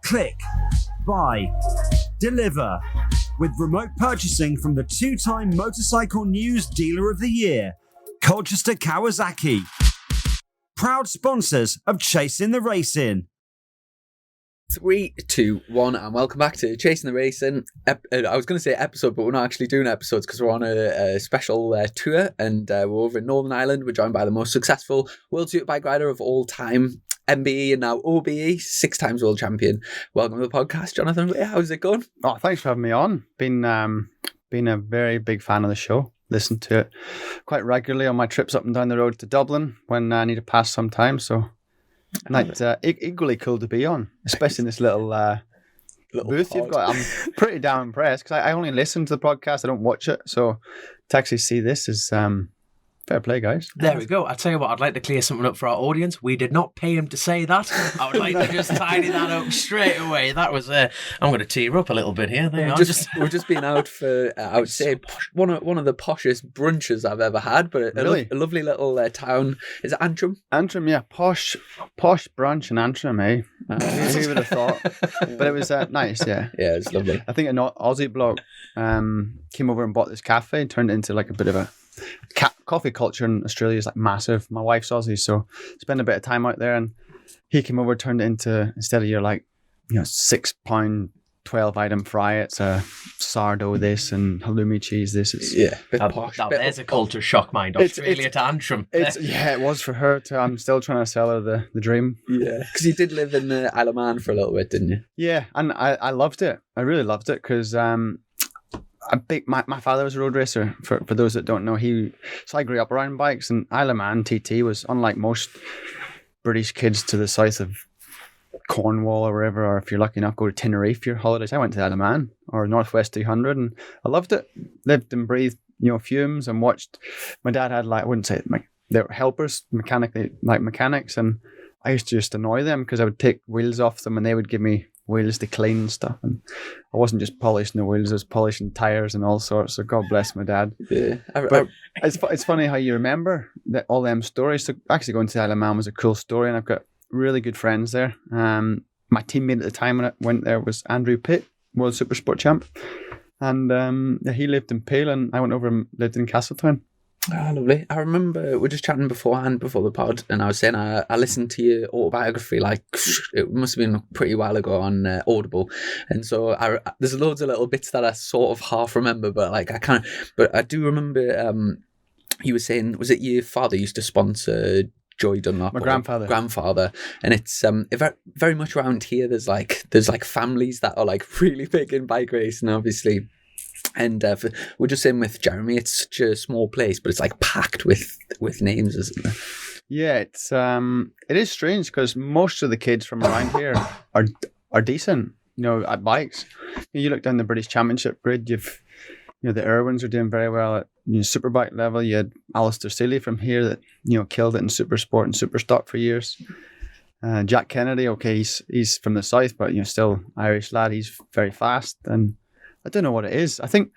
Click, buy, deliver. With remote purchasing from the 2-time Motorcycle News Dealer of the Year, Colchester Kawasaki. Proud sponsors of Chasing the Racing. 3, 2, 1, and welcome back to Chasing the Racing. I was going to say episode, but we're not actually doing episodes because we're on a special tour, and we're over in Northern Ireland. We're joined by the most successful World Superbike rider of all time, MBE and now OBE, 6 times world champion. Welcome to the podcast, Jonathan Rea. How's it going? Oh, thanks for having me on. Been a very big fan of the show. Listen to it quite regularly on my trips up and down the road to Dublin when I need to pass sometimes. So, and it's equally cool to be on, especially in this little booth you've got. I'm pretty damn impressed because I only listen to the podcast. I don't watch it. So to actually see this is fair play, guys. There we go. I tell you what, I'd like to clear something up for our audience. We did not pay him to say that. I would like to just tidy that up straight away. That was I'm going to tear up a little bit here. We've just been out for I would say one of the poshest brunches I've ever had, but a lovely little town. Is it Antrim? Antrim, yeah. Posh brunch in Antrim, eh? Who would have thought? But it was nice, yeah. Yeah, it's lovely. I think an Aussie bloke came over and bought this cafe, turned it into like a bit of a coffee culture in Australia is like massive. My wife's Aussie, so spend a bit of time out there, and he came over, turned it into, instead of your £6 12-item fry, it's a sourdough this and halloumi cheese this. It's bit posh. Now there's a culture shock, mind. Australia to Antrim. It was for her too. I'm still trying to sell her the dream. Yeah, because you did live in the Isle of Man for a little bit, didn't you? Yeah, and I loved it. I really loved it because my father was a road racer. For those that don't know, so I grew up around bikes, and Isle of Man TT was, unlike most British kids to the south of Cornwall or wherever, or if you're lucky enough go to Tenerife for your holidays, I went to Isle of Man or Northwest 200, and I loved it. Lived and breathed fumes, and watched. My dad had, I wouldn't say they were helpers, mechanics, and I used to just annoy them because I would take wheels off them and they would give me wheels to clean and stuff, and I wasn't just polishing the wheels, I was polishing tires and all sorts. So God bless my dad. Yeah, but it's funny how you remember all them stories. So actually going to the Isle of Man was a cool story, and I've got really good friends there. My teammate at the time when I went there was Andrew Pitt, World Supersport champ, and he lived in Peel, and I went over and lived in Castletown. Oh, lovely. I remember we were just chatting beforehand, before the pod, and I was saying I listened to your autobiography, it must have been a pretty while ago on Audible, and so there's loads of little bits that I sort of half remember, but I can't. But I do remember you were saying, was it your father used to sponsor Joy Dunlop? My grandfather. And it's very much around here. There's families that are really big in bike racing, obviously. And we're just saying with Jeremy, it's such a small place, but it's packed with names, isn't it? Yeah, it is strange because most of the kids from around here are decent, at bikes. You look down the British Championship grid, you've the Irwins are doing very well at Superbike level. You had Alistair Seeley from here that killed it in Supersport and Superstock for years. Jack Kennedy, okay, he's from the south, but still Irish lad. He's very fast, and I don't know what it is. I think,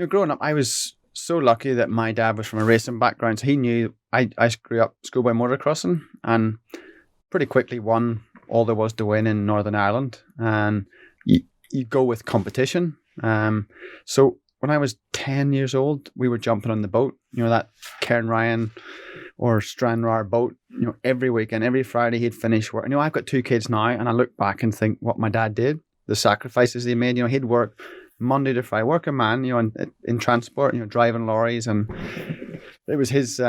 growing up, I was so lucky that my dad was from a racing background, so he knew I grew up schoolboy motocrossing and pretty quickly won all there was to win in Northern Ireland. And you go with competition. So when I was 10 years old, we were jumping on the boat, that Cairn Ryan or Stranraer boat, every weekend, every Friday he'd finish work. I've got 2 kids now, and I look back and think what my dad did, the sacrifices he made. He'd work Monday to Friday, working man, in transport, driving lorries, and it was his,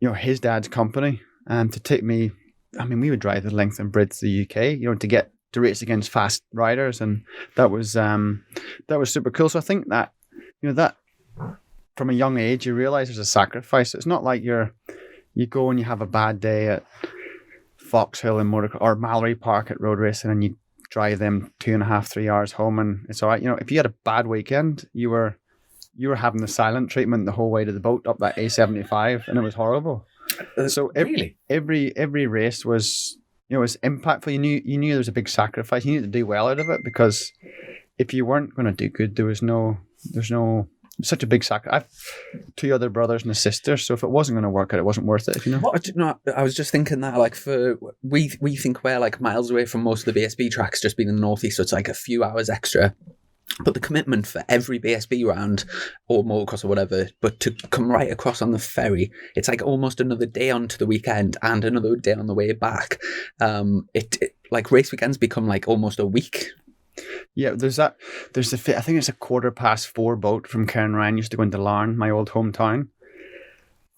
his dad's company, to take me. I mean, we would drive the length and breadth of the UK, to get to race against fast riders, and that was super cool. So I think that, that from a young age you realize there's a sacrifice. It's not like you go and you have a bad day at Foxhill and or Mallory Park at road racing, and you drive them 2.5-3 hours home, and it's all right. If you had a bad weekend, you were having the silent treatment the whole way to the boat up that A75, and it was horrible. So every race was was impactful. You knew there was a big sacrifice. You needed to do well out of it, because if you weren't going to do good, there's no such a big sacrifice. I have 2 other brothers and a sister, so if it wasn't going to work out, it wasn't worth it. If you know. I was just thinking that, like, we think we're like miles away from most of the BSB tracks, just being in the northeast, so it's like a few hours extra. But the commitment for every BSB round or motocross or whatever, but to come right across on the ferry, it's like almost another day onto the weekend and another day on the way back. It like race weekends become like almost a week. Yeah, I think it's a 4:15 boat from Cairnryan used to go into Larne, my old hometown.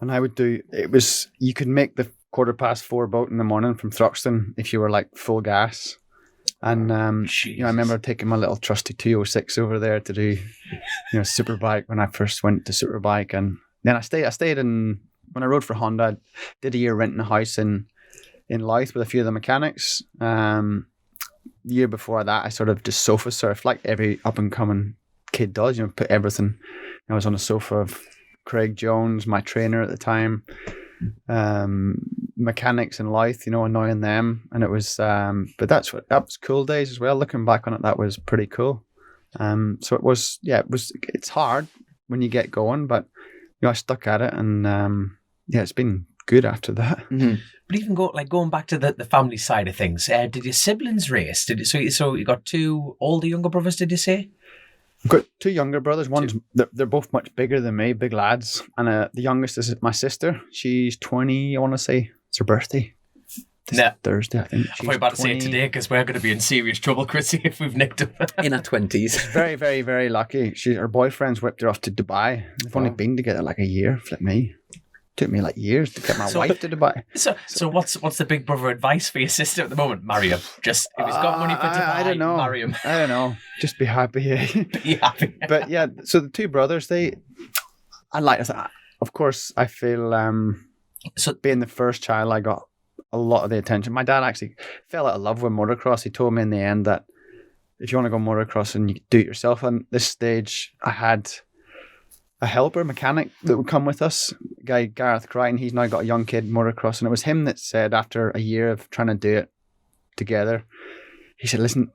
And you could make the 4:15 boat in the morning from Thruxton if you were like full gas. And I remember taking my little trusty 206 over there to do, Superbike when I first went to Superbike, and then I stayed in when I rode for Honda. I did a year renting a house in Louth with a few of the mechanics. The year before that, I sort of just sofa surfed like every up and coming kid does. Put everything. I was on a sofa of Craig Jones, my trainer at the time. Mechanics in Louth, annoying them, and it was but that was cool days as well. Looking back on it, that was pretty cool. So it's hard when you get going, but I stuck at it, and it's been good after that. Mm-hmm. But even going back to the family side of things, did your siblings race? So you got 2 older younger brothers? Did you say? I've got 2 younger brothers. They're both much bigger than me, big lads. And the youngest is my sister. She's 20, I want to say. It's her birthday. Thursday, I think. I'm about to say it today because we're going to be in serious trouble, Chrissy, if we've nicked her. In her 20s. Very, very, very lucky. Her boyfriend's whipped her off to Dubai. They've only been together like a year. Flip me. Took me like years to get my wife to Dubai. So what's the big brother advice for your sister at the moment? Marry him. Just if he's got money for Dubai, I don't know. Marry him. I don't know. Just be happy. Be happy. But yeah, so the 2 brothers, of course, I feel so being the first child, I got a lot of the attention. My dad actually fell out of love with motocross. He told me in the end that if you want to go motocross and you do it yourself, on this stage, I had a helper mechanic that would come with us, a guy Gareth Crichton. He's now got a young kid motocross, and it was him that said, after a year of trying to do it together, he said, listen,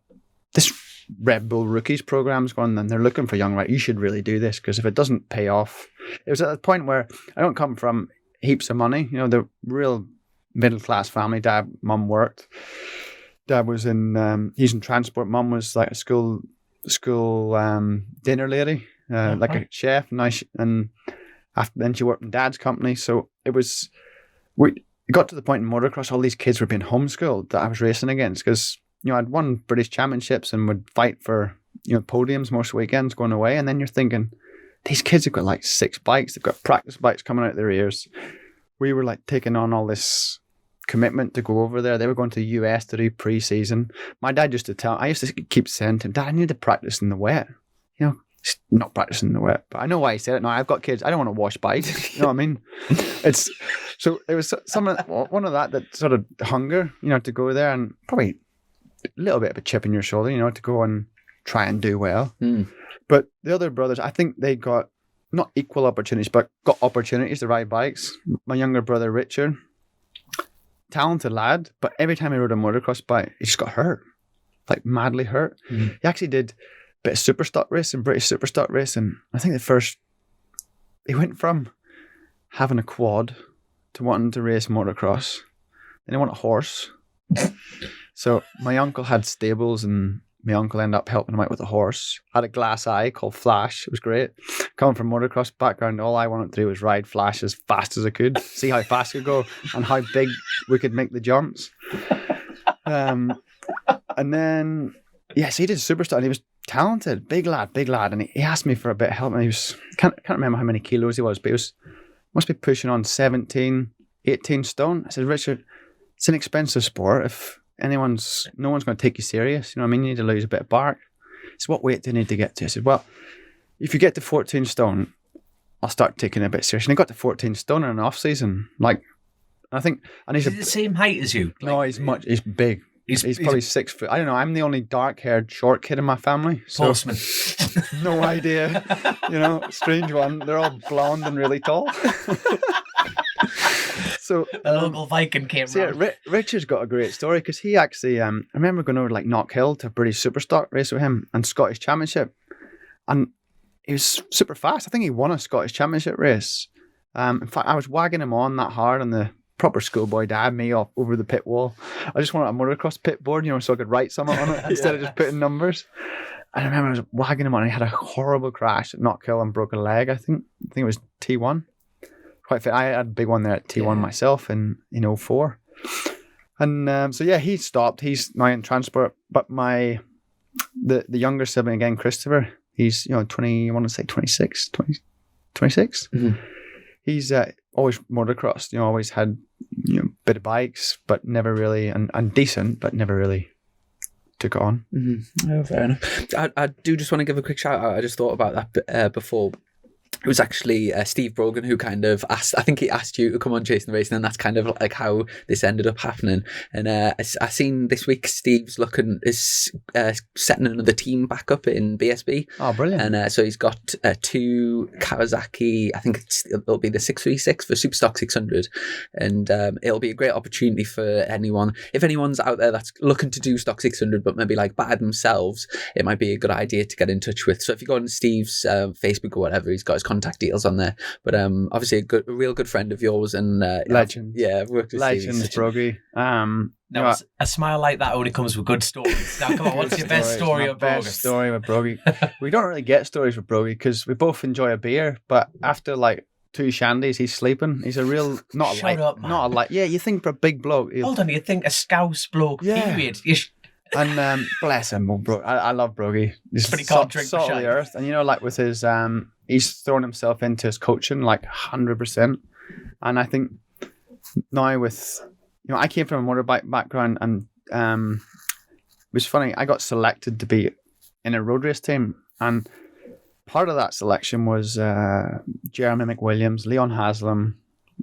this Red Bull Rookies program's going, and they're looking for young riders. You should really do this, because if it doesn't pay off, it was at the point where I don't come from heaps of money, the real middle class family. Dad, mum worked. Dad was he's in transport. Mum was like a school dinner lady. Like a chef, and then she worked in Dad's company. So it got to the point in motocross, all these kids were being homeschooled that I was racing against, because I'd won British championships and would fight for podiums most weekends going away. And then you're thinking, these kids have got like 6 bikes, they've got practice bikes coming out their ears. We were like taking on all this commitment to go over there. They were going to the US to do pre-season. My dad used to keep saying to him, Dad, I need to practice in the wet. Not practicing in the wet, but I know why he said it. No, I've got kids. I don't want to wash bikes. You know what I mean? So it was one of that sort of hunger, to go there, and probably a little bit of a chip in your shoulder, to go and try and do well. Mm. But the other brothers, I think they got not equal opportunities, but got opportunities to ride bikes. My younger brother, Richard, talented lad, but every time he rode a motocross bike, he just got hurt, like madly hurt. Mm. He actually did bit of superstock racing, British superstock racing. I think he went from having a quad to wanting to race motocross. Then he wanted a horse. So my uncle had stables, and my uncle ended up helping him out with a horse. I had a glass eye called Flash. It was great. Coming from motocross background, all I wanted to do was ride Flash as fast as I could, see how fast I could go and how big we could make the jumps. And then, so he did superstock, and he was talented, big lad, and he asked me for a bit of help, and he was can't remember how many kilos he was, but he must be pushing on 17, 18 stone. I said, Richard, it's an expensive sport. If no one's going to take you serious, you need to lose a bit of bark. So what weight do you need to get to? I said, well, if you get to 14 stone, I'll start taking it a bit serious. And he got to 14 stone in an off season, and he's the same height as you. No, he's big. He's probably 6 foot. I don't know. I'm the only dark-haired, short kid in my family. So Postman. No idea. Strange one. They're all blonde and really tall. So a local Viking came round. Richard's got a great story, because he actually, I remember going over to Knockhill to a British Superstock race with him and Scottish Championship, and he was super fast. I think he won a Scottish Championship race. In fact, I was wagging him on that hard on the proper schoolboy dad, me up over the pit wall. I just wanted a motocross pit board, so I could write something on it instead of just putting numbers. And I remember I was wagging him on and he had a horrible crash at Knockhill and broke a leg, I think. I think it was T1. Quite fit. I had a big one there at T1 myself in 04. And so he stopped. He's now in transport. But the younger sibling again, Christopher, he's 20, I want to say 26. Mm-hmm. He's always motocrossed, always had bit of bikes, but never really, and decent, but never really took it on. Mm-hmm. Oh, fair enough. I do just want to give a quick shout out. I just thought about that before. It was actually Steve Brogan who kind of asked, I think he asked you to come on Chasing the Race, and that's kind of like how this ended up happening. And I seen this week Steve's setting another team back up in BSB. Oh, brilliant. And so he's got 2 Kawasaki, I think it'll be the 636 for Superstock 600. And it'll be a great opportunity for anyone. If anyone's out there that's looking to do Stock 600 but maybe like bad themselves, it might be a good idea to get in touch with. So if you go on Steve's Facebook or whatever, he's got his contact details on there, but obviously a real good friend of yours and legend. I've worked with Legends, Brogy. Now, a smile like that only comes with good stories. Now, come on, what's your best story of August? Best story with Brogy. We don't really get stories with Brogy because we both enjoy a beer, but after like 2 shandies, he's sleeping. He's a real not a light. Yeah, you think for a big bloke. Hold on, you think a scouse bloke? Yeah. Period. And bless him, bro. I love Brogy. He's but he can't drink salt of the earth, and like with his he's thrown himself into his coaching like 100%. And I think now with I came from a motorbike background, and it was funny. I got selected to be in a road race team, and part of that selection was Jeremy McWilliams, Leon Haslam,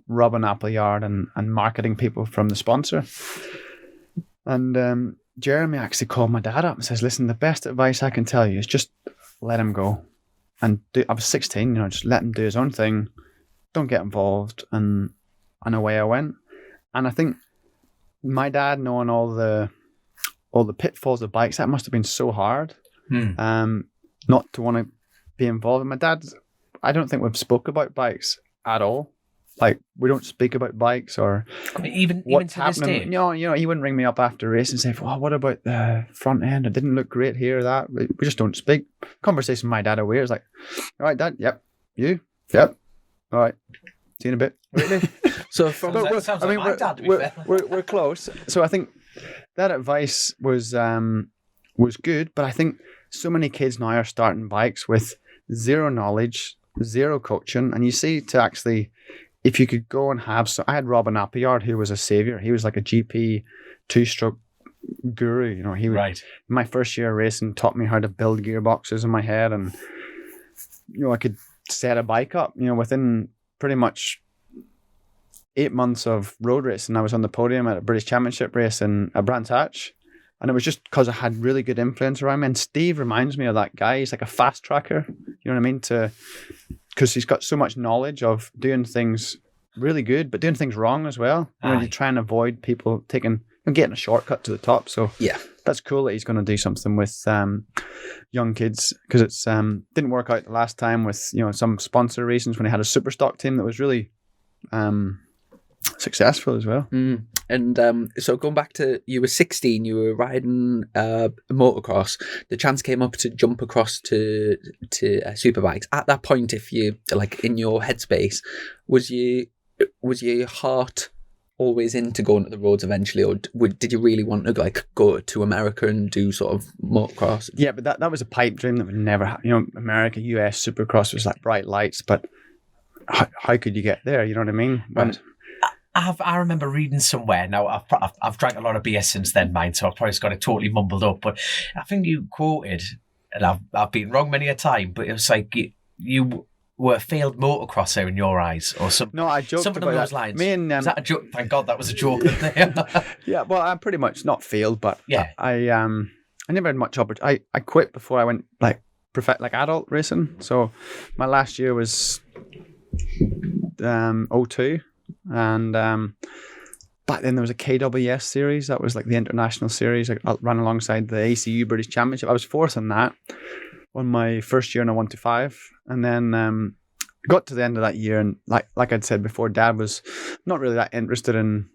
Robin Appleyard, and marketing people from the sponsor. And Jeremy actually called my dad up and says, "Listen, the best advice I can tell you is just let him go." And I was 16, just let him do his own thing. Don't get involved. And away I went. And I think my dad knowing all the pitfalls of bikes, that must have been so hard. Not to want to be involved. And my dad, I don't think we've spoke about bikes at all. Like, we don't speak about bikes or even what's to happening. This day. He wouldn't ring me up after a race and say, "Oh, what about the front end? It didn't look great here or that." We just don't speak. Conversation with my dad away is like, "All right, Dad. Yep. You. Yep. All right. See you in a bit." Really? So we're close. So I think that advice was good, but I think so many kids now are starting bikes with zero knowledge, zero coaching, and you see to actually. If you could go and have I had Robin Appleyard, who was a savior. He was like a GP 2-stroke guru. He right. My first year racing taught me how to build gearboxes in my head, and I could set a bike up. Within pretty much 8 months of road racing, I was on the podium at a British Championship race in Brands Hatch, and it was just because I had really good influence around me. And Steve reminds me of that guy. He's like a fast tracker. You know what I mean? Because he's got so much knowledge of doing things really good, but doing things wrong as well. You try and avoid people getting a shortcut to the top. So yeah, that's cool that he's going to do something with young kids, because it's didn't work out the last time with some sponsor reasons when he had a super stock team that was really successful as well. And so going back to, you were 16, you were riding motocross. The chance came up to jump across to superbikes. At that point, if you like in your headspace, was your heart always into going to the roads eventually, or did you really want to like go to America and do sort of motocross? Yeah, but that was a pipe dream that would never happen. America, US supercross was like bright lights, but how could you get there? You know what I mean? Right. I remember reading somewhere. Now I've drank a lot of beer since then, mine, so I've probably got it totally mumbled up. But I think you quoted, and I've been wrong many a time, but it was like you were a failed motocrosser in your eyes, or something. No, I joked something about along those that. lines. Me and is that a joke? Thank God that was a joke. Yeah, well, I'm pretty much not failed, but yeah, I never had much opportunity. I quit before I went like adult racing. So my last year was 02. And back then there was a KWS series that was like the international series. I ran alongside the ACU British Championship. I was fourth in that, on my first year in a 125, and then got to the end of that year, and like I'd said before, Dad was not really that interested in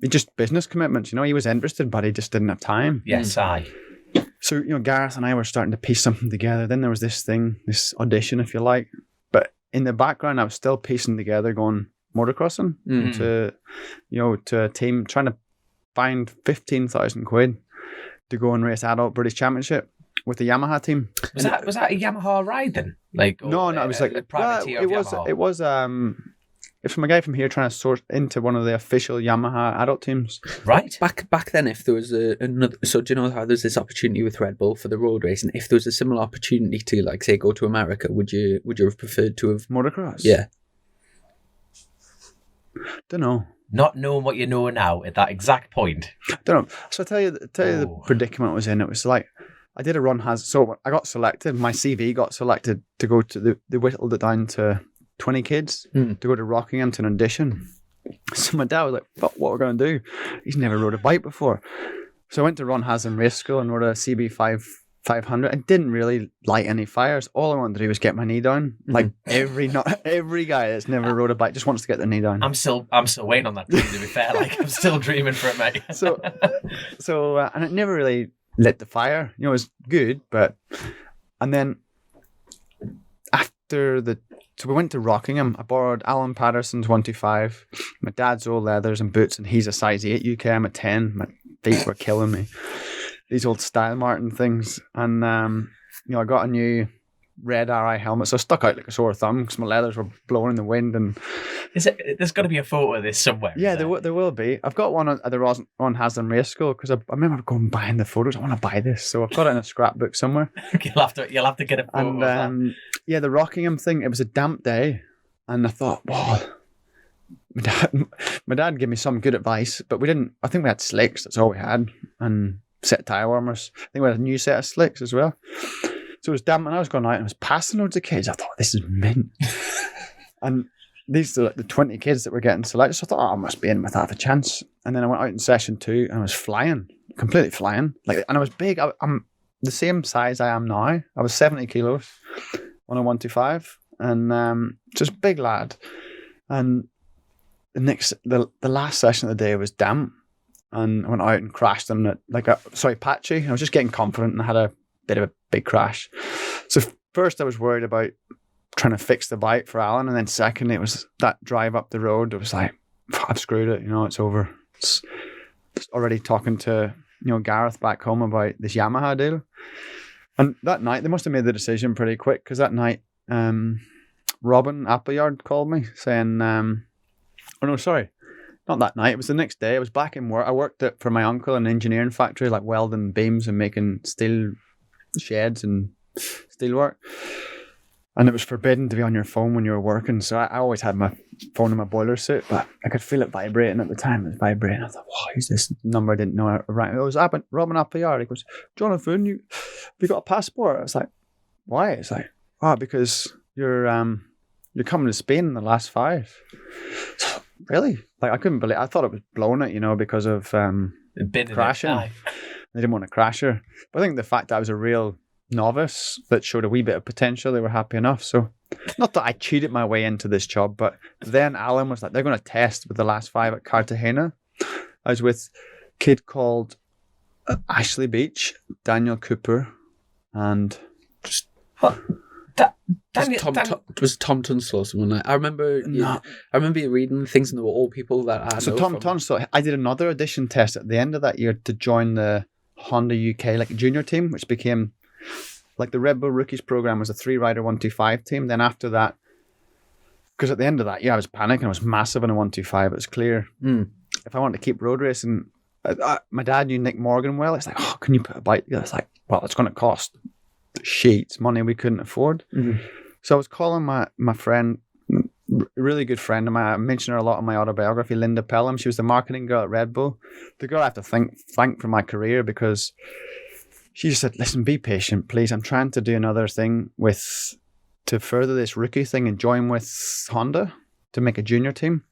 just business commitments. He was interested, but he just didn't have time. Yes, aye. So Gareth and I were starting to piece something together. Then there was this audition, if you like, but in the background I was still piecing together, going motocrossing to a team, trying to find 15,000 quid to go and race adult British Championship with the Yamaha team. Was that a Yamaha ride then? No, it was like a privateer of Yamaha. It was it's from a guy from here trying to sort into one of the official Yamaha adult teams. Right. Back then, if there was another, so do you know how there's this opportunity with Red Bull for the road racing? If there was a similar opportunity to, like, say, go to America, would you have preferred to have motocross? Yeah. Don't know. Not knowing what you know now at that exact point. Don't know. So I tell you the predicament I was in. It was like I did a run so I got selected. My CV got selected to go to they whittled it down to 20 kids to go to Rockingham to an audition. So my dad was like, "Fuck, what we're going to do?" He's never rode a bike before. So I went to Ron Haslam Race School and rode a CB 500. I didn't really light any fires. All I wanted to do was get my knee down. Like every guy that's never rode a bike just wants to get their knee down. I'm still waiting on that dream, to be fair. Like, I'm still dreaming for it, mate. So and it never really lit the fire. It was good, and then after so we went to Rockingham. I borrowed Alan Patterson's 125, my dad's old leathers and boots, and he's a size 8 UK. I'm a 10. My feet were killing me. These old Style Martin things. And, I got a new red RI helmet, so I stuck out like a sore thumb because my leathers were blowing in the wind. And there's got to be a photo of this somewhere. Yeah, there will be. I've got one at the Ron Haslam Race School because I remember going buying the photos. I want to buy this, so I've got it in a scrapbook somewhere. You'll have to get a photo of that. Yeah, the Rockingham thing, it was a damp day, and I thought, wow. My dad gave me some good advice, but I think we had slicks, that's all we had, and set of tyre warmers. I think we had a new set of slicks as well. So it was damp, and I was going out and I was passing loads of kids. I thought, this is mint. And these are like the 20 kids that were getting selected. So I thought, I must be in with half a chance. And then I went out in session 2 and I was flying, completely flying. And I was big. I'm the same size I am now. I was 70 kilos on a 125 and just big lad. And the last session of the day was damp. And I went out and crashed on it, patchy. I was just getting confident and I had a bit of a big crash. So first I was worried about trying to fix the bike for Alan, and then secondly it was that drive up the road. It was like, I've screwed it, it's over. It's already talking to Gareth back home about this Yamaha deal. And that night they must have made the decision pretty quick, because that night Robin Appleyard called me saying not that night, it was the next day. I was back in work. I worked for my uncle in an engineering factory, like welding beams and making steel sheds and steelwork. And it was forbidden to be on your phone when you were working. So I always had my phone in my boiler suit, but I could feel it vibrating at the time. It was vibrating. I thought, wow, who's this number? I didn't know. Right. It was Robin Appleyard. He goes, Jonathan, have you got a passport? I was like, why? It's like, because you're coming to Spain in the last 5. So, really? Like, I couldn't believe. I thought it was blowing it, because of crashing. They didn't want to crash her. But I think the fact that I was a real novice that showed a wee bit of potential, they were happy enough. So, not that I cheated my way into this job, but then Alan was like, they're going to test with the last 5 at Cartagena. I was with a kid called Ashley Beach, Daniel Cooper, and just... Was Tom Tunstall someone like? I remember you reading things, and there were all people that I know. So Tom Tunstall, I did another audition test at the end of that year to join the Honda UK junior team, which became the Red Bull Rookies program was a 3-rider 125 team. Then after that, because at the end of that year I was panicking, I was massive in a 125. It was clear if I wanted to keep road racing. My dad knew Nick Morgan well. It's like, oh, can you put a bike together? It's like, well, it's going to cost sheets, money we couldn't afford. Mm-hmm. So I was calling my friend, a really good friend of mine. I mentioned her a lot in my autobiography, Linda Pelham. She was the marketing girl at Red Bull. The girl I have to thank for my career, because she just said, listen, be patient, please. I'm trying to do another thing to further this rookie thing and join with Honda to make a junior team,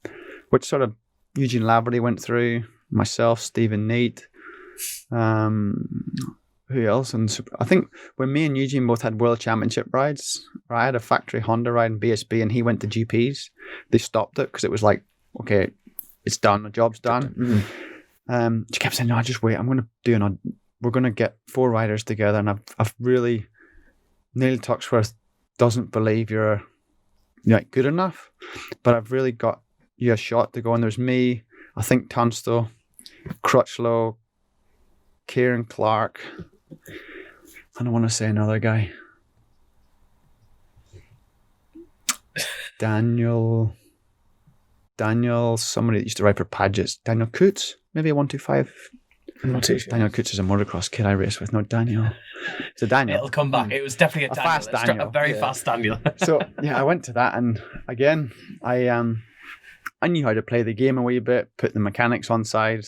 which sort of Eugene Laverty went through, myself, Stephen Neate, who else? And I think when me and Eugene both had World Championship rides, I had a factory Honda ride in BSB, and he went to GPs. They stopped it because it was like, okay, it's done, the job's done. She kept saying, no, just wait, we're going to get 4 riders together, and I've really, Neil Tuxworth doesn't believe you're good enough, but I've really got you a shot to go. And there's me, I think Tunstall, Crutchlow, Kieran Clark. I don't want to say another guy. Daniel, somebody that used to ride for Paget's. Daniel Coots, maybe a 125. I'm not too sure. Daniel Coots is a motocross kid I race with. No, Daniel. It's a Daniel. It'll come back. It was definitely a Daniel. Fast Daniel. A very fast Daniel. So yeah, I went to that, and again, I knew how to play the game a wee bit, put the mechanics on side,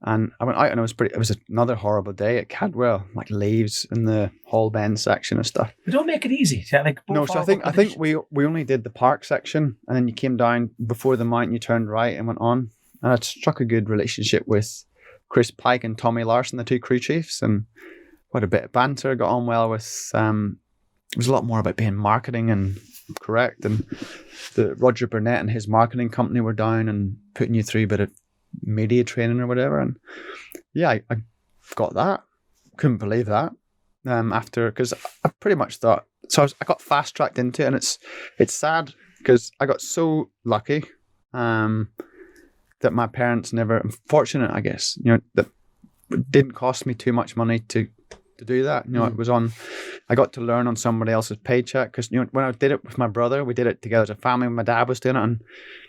and I went out, and it was another horrible day at Cadwell, like leaves in the Hall Bend section and stuff. But don't make it easy. No, so I think we only did the park section, and then you came down before the mountain, you turned right and went on, and I struck a good relationship with Chris Pike and Tommy Larson, the 2 crew chiefs, and quite a bit of banter. Got on well with. It was a lot more about being marketing and correct, and the Roger Burnett and his marketing company were down and putting you through a bit of media training or whatever. And yeah, I got that. Couldn't believe that. After, because I pretty much thought, so I got fast tracked into it, and it's sad because I got so lucky that my parents never, fortunate I guess, that it didn't cost me too much money to do that. It was I got to learn on somebody else's paycheck, because when I did it with my brother, we did it together as a family. My dad was doing it, and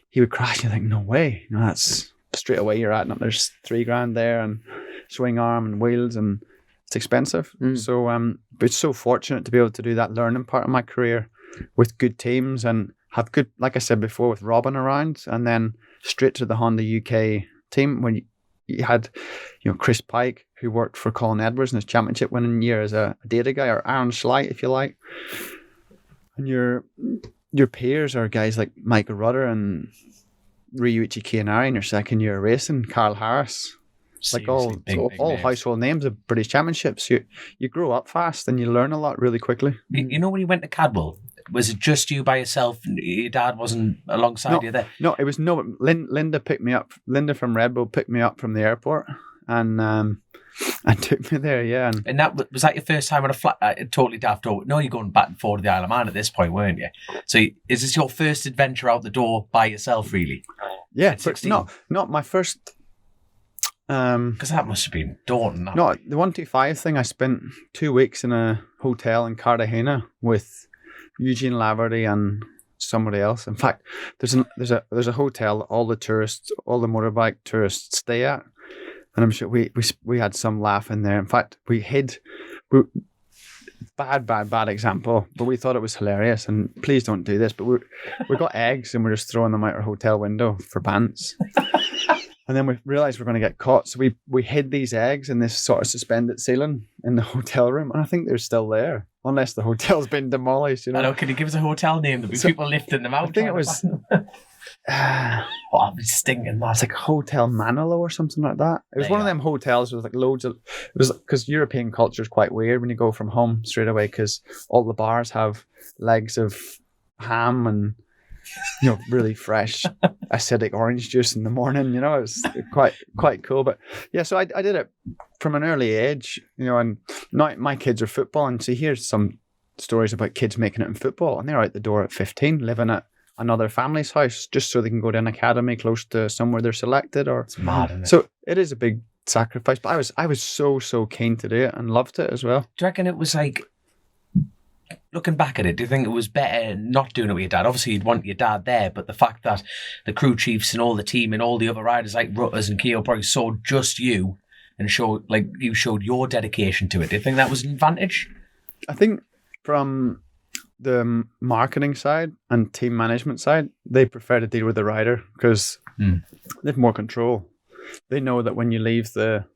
he would crash. You think, no way, that's straight away you're at, there's $3,000 there, and swing arm and wheels, and it's expensive. So but it's so fortunate to be able to do that learning part of my career with good teams, and have good, like I said before, with Robin around, and then straight to the Honda UK team when you had, Chris Pike, who worked for Colin Edwards in his championship winning year as a data guy, or Aaron Schleight, if you like. And your peers are guys like Michael Rudder and Ryuichi Kiyanari in your second year of racing, Carl Harris. Like all household names of British championships. You grow up fast and you learn a lot really quickly. When you went to Cadwell, was it just you by yourself? Your dad wasn't alongside you there? No, it was Linda picked me up. Linda from Red Bull picked me up from the airport and took me there, yeah. And that was that your first time on a flat? Totally daft. No, you're going back and forth to the Isle of Man at this point, weren't you? So is this your first adventure out the door by yourself, really? Yeah, not my first. Because that must have been daunting. No, the 125 thing, I spent 2 weeks in a hotel in Cartagena with Eugene Laverty and somebody else. In fact, there's a hotel that all the motorbike tourists stay at, and I'm sure we had some laugh in there. In fact, bad example, but we thought it was hilarious. And please don't do this, but we got eggs and we're just throwing them out our hotel window for pants. And then we realised we're going to get caught. So we hid these eggs in this sort of suspended ceiling in the hotel room. And I think they're still there, unless the hotel's been demolished. I know, can you give us a hotel name? There'll be people lifting them out. I think it was... I'd be stinking that. It's like Hotel Manilo or something like that. It was one of them hotels with like loads of... It was because European culture is quite weird when you go from home straight away, because all the bars have legs of ham and... really fresh acidic orange juice in the morning. It's quite cool. But yeah, so I did it from an early age, and now my kids are football, and so here's some stories about kids making it in football, and they're out the door at 15, living at another family's house just so they can go to an academy close to somewhere they're selected. Or it's mad, isn't it? So it is a big sacrifice, but I was so keen to do it and loved it as well. Do you reckon it was like, looking back at it, do you think it was better not doing it with your dad? Obviously, you'd want your dad there, but the fact that the crew chiefs and all the team and all the other riders like Rutters and Keogh probably saw just you and you showed your dedication to it. Do you think that was an advantage? I think from the marketing side and team management side, they prefer to deal with the rider because they have more control. They know that when you leave the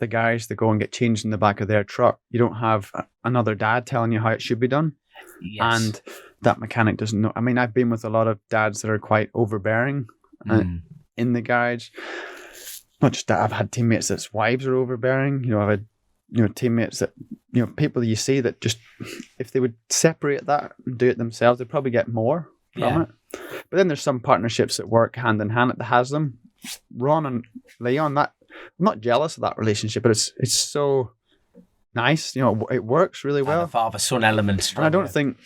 guys that go and get changed in the back of their truck, you don't have another dad telling you how it should be done. Yes. And that mechanic doesn't know. I mean, I've been with a lot of dads that are quite overbearing in the garage. Not just that, I've had teammates that's wives are overbearing. I've had teammates that, people you see that just, if they would separate that and do it themselves, they'd probably get more from it. But then there's some partnerships that work hand in hand that has them. Ron and Leon, I'm not jealous of that relationship, but it's so nice. It works really well. And the father-son element. And I don't think,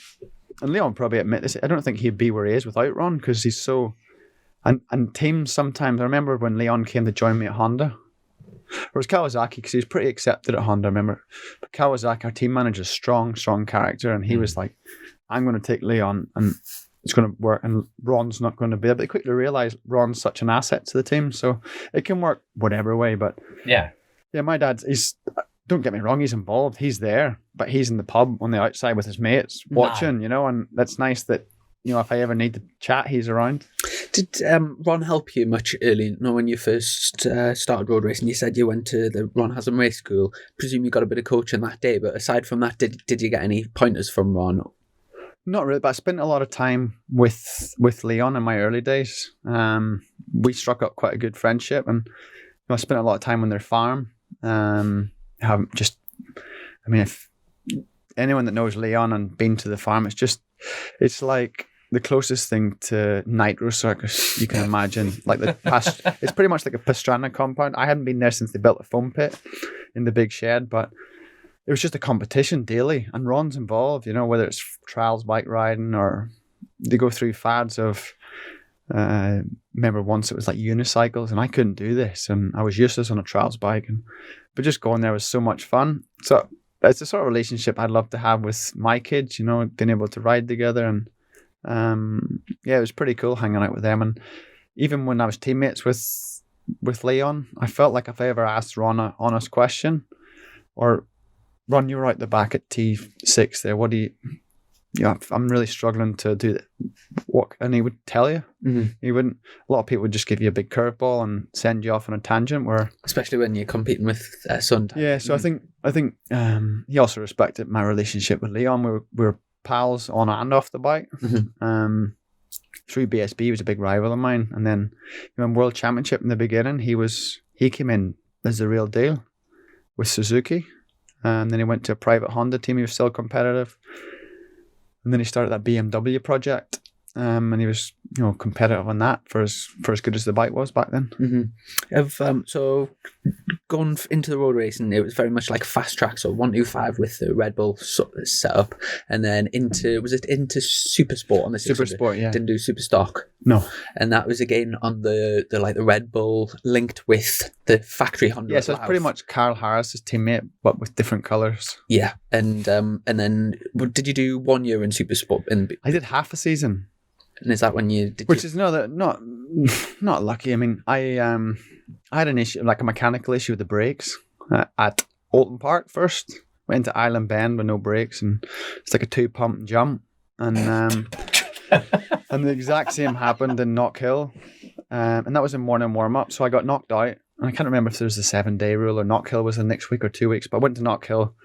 and Leon probably admit this, I don't think he'd be where he is without Ron, because he's so, and teams sometimes, I remember when Leon came to join me at Honda, or it was Kawasaki, because he was pretty accepted at Honda, I remember. But Kawasaki, our team manager's strong character, and he was like, I'm going to take Leon, and it's going to work, and Ron's not going to be there. But they quickly realised Ron's such an asset to the team, so it can work whatever way. But yeah, my dad, don't get me wrong, he's involved, he's there, but he's in the pub on the outside with his mates watching, and that's nice that, if I ever need to chat, he's around. Did Ron help you much early? When you first started road racing, you said you went to the Ron Haslam Race School. Presume you got a bit of coaching that day, but aside from that, did you get any pointers from Ron? Not really, but I spent a lot of time with Leon in my early days. We struck up quite a good friendship, and I spent a lot of time on their farm. If anyone that knows Leon and been to the farm, it's like the closest thing to Nitro Circus you can imagine. Like it's pretty much like a Pastrana compound. I hadn't been there since they built the foam pit in the big shed, but it was just a competition daily, and Ron's involved, whether it's trials bike riding, or they go through fads of, remember once it was like unicycles, and I couldn't do this, and I was useless on a trials bike, but just going there was so much fun. So it's the sort of relationship I'd love to have with my kids, being able to ride together, and it was pretty cool hanging out with them. And even when I was teammates with Leon, I felt like if I ever asked Ron an honest question, or Ron, you were out the back at T6 there, what do you, I'm really struggling to do what, and he would tell you. Mm-hmm. He wouldn't. A lot of people would just give you a big curveball and send you off on a tangent. Where, especially when you're competing with Sun. Yeah, so I think he also respected my relationship with Leon. We were pals on and off the bike. Mm-hmm. Through BSB, he was a big rival of mine, and then in World Championship in the beginning, he came in as the real deal with Suzuki, and then he went to a private Honda team. He was still competitive. And then he started that BMW project, and he was, competitive on that for as good as the bike was back then. Mm-hmm. So going into the road racing, it was very much like fast track, so 125 with the Red Bull setup, and then into Super Sport on the Super Sport, yeah. Didn't do Super Stock. No. And that was again on the Red Bull linked with the factory Honda. Yeah, so it's pretty much Carl Harris's teammate, but with different colours. Yeah, and then did you do 1 year in Super Sport? I did half a season. And is that when you did? Which is not lucky. I mean, I had an issue, like a mechanical issue with the brakes at Alton Park first. Went to Island Bend with no brakes, and it's like a 2-pump jump, and and the exact same happened in Knock Hill, and that was in morning warm up. So I got knocked out, and I can't remember if there was a 7-day rule or Knock Hill was the next week or 2 weeks. But I went to Knock Hill.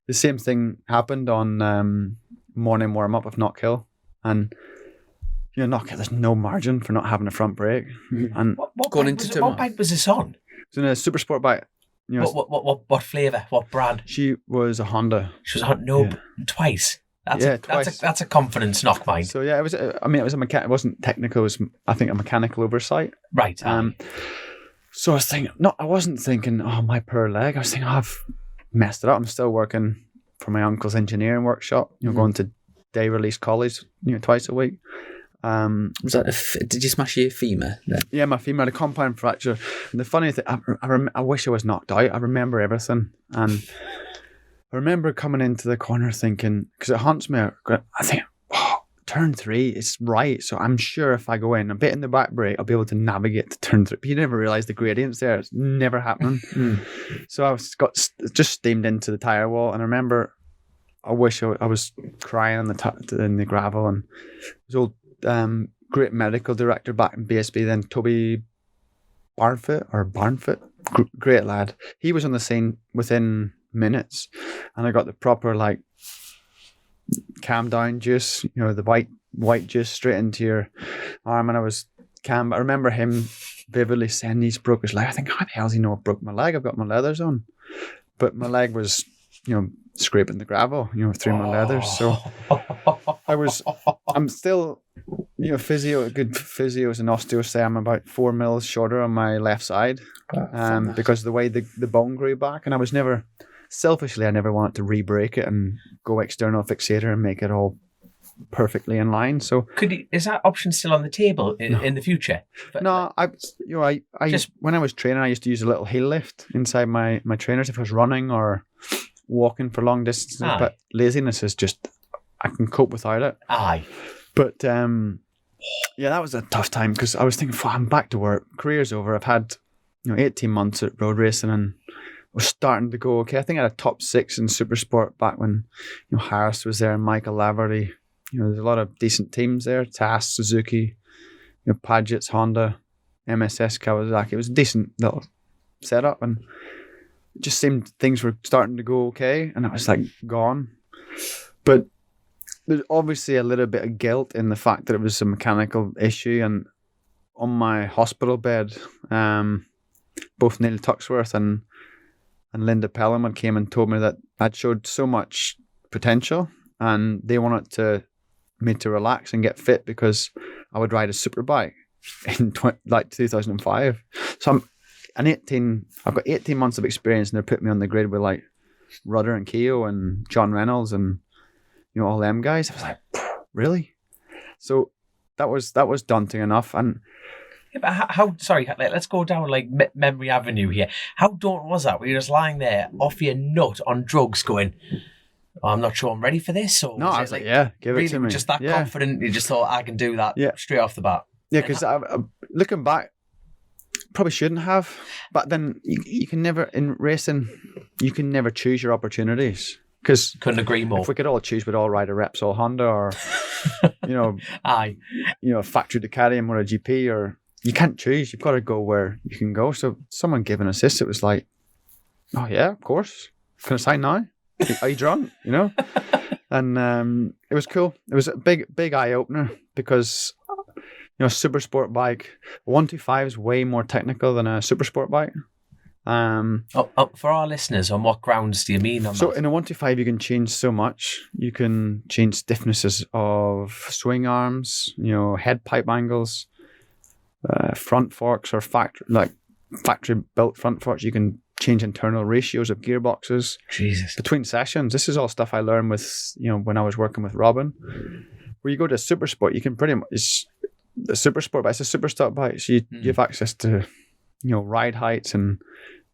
The same thing happened on morning warm up of Knock Hill, and. Knock Hill, there's no margin for not having a front brake. And what bike was this on? It was in a Super Sport bike. What flavour? What brand? She was a Honda. She was a Honda. Twice. Twice. That's a confidence knock, mine. So yeah, it was. It was a mechanic. It wasn't technical. It was, I think, a mechanical oversight. Right. So I was thinking. No, I wasn't thinking. Oh, my poor leg. I was thinking, I've messed it up. I'm still working for my uncle's engineering workshop. Going to day release college. Twice a week. Was that did you smash your femur then? Yeah, my femur had a compound fracture. And the funny thing, I wish I was knocked out. I remember everything, and I remember coming into the corner thinking, because it haunts me. I think, turn 3, it's right. So I'm sure if I go in a bit in the back brake, I'll be able to navigate to turn 3. But you never realise the gradients there. It's never happening. So I got just steamed into the tire wall, and I remember, I wish I was crying in the gravel, and it was old. Great medical director back in BSB then, Toby Barnfoot, great lad. He was on the scene within minutes, and I got the proper calm down juice, the white juice straight into your arm, and I was calm. I remember him vividly saying he's broke his leg. I think, how the hell does he know I broke my leg? I've got my leathers on. but my leg was, scraping the gravel, through my leathers. So I'm still, good physios and osteos say I'm about 4 mils shorter on my left side, because of the way the bone grew back. And I was never, selfishly, I never wanted to re-break it and go external fixator and make it all perfectly in line. So is that option still on the table in the future? No, I just when I was training, I used to use a little heel lift inside my trainers if I was running or walking for long distances. Aye. But laziness is just, I can cope without it. Aye. But that was a tough time because I was thinking, I'm back to work, career's over. I've had 18 months at road racing and was starting to go okay. I think I had a top 6 in Supersport back when Harris was there and Michael Laverty. There's a lot of decent teams there. TAS, Suzuki, Paget's, Honda, MSS, Kawasaki. It was a decent little setup, and it just seemed things were starting to go okay, and I was like gone. But there's obviously a little bit of guilt in the fact that it was a mechanical issue, and on my hospital bed, both Neil Tuxworth and Linda Pelham came and told me that I'd showed so much potential, and they wanted me to relax and get fit because I would ride a superbike in 2005. So I've got 18 months of experience, and they put me on the grid with like Rudder and Keogh and John Reynolds and all them guys. I was like, really? So that was daunting enough. And but let's go down like memory avenue here. How daunting was that? Were you just lying there off your nut on drugs going, I'm not sure I'm ready for this? Or no, I was like, yeah, give really it to me. Just that confident, you just thought I can do that straight off the bat. Yeah, because looking back, probably shouldn't have. But then you can never, in racing, you can never choose your opportunities. Because couldn't agree more. If we could all choose, we'd all ride a Repsol Honda or, aye, factory Ducati and MotoGP, or you can't choose. You've got to go where you can go. So someone giving us this, it was like, oh yeah, of course. Can I sign now? Are you drunk? And it was cool. It was a big eye opener because super sport bike 125 is way more technical than a super sport bike. For our listeners, on what grounds do you mean on so that? In a 125 you can change so much. You can change stiffnesses of swing arms, head pipe angles, front forks or factory built front forks. You can change internal ratios of gearboxes. Jesus. Between sessions. This is all stuff I learned with, when I was working with Robin. Where you go to super sport, you can pretty much, it's a super sport bike, it's a super stock bike. So you have access to, ride heights and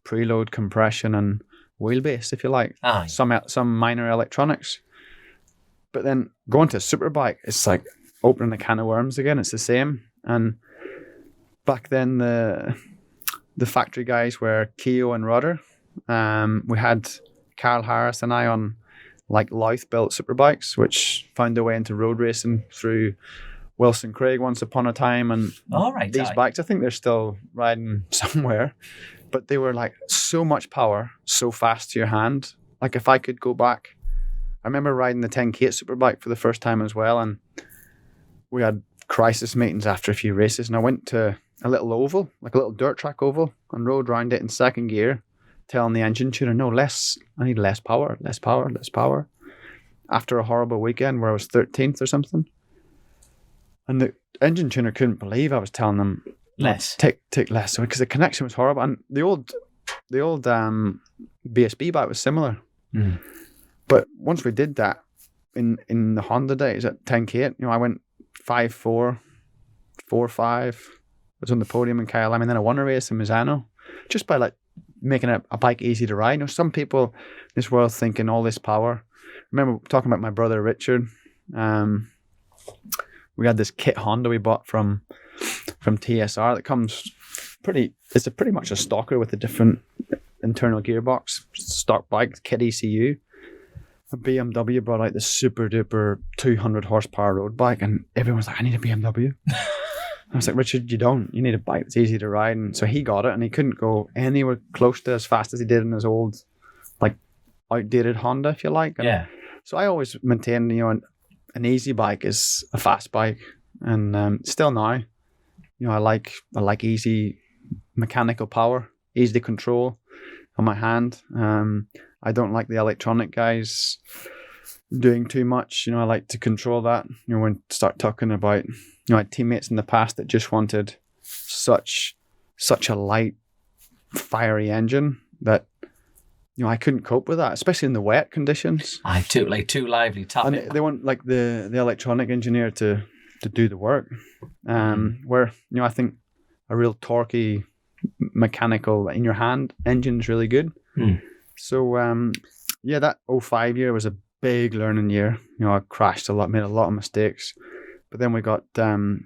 preload compression and wheelbase, if you like. Aye. Some minor electronics. But then going to a super bike, it's like opening a can of worms again. It's the same. And back then the factory guys were Keogh and Rudder. We had Carl Harris and I on like Louth built superbikes, which found their way into road racing through Wilson Craig once upon a time. And these bikes, I think they're still riding somewhere, but they were like so much power, so fast to your hand. Like if I could go back, I remember riding the 10K superbike for the first time as well. And we had crisis meetings after a few races, and I went to a little oval, like a little dirt track oval, and rode around it in second gear, telling the engine tuner, I need less power. After a horrible weekend where I was 13th or something. And the engine tuner couldn't believe I was telling them less. Take less. So because the connection was horrible. And the old BSB bike was similar. Mm. But once we did that in the Honda days at 10K, I went 5.4, 4.5. I was on the podium in KLM, and then I won a race in Misano just by like making a bike easy to ride. Some people in this world thinking all this power. I remember talking about my brother Richard. We had this kit Honda we bought from TSR that comes it's pretty much a stocker with a different internal gearbox, stock bike, kit ECU. A BMW brought out this super duper 200 horsepower road bike, and everyone's like, I need a BMW. I was like, Richard, you don't. You need a bike that's easy to ride. And so he got it, and he couldn't go anywhere close to as fast as he did in his old, like, outdated Honda, if you like. And so I always maintained, an easy bike is a fast bike. And still now, I like easy mechanical power, easy to control. on my hand. I don't like the electronic guys doing too much. I like to control that. When start talking about, I had teammates in the past that just wanted such a light, fiery engine that I couldn't cope with that, especially in the wet conditions. I too lively tap And it. they want like the electronic engineer to do the work. Where I think a real torquey mechanical in your hand engine is really good. So that 05 year was a big learning year. I crashed a lot, made a lot of mistakes, but then we got a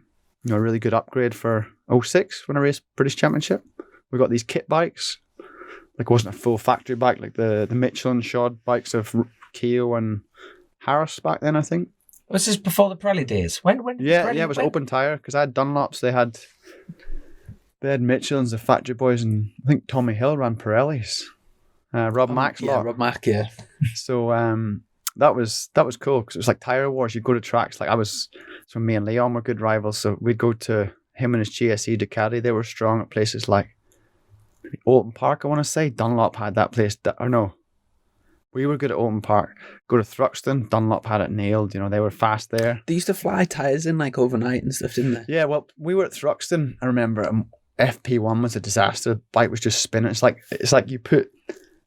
really good upgrade for 06 when I raced British Championship. We got these kit bikes. Like, it wasn't a full factory bike like the Michelin shod bikes of Keogh and Harris back then, I think. Was this before the Pirelli days? When Yeah, it was open tire because I had Dunlops. They had Michelins, the factory boys, and I think Tommy Hill ran Pirellis. Rob Mack's lot. Rob Mack, yeah. So that was cool because it was like tire wars. You'd go to tracks so me and Leon were good rivals. So we'd go to him and his GSE Ducati. They were strong at places like Alton Park, I want to say. Dunlop had that place. We were good at Alton Park. Go to Thruxton, Dunlop had it nailed. They were fast there. They used to fly tyres in like overnight and stuff, didn't they? Yeah, well, we were at Thruxton, I remember, and FP1 was a disaster. The bike was just spinning. It's like you put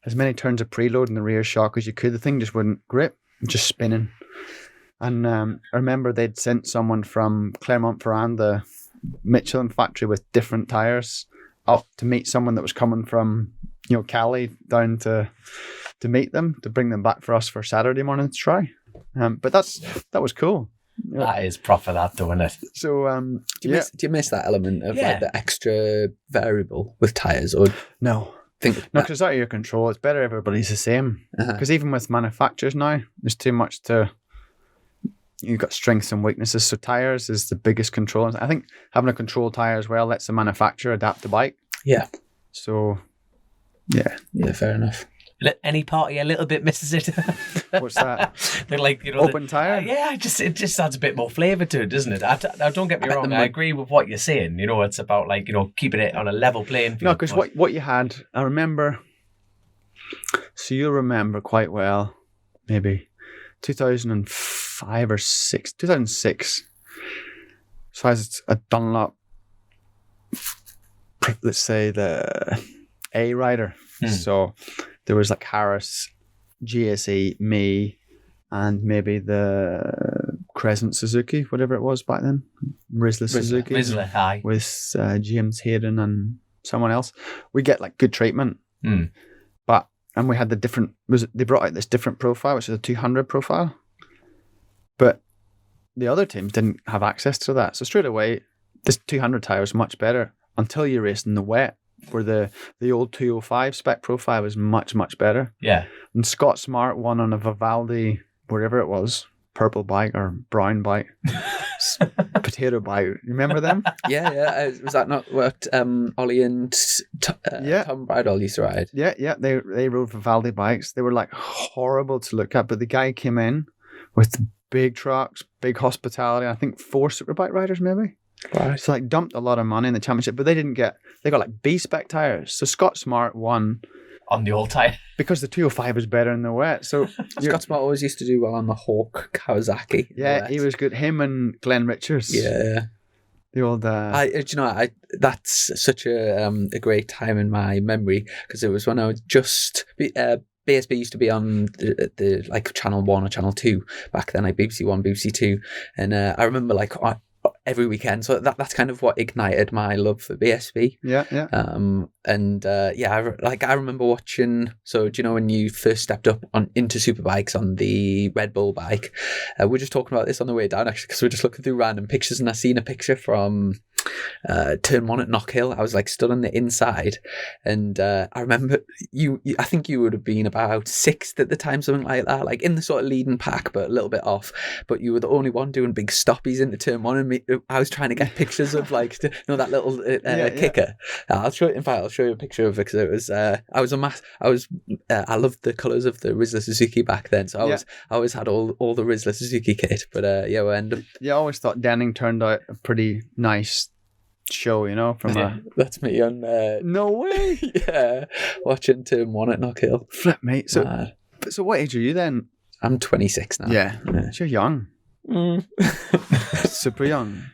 as many turns of preload in the rear shock as you could. The thing just wouldn't grip, just spinning. And I remember they'd sent someone from Clermont-Ferrand, the Michelin factory, with different tyres up to meet someone that was coming from Cali down to meet them, to bring them back for us for Saturday morning to try. But that was cool. That is proper, that though, isn't it? So do you miss that element of like the extra variable with tyres? Or no, because it's out of your control. It's better everybody's the same. Because even with manufacturers now, there's too much to. You've got strengths and weaknesses. So tyres is the biggest control. I think having a control tyre as well lets the manufacturer adapt the bike. Yeah. So, yeah. Yeah, fair enough. Any party a little bit misses it. What's that? They're like, open tyre? It just adds a bit more flavour to it, doesn't it? Now, don't get me wrong. I agree with what you're saying. It's about like, keeping it on a level playing field. No, because what you had, I remember, so you'll remember quite well, maybe 2005 or 2006. So I was a Dunlop, let's say the A rider. So there was like Harris, GSE, me, and maybe the Crescent Suzuki, whatever it was back then. Rizzler Suzuki. Rizzler, aye. With James Hayden and someone else. We get like good treatment. And we had they brought out this different profile, which is a 200 profile. But the other teams didn't have access to that. So straight away, this 200 tyre was much better until you raced in the wet, where the old 205 spec profile was much, much better. Yeah. And Scott Smart won on a Vivaldi, wherever it was, purple bike or brown bike, potato bike. You remember them? Yeah. Was that not what Ollie and Tom Bridle used to ride? Yeah. They rode Vivaldi bikes. They were like horrible to look at, but the guy came in with big trucks, big hospitality. I think 4 Superbike riders maybe. Right. So like dumped a lot of money in the championship, but they got like B spec tires. So Scott Smart won on the old tyre because the 205 was better in the wet. So Scott Smart always used to do well on the Hawk Kawasaki. Yeah, he was good. Him and Glenn Richards. Yeah. The old. That's such a great time in my memory because it was when I was just. BSB used to be on the like Channel 1 or Channel 2 back then, like BBC 1, BBC 2, and I remember like every weekend. So that's kind of what ignited my love for BSB. Yeah. I remember watching. So do you know when you first stepped up into superbikes on the Red Bull bike? We're just talking about this on the way down actually because we're just looking through random pictures and I seen a picture from turn 1 at Knockhill. I was like stood on the inside, and I remember you. I think you would have been about 6th at the time, something like that, like in the sort of leading pack, but a little bit off. But you were the only one doing big stoppies into turn 1, and I was trying to get pictures of like that little kicker. I'll show it. In fact, I'll show you a picture of it because it was. I loved the colours of the Rizzler Suzuki back then, so I always had all the Rizzler Suzuki kit. But we ended up. Yeah, I always thought Denning turned out a pretty nice show, you know, from a... That's me on... No way! yeah, watching Turn 1 at Knock Hill. Flip, mate. So, Mad. so what age are you then? I'm 26 now. Yeah. So you're young. Super young.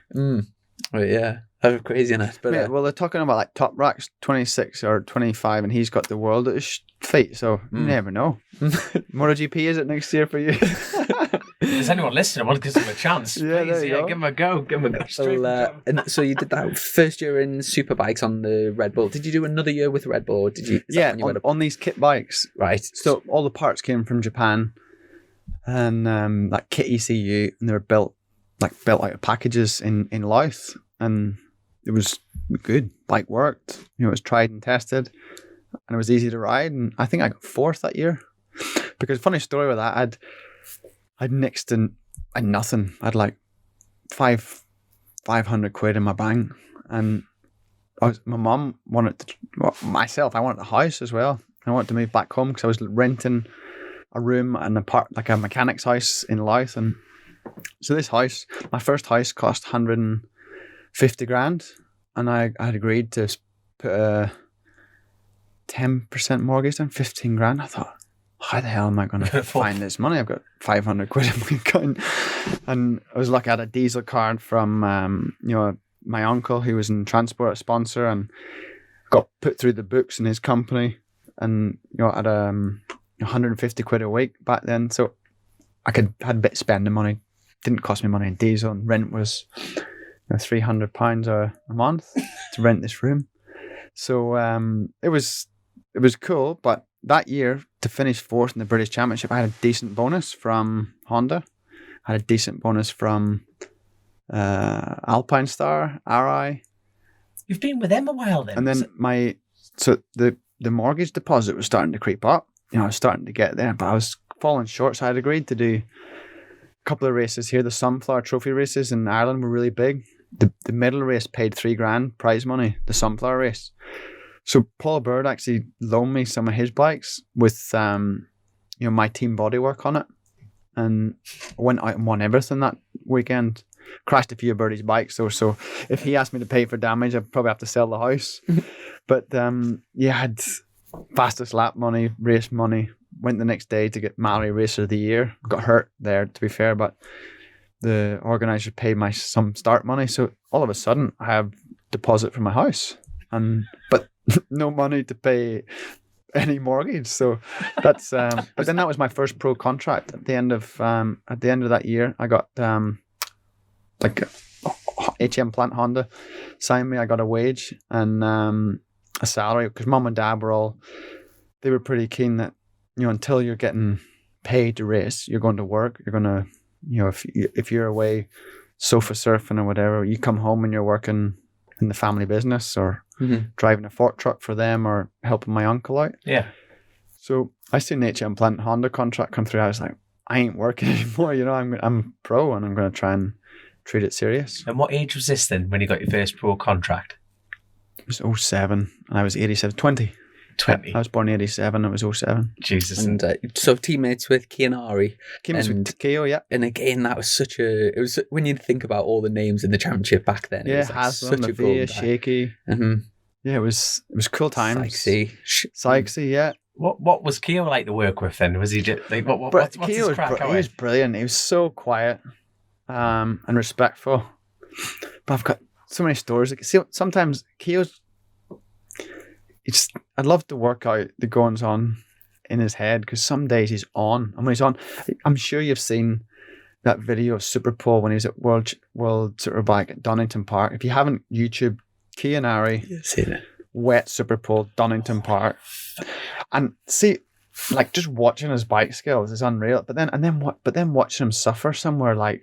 But yeah, that's crazy enough. But Mate, well, they're talking about like Top Rack's 26 or 25 and he's got the world at his feet, so you never know. MotoGP is it next year for you? Is anyone listening? I want to give them a chance. Yeah, Please, there you go. give them a go. Give them a go. and so you did that first year in Superbikes on the Red Bull. Did you do another year with Red Bull? Or did you? Is that Yeah, when you went up? on these kit bikes. Right. So all the parts came from Japan and like kit ECU, and they were built out of packages in Louth, and it was good. Bike worked, you know, it was tried and tested, and it was easy to ride, and I think I got fourth that year. Because funny story with that, I'd nixed and I had nothing. I had like 500 quid in my bank, and my mum wanted to, I wanted a house as well. I wanted to move back home because I was renting a room and like a mechanic's house in Louth, and so this house, my first house, cost 150 grand, and I had agreed to put a 10% mortgage down, 15 grand. I thought, how the hell am I going to find this money? I've got 500 quid in my account. And I was lucky I had a diesel card from, you know, my uncle who was in transport, a sponsor, and got put through the books in his company. And, you know, I had 150 quid a week back then. So I had a bit of spending money. Didn't cost me money in diesel, and rent was, you know, £300 a month to rent this room. So it was cool, but that year, to finish fourth in the British Championship, I had a decent bonus from Honda. I had a decent bonus from Alpine Star, RI. You've been with them a while then. And then the mortgage deposit was starting to creep up. You know, I was starting to get there, but I was falling short. So I had agreed to do a couple of races here. The Sunflower Trophy races in Ireland were really big. The middle race paid £3,000 prize money, the Sunflower race. So Paul Bird actually loaned me some of his bikes with, you know, my team bodywork on it, and I went out and won everything that weekend. Crashed a few of Birdie's bikes, so if he asked me to pay for damage, I'd probably have to sell the house. But yeah, I had fastest lap money, race money. Went the next day to get Mallory Racer of the Year. Got hurt there, to be fair, but the organizer paid my some start money. So all of a sudden, I have deposit for my house, but no money to pay any mortgage. So that's but then that was my first pro contract. At the end of that year, I got like HM Plant Honda signed me. I got a wage and a salary because mum and dad they were pretty keen that, you know, until you're getting paid to race, you're going to work. You're going to, you know, if you're away sofa surfing or whatever, you come home and you're working in the family business or driving a fork truck for them or helping my uncle out. Yeah. So I seen the HM Plant Honda contract come through. I was like, I ain't working anymore. You know, I'm pro and I'm going to try and treat it serious. And what age was this then when you got your first pro contract? It was 07 and I was 87. 20. I was born in 87. It was 07. Jesus. And so teammates with Kianari. With Keo, yeah. And again, that was it was when you think about all the names in the championship back then. Yeah, it was like Haslam, such a Lavia, golden Shaky. Mm-hmm. Yeah, it was cool times. Sykesy, yeah. What was Keo like to work with then? Was he just like what's his crack? He was brilliant. He was so quiet and respectful. But I've got so many stories. Like, see, sometimes Keo's. I'd love to work out the goings on in his head because some days he's on. And when he's on, I'm sure you've seen that video of Superpole when he was at World Superbike at Donington Park. If you haven't, YouTube Kianari, seen it. Wet Superpole, Donington Park, and see, like just watching his bike skills is unreal. But then watching him suffer somewhere like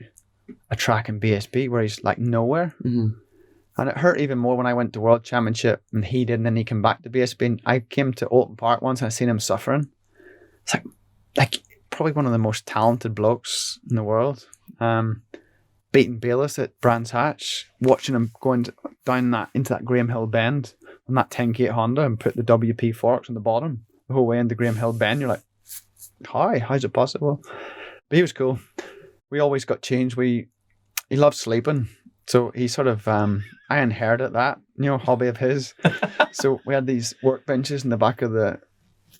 a track in BSB where he's like nowhere. Mm-hmm. And it hurt even more when I went to World Championship and he did, and then he came back to BSB. And I came to Alton Park once and I seen him suffering. It's like probably one of the most talented blokes in the world. Beating Bayless at Brands Hatch, watching him going down into that Graham Hill bend on that 10K Honda and put the WP forks on the bottom the whole way into Graham Hill bend. You're like, how's it possible? But he was cool. We always got changed. He loved sleeping. So he sort of, I inherited that, hobby of his. So we had these workbenches in the back of the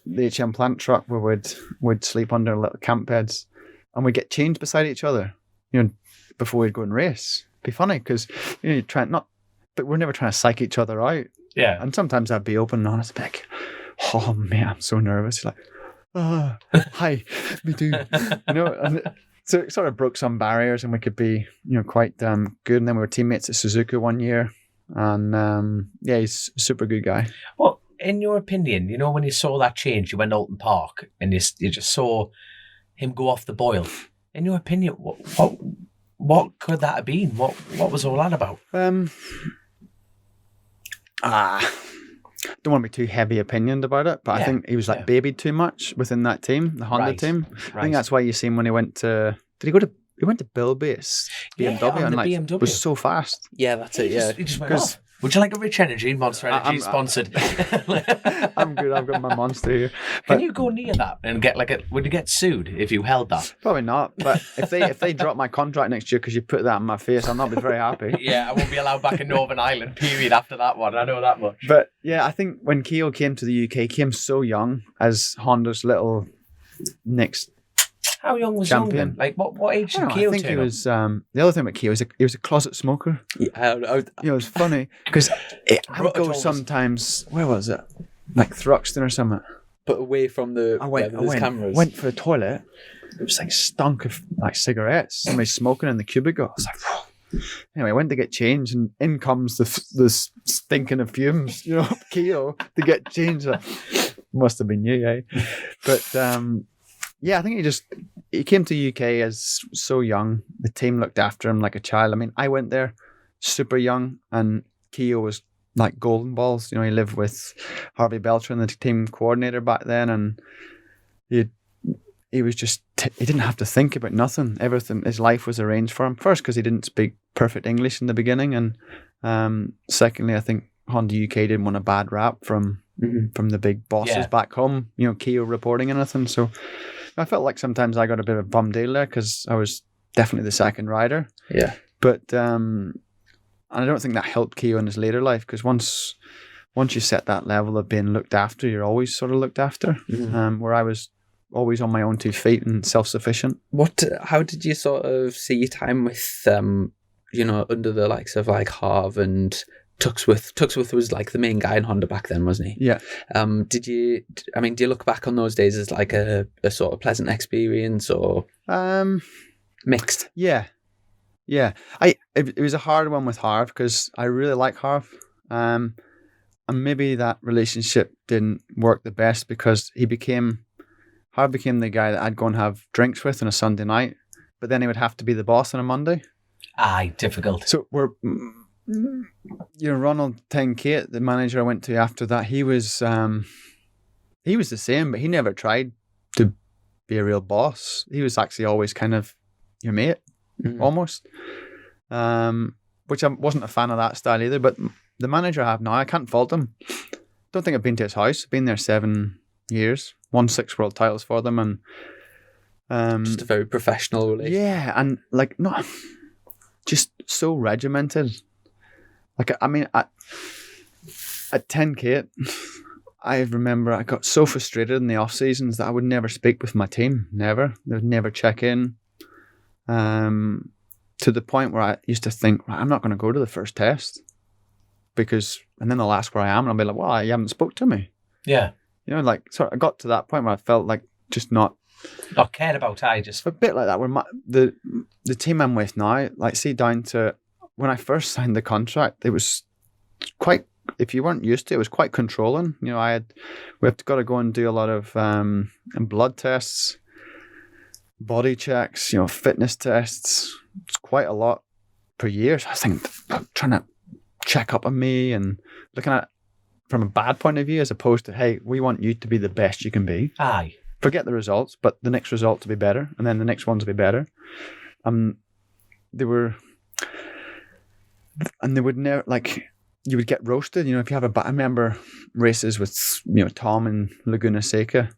HM plant truck where we'd sleep under little camp beds, and we'd get changed beside each other, before we'd go and race. It'd be funny because, you're trying but we're never trying to psych each other out. Yeah. And sometimes I'd be open and honest, like, oh man, I'm so nervous. Like, hi, me too. And so it sort of broke some barriers, and we could be, quite good. And then we were teammates at Suzuka one year, and he's a super good guy. Well, in your opinion, when you saw that change, you went to Alton Park and you just saw him go off the boil. In your opinion, what could that have been? What was all that about? Don't want to be too heavy opinioned about it, but I think he was babied too much within that team, the Honda team. I think that's why you see him when he went to. He went to Bill Base BMW and BMW. Was so fast. Yeah, that's it. Yeah, he just went off. Would you like a Rich Energy? Monster Energy sponsored. I'm good. I've got my Monster here. Can you go near that and get would you get sued if you held that? Probably not. But if they drop my contract next year because you put that in my face, I'll not be very happy. Yeah, I won't be allowed back in Northern Ireland. Period. After that one, I know that much. But yeah, I think when Keogh came to the UK, he came so young as Honda's little next. How young was champion. Young then? What age did Keogh I think he was. The other thing with Keogh is he was a closet smoker. Yeah, it was funny because I would go sometimes. Where was it? Like Thruxton or something. But away from the cameras. Went for the toilet. It was like stunk of like cigarettes. Somebody smoking in the cubicle. I was like, whew. Anyway, I went to get changed, and in comes the stinking of fumes. Keogh to get changed. Must have been you, eh? But I think he came to UK as so young. The team looked after him like a child. I mean, I went there super young, and Keogh was like golden balls. He lived with Harvey Beltran, the team coordinator back then, and he was just, he didn't have to think about nothing. Everything, his life was arranged for him. First, because he didn't speak perfect English in the beginning, and secondly, I think Honda UK didn't want a bad rap from the big bosses back home. Keogh reporting anything. So I felt like sometimes I got a bit of a bum deal there because I was definitely the second rider. Yeah. But and I don't think that helped Keogh in his later life, because once you set that level of being looked after, you're always sort of looked after. Where I was always on my own 2 feet and self-sufficient. How did you sort of see your time with under the likes of like Harv and Tuxworth? Tuxworth was like the main guy in Honda back then, wasn't he? Yeah. Do you look back on those days as like a sort of pleasant experience, or mixed? Yeah. It was a hard one with Harv because I really like Harv. And maybe that relationship didn't work the best because Harv became the guy that I'd go and have drinks with on a Sunday night, but then he would have to be the boss on a Monday. Aye, difficult. So Ronald 10K, the manager I went to after that, he was the same, but he never tried to be a real boss. He was actually always kind of your mate, almost. Which I wasn't a fan of that style either, but the manager I have now, I can't fault him. Don't think I've been to his house. I've been there 7 years, won 6 world titles for them, and just a very professional relationship. Yeah, and like not just so regimented. Like, I mean, at 10K, I remember I got so frustrated in the off seasons that I would never speak with my team. Never. They would never check in. To the point where I used to think, right, I'm not going to go to the first test and then they'll ask where I am, and I'll be like, well, you haven't spoke to me. Yeah. I got to that point where I felt like just not cared about. I just a bit like that. Where the team I'm with now, like, see, down to when I first signed the contract, it was quite. If you weren't used to it, was quite controlling. We have got to go and do a lot of blood tests, body checks, fitness tests. It's quite a lot per year. So I think trying to check up on me and looking at it from a bad point of view, as opposed to, hey, we want you to be the best you can be. Aye. Forget the results, but the next result to be better, and then the next one to be better. They would never, like, you would get roasted. If you have I remember races with Tom and Laguna Seca,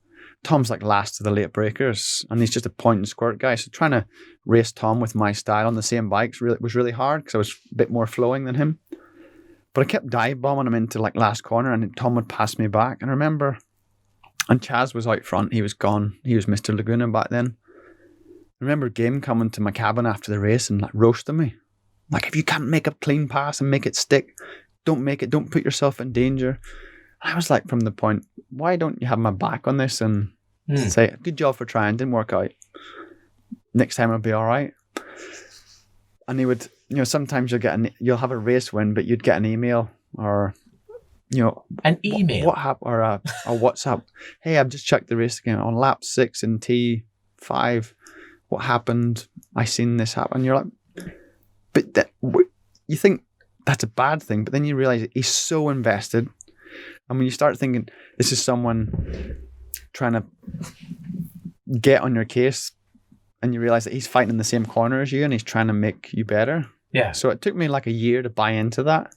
Tom's like last to the late breakers, and he's just a point and squirt guy. So trying to race Tom with my style on the same bikes was really hard because I was a bit more flowing than him. But I kept dive bombing him into like last corner, and Tom would pass me back. And I remember, and Chaz was out front. He was gone. He was Mr. Laguna back then. I remember Game coming to my cabin after the race and like roasting me. Like, if you can't make a clean pass and make it stick, don't make it. Don't put yourself in danger. I was like, from the point, why don't you have my back on this and say, good job for trying, didn't work out. Next time I'll be all right. And he would, sometimes you'll have a race win, but you'd get an email or, an email. What happened? Or a WhatsApp. Hey, I've just checked the race again on lap 6 in T5. What happened? I seen this happen. You're like, but you think that's a bad thing, but then you realize he's so invested. And when you start thinking, this is someone trying to get on your case, and you realize that he's fighting in the same corner as you and he's trying to make you better. Yeah. So it took me like a year to buy into that.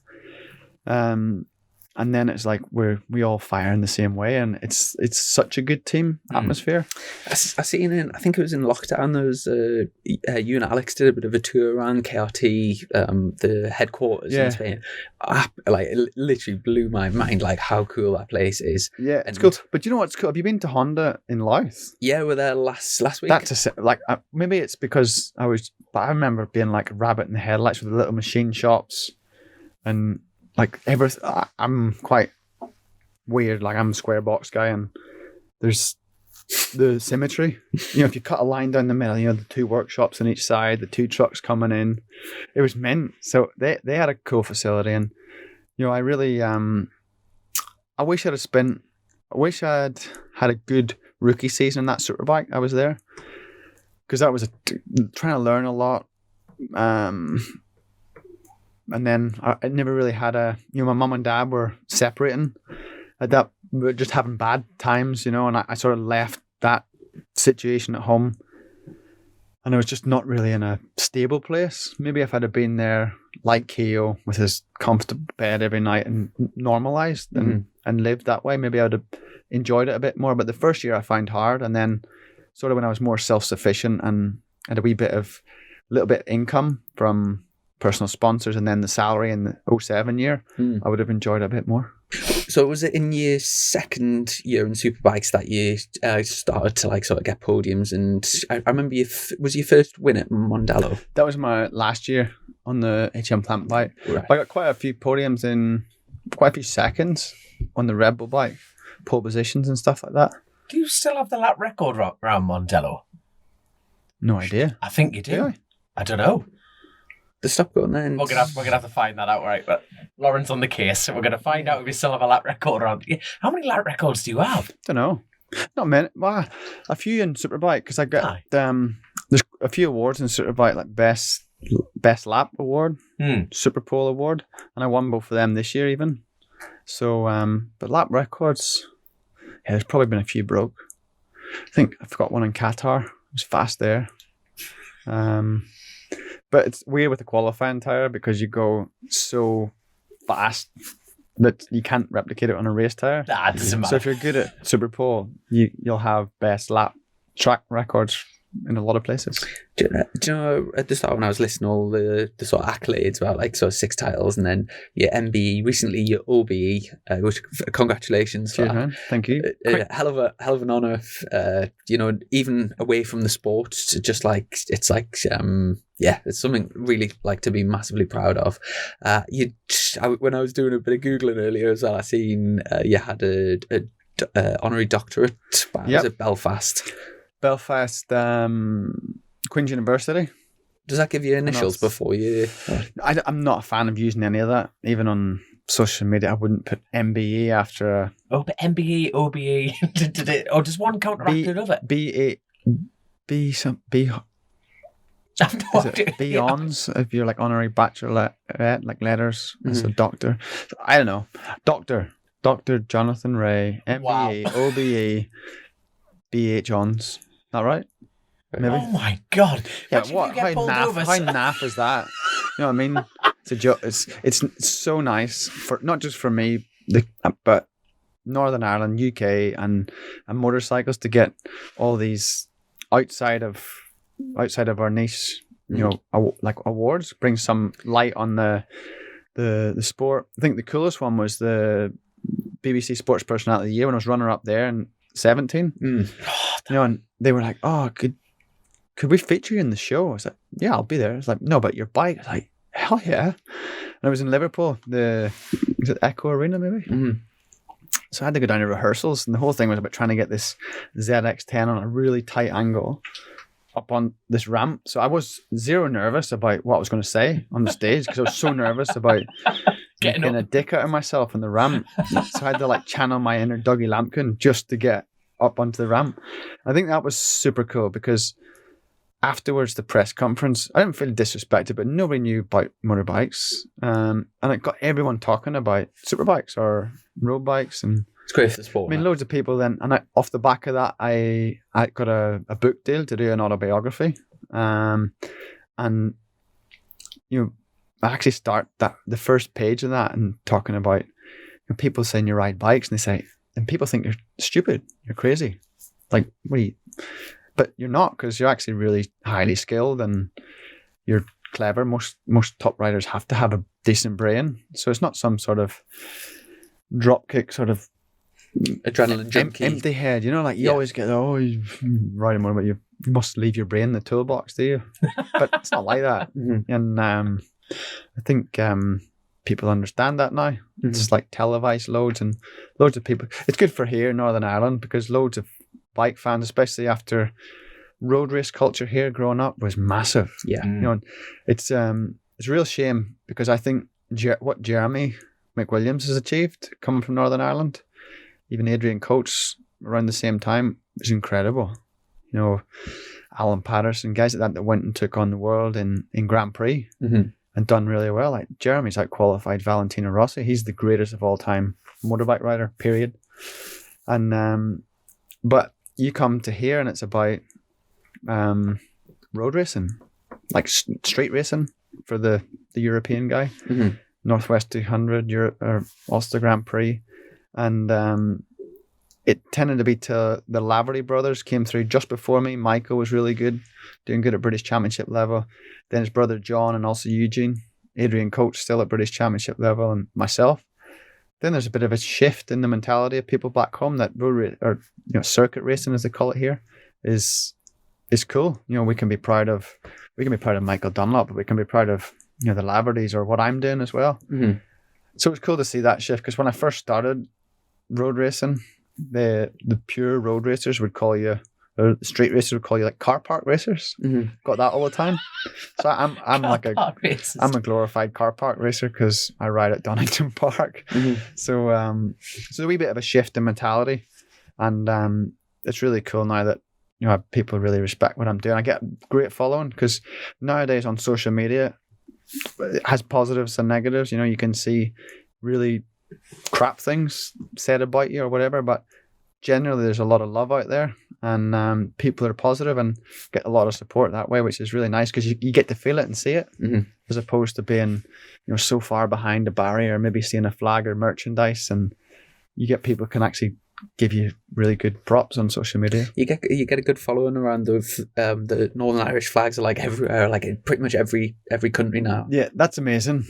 And then it's like we all fire in the same way, and it's such a good team atmosphere. I seen I think it was in lockdown. There was you and Alex did a bit of a tour around KRT, the headquarters in Spain. Like, it literally blew my mind, like how cool that place is. Yeah, it's cool. But you know what's cool? Have you been to Honda in Louth? Yeah, we were there last week. That's maybe it's because but I remember being like a rabbit in the headlights with the little machine shops and. Like I'm quite weird. Like, I'm a square box guy, and there's the symmetry. If you cut a line down the middle, the 2 workshops on each side, the 2 trucks coming in, it was mint. So they had a cool facility, and I really I wish I'd had a good rookie season in that Superbike. I was there because that was trying to learn a lot. And then I never really had my mum and dad were separating at that, we were just having bad times, and I sort of left that situation at home, and I was just not really in a stable place. Maybe if I'd have been there like Keo with his comfortable bed every night and normalized and lived that way, maybe I would have enjoyed it a bit more. But the first year I found hard, and then sort of when I was more self-sufficient and had a little bit of income from personal sponsors, and then the salary in the 2007 year, I would have enjoyed it a bit more. So was it in your second year in Superbikes that you started to like sort of get podiums? And I remember was your first win at Mondello? That was my last year on the HM Plant bike. Right. I got quite a few podiums in quite a few seconds on the Red Bull bike, pole positions and stuff like that. Do you still have the lap record around Mondello? No idea. I think you do. Yeah. I don't know. The stop going then. We're gonna have to find that out, right? But Lauren's on the case, so we're gonna find out if we still have a lap record around. How many lap records do you have? Don't know. Not many. Well, a few in Superbike, because I got there's a few awards in Superbike, like best lap award, Super Pole award, and I won both of them this year even. So, but lap records, there's probably been a few broke. I think I've got one in Qatar. It was fast there. But it's weird with the qualifying tire because you go so fast that you can't replicate it on a race tire. Nah, it doesn't matter. So if you're good at Super Pole, you'll have best lap track records in a lot of places. Do you know, at the start when I was listing all the sort of accolades about like sort of 6 titles, and then your MBE, recently your OBE, which congratulations. Cheers, man. Thank you. Hell of an honour. Even away from the sport, just like it's like it's something really like to be massively proud of. When I was doing a bit of Googling earlier as well, I seen you had a honorary doctorate. Was it Belfast? Belfast, Queen's University. Does that give you initials before you? I'm not a fan of using any of that. Even on social media, I wouldn't put MBE after a... Oh, but MBE, OBE, does one counteract another? B ons, if you're like honorary bachelor, like letters, as a doctor. I don't know. Dr. Jonathan Rea, MBE, OBE, BH ons. Is that right? Maybe. Oh my God! Yeah, what? How naff is that? You know what I mean? It's a joke. It's so nice for not just for me, but Northern Ireland, UK, and motorcycles to get all these outside of our niche, like awards, bring some light on the sport. I think the coolest one was the BBC Sports Personality of the Year when I was runner up there in 17. And they were like, "Oh, could we feature you in the show?" I was like, "Yeah, I'll be there." It's like, "No, but your bike." I was like, "Hell yeah!" And I was in Liverpool, is it Echo Arena maybe? So I had to go down to rehearsals, and the whole thing was about trying to get this ZX10 on a really tight angle up on this ramp. So I was zero nervous about what I was going to say on the stage because I was so nervous about getting a dick out of myself on the ramp. So I had to like channel my inner Dougie Lampkin just to get up onto the ramp. I think that was super cool because afterwards, the press conference, I didn't feel disrespected, but nobody knew about motorbikes. And it got everyone talking about superbikes or road bikes. And it's great for the sport. I mean, loads of people then, and off the back of that, I got a book deal to do an autobiography. And, I actually start the first page of that and talking about people saying you ride bikes and people think you're stupid, you're crazy. Like, what are you? But you're not, because you're actually really highly skilled and you're clever. Most top riders have to have a decent brain. So it's not some sort of dropkick sort of adrenaline junkie. Empty head. You always get, you riding more, but you must leave your brain in the toolbox, do you? But it's not like that. And I think people understand that now. It's just like televised loads of people. It's good for here in Northern Ireland because loads of bike fans, especially after road race culture here growing up, was massive. Yeah. It's a real shame because I think what Jeremy McWilliams has achieved coming from Northern Ireland, even Adrian Coates around the same time, is incredible. Alan Patterson, guys like that went and took on the world in Grand Prix and done really well. Like Jeremy's out-qualified Valentino Rossi. He's the greatest of all time motorbike rider, period. And but you come to here and it's about road racing, like street racing for the European guy, Northwest 200, Europe or Ulster Grand Prix, and it tended to be till the Laverty brothers came through just before me. Michael was really good, doing good at British Championship level. Then his brother John and also Eugene, Adrian Coates still at British Championship level, and myself. Then there's a bit of a shift in the mentality of people back home that circuit racing, as they call it here, is cool. We can be proud of Michael Dunlop, but we can be proud of the Lavertys or what I'm doing as well. So it's cool to see that shift because when I first started road racing, the pure road racers would call you, or the street racers would call you like car park racers. Got that all the time. So I'm a glorified car park racer because I ride at Donington Park. So a wee bit of a shift in mentality, and it's really cool now that people really respect what I'm doing. I get great following because nowadays on social media it has positives and negatives. You can see really crap things said about you or whatever, but generally there's a lot of love out there, and people are positive and get a lot of support that way, which is really nice because you get to feel it and see it, as opposed to being so far behind a barrier, maybe seeing a flag or merchandise, and you get people can actually give you really good props on social media. You get a good following around the Northern Irish flags are like everywhere, like in pretty much every country now. Yeah, that's amazing.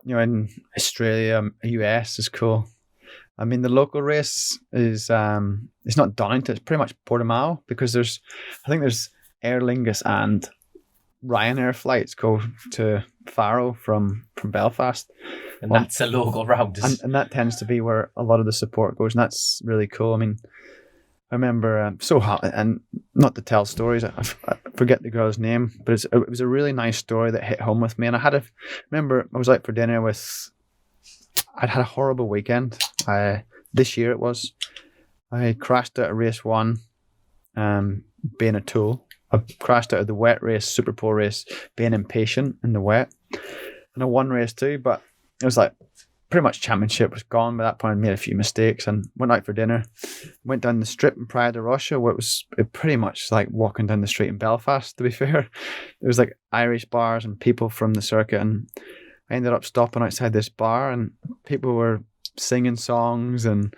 In Australia, US is cool. I mean, the local race is it's not Donington, it's pretty much Portimao because there's Aer Lingus and Ryanair flights go to Faro from Belfast. And that's a local round. And that tends to be where a lot of the support goes, and that's really cool. I mean, I remember so hot, and not to tell stories, I forget the girl's name, but it was a really nice story that hit home with me. And I was out for dinner I'd had a horrible weekend. This year it was. I crashed out of race 1, being a tool. I crashed out of the wet race, Super Pole race, being impatient in the wet. And I won race 2, but it was like pretty much championship was gone by that point. I made a few mistakes and went out for dinner. Went down the strip in Praia de Rocha, where it was pretty much like walking down the street in Belfast, to be fair. It was like Irish bars and people from the circuit, and I ended up stopping outside this bar and people were singing songs and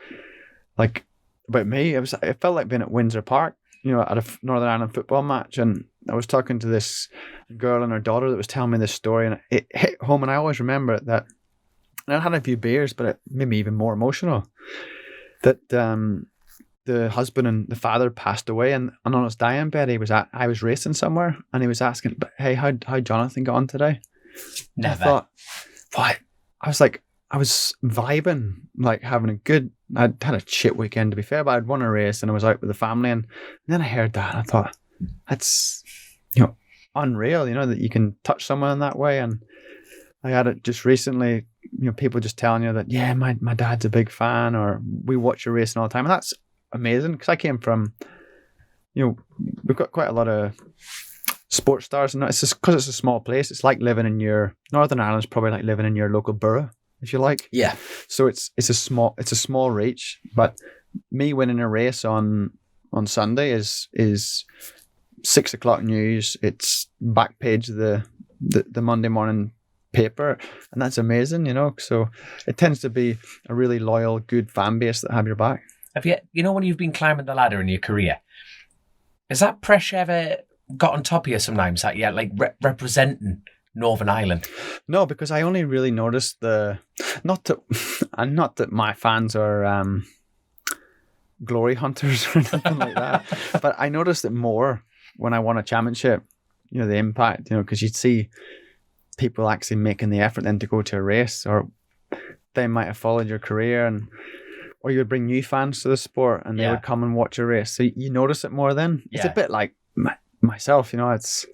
like about me. It felt like being at Windsor Park, at a Northern Ireland football match. And I was talking to this girl and her daughter that was telling me this story, and it hit home. And I always remember it, that, and I had a few beers, but it made me even more emotional. That the husband and the father passed away, and on his dying bed, I was racing somewhere, and he was asking, "Hey, how Jonathan got on today?" Never. I thought, what? I was vibing, like having a good. I'd had a shit weekend, to be fair, but I'd won a race and I was out with the family, and then I heard that and I thought, that's unreal, that you can touch someone in that way. And I had it just recently, people just telling you that, yeah, my dad's a big fan, or we watch your racing all the time, and that's amazing, because I came from, we've got quite a lot of sports stars, and it's just because it's a small place. It's like living in your Northern Ireland's probably like living in your local borough, if you like. Yeah. So it's a small reach, but me winning a race on Sunday is 6 o'clock news. It's back page of the Monday morning paper, and that's amazing, So it tends to be a really loyal, good fan base that have your back. Have you, when you've been climbing the ladder in your career, has that pressure ever got on top of you sometimes, that you're like representing Northern Ireland? No, because I only really noticed not that my fans are glory hunters or anything like that, but I noticed it more when I won a championship, the impact, because you'd see people actually making the effort then to go to a race, or they might have followed your career, or you would bring new fans to the sport and they would come and watch a race. So you notice it more then. It's a bit like myself, it's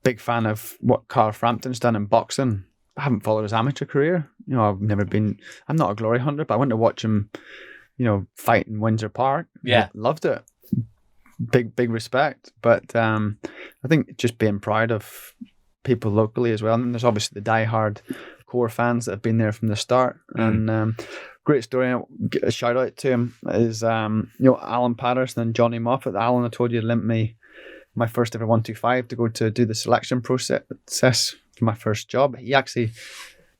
big fan of what Carl Frampton's done in boxing. I haven't followed his amateur career. I'm not a glory hunter, but I went to watch him, fight in Windsor Park. Yeah. Loved it. Big respect. But I think just being proud of people locally as well. And there's obviously the diehard core fans that have been there from the start. And great story. A shout out to him is Alan Patterson and Johnny Moffat. Alan, I told you, lent me my first ever 125 to go to do the selection process for my first job. He actually,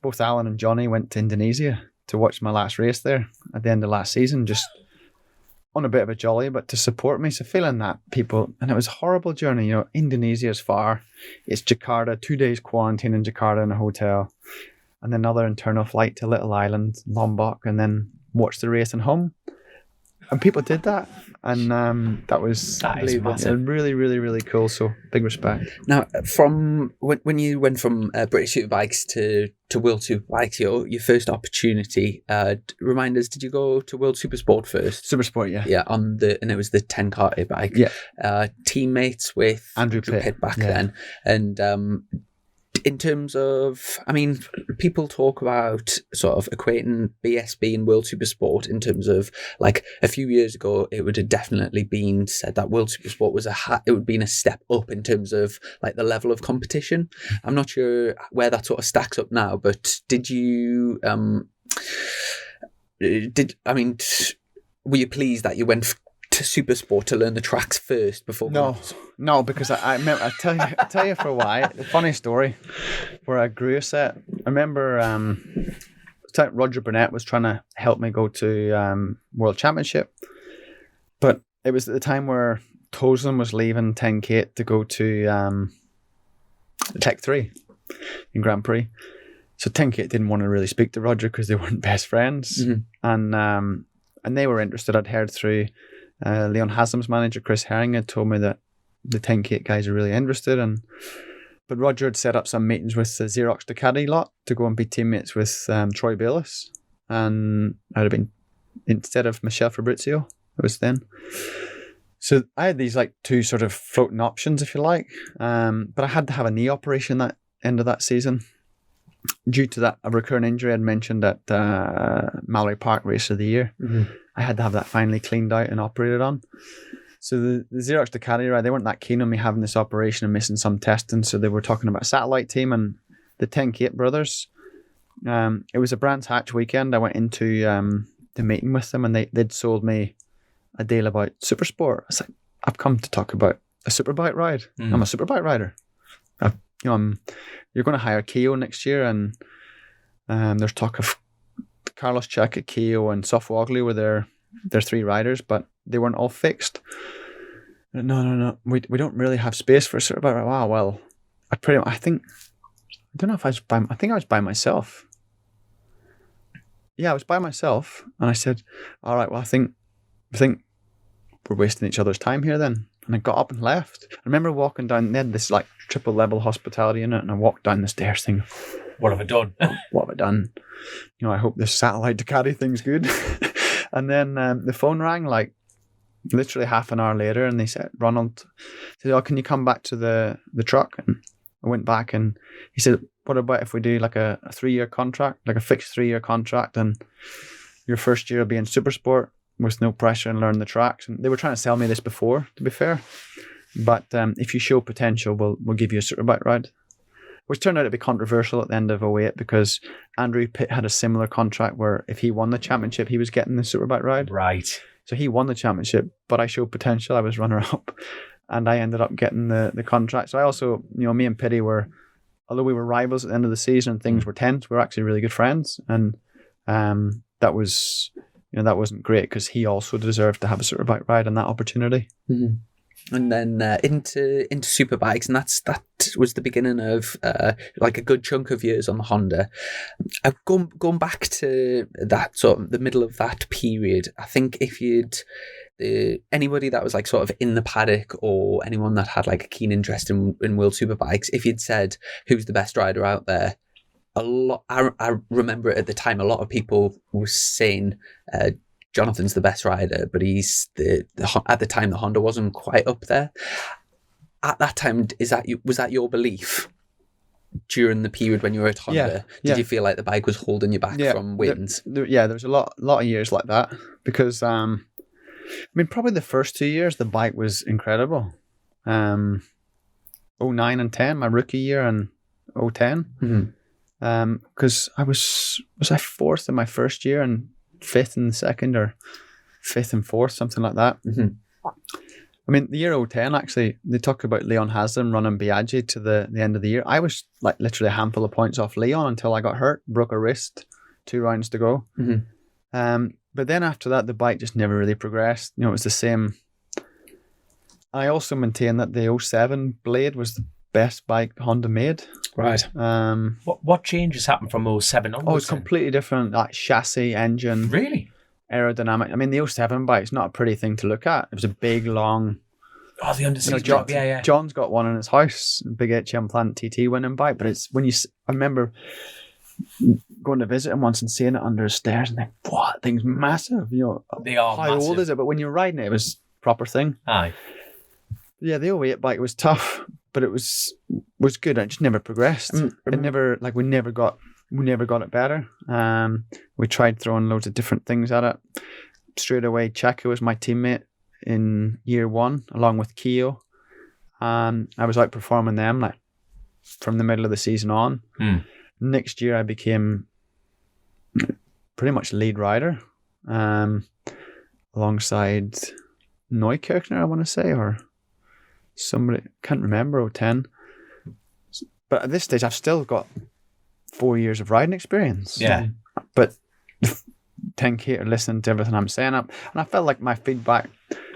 both Alan and Johnny went to Indonesia to watch my last race there at the end of last season, just on a bit of a jolly, but to support me. So feeling that people, and it was a horrible journey, Indonesia is far. It's Jakarta, 2 days quarantine in Jakarta in a hotel, and then another internal flight to Little Island, Lombok, and then watch the race and home. And people did that, and that is massive. Really, really, really cool. So big respect. Now, from when you went from British Superbikes to World Superbike, your first opportunity, remind us, did you go to World Supersport first? Supersport, yeah. Yeah, and it was the 10-car bike. Yeah. Teammates with Andrew Pitt back then, and in terms of, people talk about sort of equating BSB and World Supersport in terms of, like, a few years ago, it would have definitely been said that World Supersport was it would have been a step up in terms of, like, the level of competition. I'm not sure where that sort of stacks up now, but did you, were you pleased that you went to Supersport to learn the tracks first before? No, because I tell you for why. A funny story where I grew a set. I remember Roger Burnett was trying to help me go to World Championship, but it was at the time where Toslin was leaving 10K to go to Tech 3 in Grand Prix. So 10K didn't want to really speak to Roger because they weren't best friends, and they were interested. I'd heard through Leon Haslam's manager, Chris Herring, had told me that the 10K guys are really interested, but Roger had set up some meetings with the Xerox Ducati lot to go and be teammates with Troy Bayliss, and I'd have been, instead of Michel Fabrizio, it was then. So I had these like two sort of floating options, if you like, but I had to have a knee operation that end of that season due to that a recurrent injury I'd mentioned at Mallory Park Race of the Year. I had to have that finally cleaned out and operated on. So the Xerox Ducati ride, they weren't that keen on me having this operation and missing some testing, so they were talking about a satellite team and the 10K brothers. It was a Brands Hatch weekend. I went into the meeting with them, and they'd sold me a deal about Supersport. I was like, I've come to talk about a superbike ride. I'm a superbike rider. You're going to hire Keo next year, and there's talk of Carlos Checa, Keogh, and Soph Wogley were their 3 riders, but they weren't all fixed. No. We don't really have space for a Superbike ride. Wow, well, I think I was by myself. Yeah, I was by myself, and I said, all right, well, I think we're wasting each other's time here then. And I got up and left. I remember walking down, they had this like triple level hospitality in it, and I walked down the stairs thinking, What have I done? what have I done? I hope this satellite Ducati thing's good. And then the phone rang like literally half an hour later, and they said, Ronald said, oh, can you come back to the truck? And I went back, and he said, what about if we do like a 3-year contract, like a fixed 3-year contract, and your first year will be in Supersport with no pressure and learn the tracks. And they were trying to sell me this before, to be fair. But if you show potential, we'll give you a Superbike ride. Which turned out to be controversial at the end of 08 because Andrew Pitt had a similar contract where if he won the championship, he was getting the Superbike ride. Right. So he won the championship, but I showed potential. I was runner-up, and I ended up getting the contract. So I also, me and Pitty were, although we were rivals at the end of the season and things were tense, we were actually really good friends. And that was, that wasn't great because he also deserved to have a Superbike ride and that opportunity. Mm-hmm. And then into Superbikes, and that was the beginning of like a good chunk of years on the Honda. Going back to that sort of the middle of that period, I think if you'd anybody that was like sort of in the paddock or anyone that had like a keen interest in World Superbikes, if you'd said who's the best rider out there, I remember at the time a lot of people were saying Jonathan's the best rider, but he's at the time the Honda wasn't quite up there. At that time, was that your belief during the period when you were at Honda? Did you feel like the bike was holding you back from wins? There was a lot of years like that because probably the first 2 years the bike was incredible. 09 and 10, my rookie year, and 010. Because I was I fourth in my first year and fifth in the second, or fifth and fourth, something like that. The year 010, actually, they talk about Leon Haslam running Biaggi to the end of the year. I was like literally a handful of points off Leon until I got hurt, broke a wrist, 2 rounds to go. But then after that, the bike just never really progressed. It was the same. I also maintain that the 07 Blade was the best bike Honda made. Right. What changes happened from 07 onwards? Oh, it's completely different. Like chassis, engine. Really? Aerodynamic. The 07 bike, it's not a pretty thing to look at. It was a big, long. Oh, the underseat. John's got one in his house, a big HM Plant TT winning bike. But it's when I remember going to visit him once and seeing it under his stairs and think, what, that thing's massive. They are how massive. old is it? But when you're riding it, it was a proper thing. Aye. Yeah, the 08 bike was tough, but it was good. It just never progressed. We never got it better. We tried throwing loads of different things at it. Straight away, Checo was my teammate in year 1, along with Keogh. I was outperforming them like from the middle of the season on. Next year, I became pretty much lead rider, alongside Neukirchner, I want to say, or somebody, can't remember, 010. But at this stage, I've still got 4 years of riding experience. Yeah. But 10K are listening to everything I'm saying up, and I felt like my feedback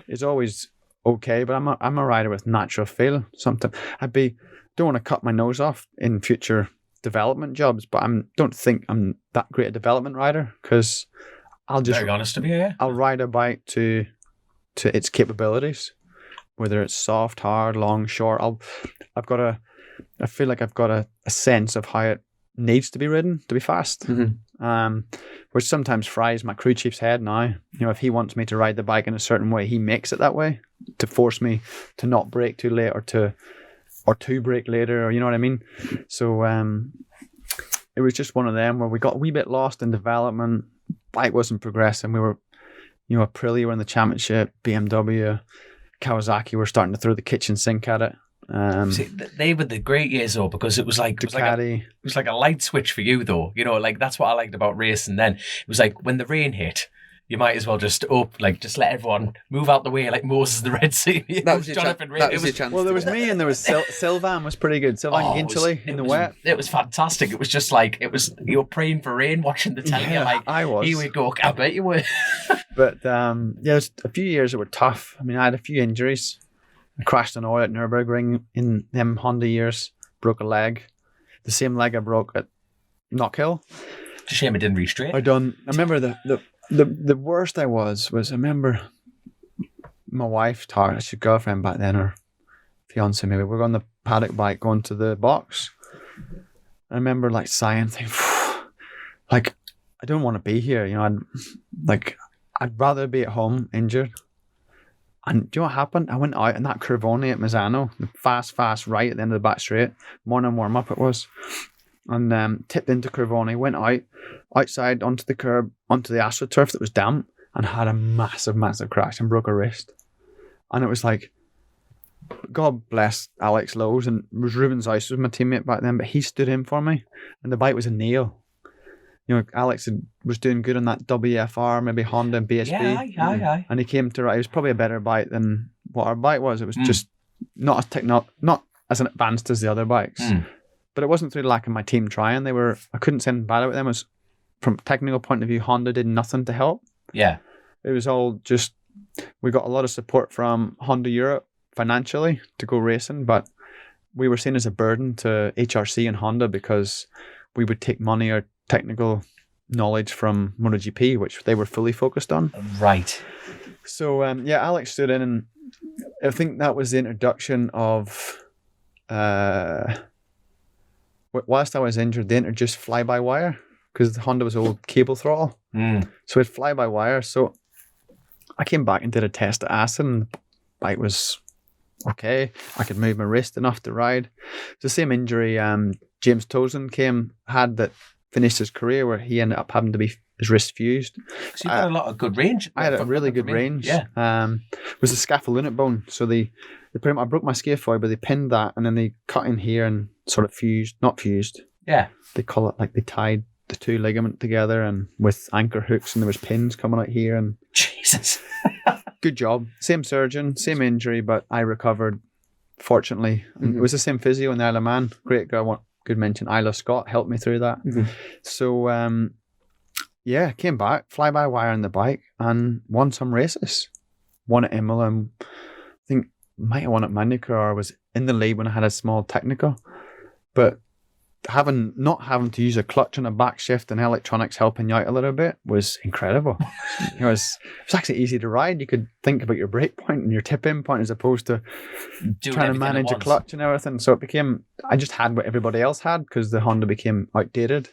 is always okay, but I'm a rider with natural feel. Sometimes don't want to cut my nose off in future development jobs, but don't think I'm that great a development rider, because I'll just very honest with you, yeah. I'll ride a bike to its capabilities, whether it's soft, hard, long, short. I feel like I've got a sense of how it needs to be ridden to be fast. Which sometimes fries my crew chief's head now. If he wants me to ride the bike in a certain way, he makes it that way to force me to not brake too late or to brake later, or you know what I mean. So it was just one of them where we got a wee bit lost in development. Bike wasn't progressing. We were, Aprilia were in the championship, BMW, Kawasaki were starting to throw the kitchen sink at it. See, they were the great years though, because it was like Ducati. it was like a light switch for you though. That's what I liked about racing then. It was like when the rain hit, you might as well just just let everyone move out the way like Moses the Red Sea. That was your Jonathan Rea. that was your chance. Well, there was me and there was Sylvan was pretty good. Sylvan Ginchely in the wet. It was fantastic. It was just like, you were praying for rain, watching the telly. Yeah, Like, I was. Here we go. I bet you were. But there's a few years that were tough. I mean, I had a few injuries. I crashed on oil at Nürburgring in them Honda years. Broke a leg. The same leg I broke at Knockhill. It's a shame it didn't reach straight. I remember the worst I was I remember my wife, Tara, she girlfriend back then, or fiance maybe, we were on the paddock bike going to the box. I remember like sighing, thinking, like, I don't want to be here. You know, I'd rather be at home injured. And do you know what happened? I went out in that Curvone at Misano, the fast right at the end of the back straight. Morning warm up it was. And tipped into Curvone, went outside onto the curb, onto the AstroTurf that was damp, and had a massive crash and broke a wrist. And it was like, God bless Alex Lowe's, and it was Ruben's Ice was my teammate back then, but he stood in for me, and the bike was a nail. You know, Alex was doing good on that WFR, maybe Honda and BSB. Yeah. And he came to ride. It was probably a better bike than what our bike was. It was just not as advanced as the other bikes. But it wasn't through the lack of my team trying. I couldn't say anything bad about them. It was, from a technical point of view, Honda did nothing to help. Yeah. It was all just, we got a lot of support from Honda Europe financially to go racing, but we were seen as a burden to HRC and Honda because we would take money or technical knowledge from MotoGP, which they were fully focused on. Right. So, Alex stood in, and I think that was the introduction of, whilst I was injured, they introduced fly-by-wire because the Honda was old cable throttle. So it fly-by-wire. So I came back and did a test at Assen, and the bike was okay. I could move my wrist enough to ride. It's the same injury James Tozen had that finished his career, where he ended up having to be his wrist fused. So you got a lot of good range. I had a really good range. Yeah. It was a scapholunate bone. So I broke my scaphoid, but they pinned that and then they cut in here and sort of not fused. Yeah. They call it like they tied the two ligament together and with anchor hooks, and there was pins coming out here. And Jesus. Good job. Same surgeon, same injury, but I recovered, fortunately. And it was the same physio in the Isle of Man. Great girl, good mention. Isla Scott helped me through that. So, came back, fly-by-wire on the bike, and won some races. Won at Imola, and I think might have won at Manuka, or was in the lead when I had a small technical. But not having to use a clutch and a back shift and electronics helping you out a little bit was incredible. It was actually easy to ride. You could think about your brake point and your tip-in point as opposed to trying to manage a clutch and everything. So it became, I just had what everybody else had because the Honda became outdated.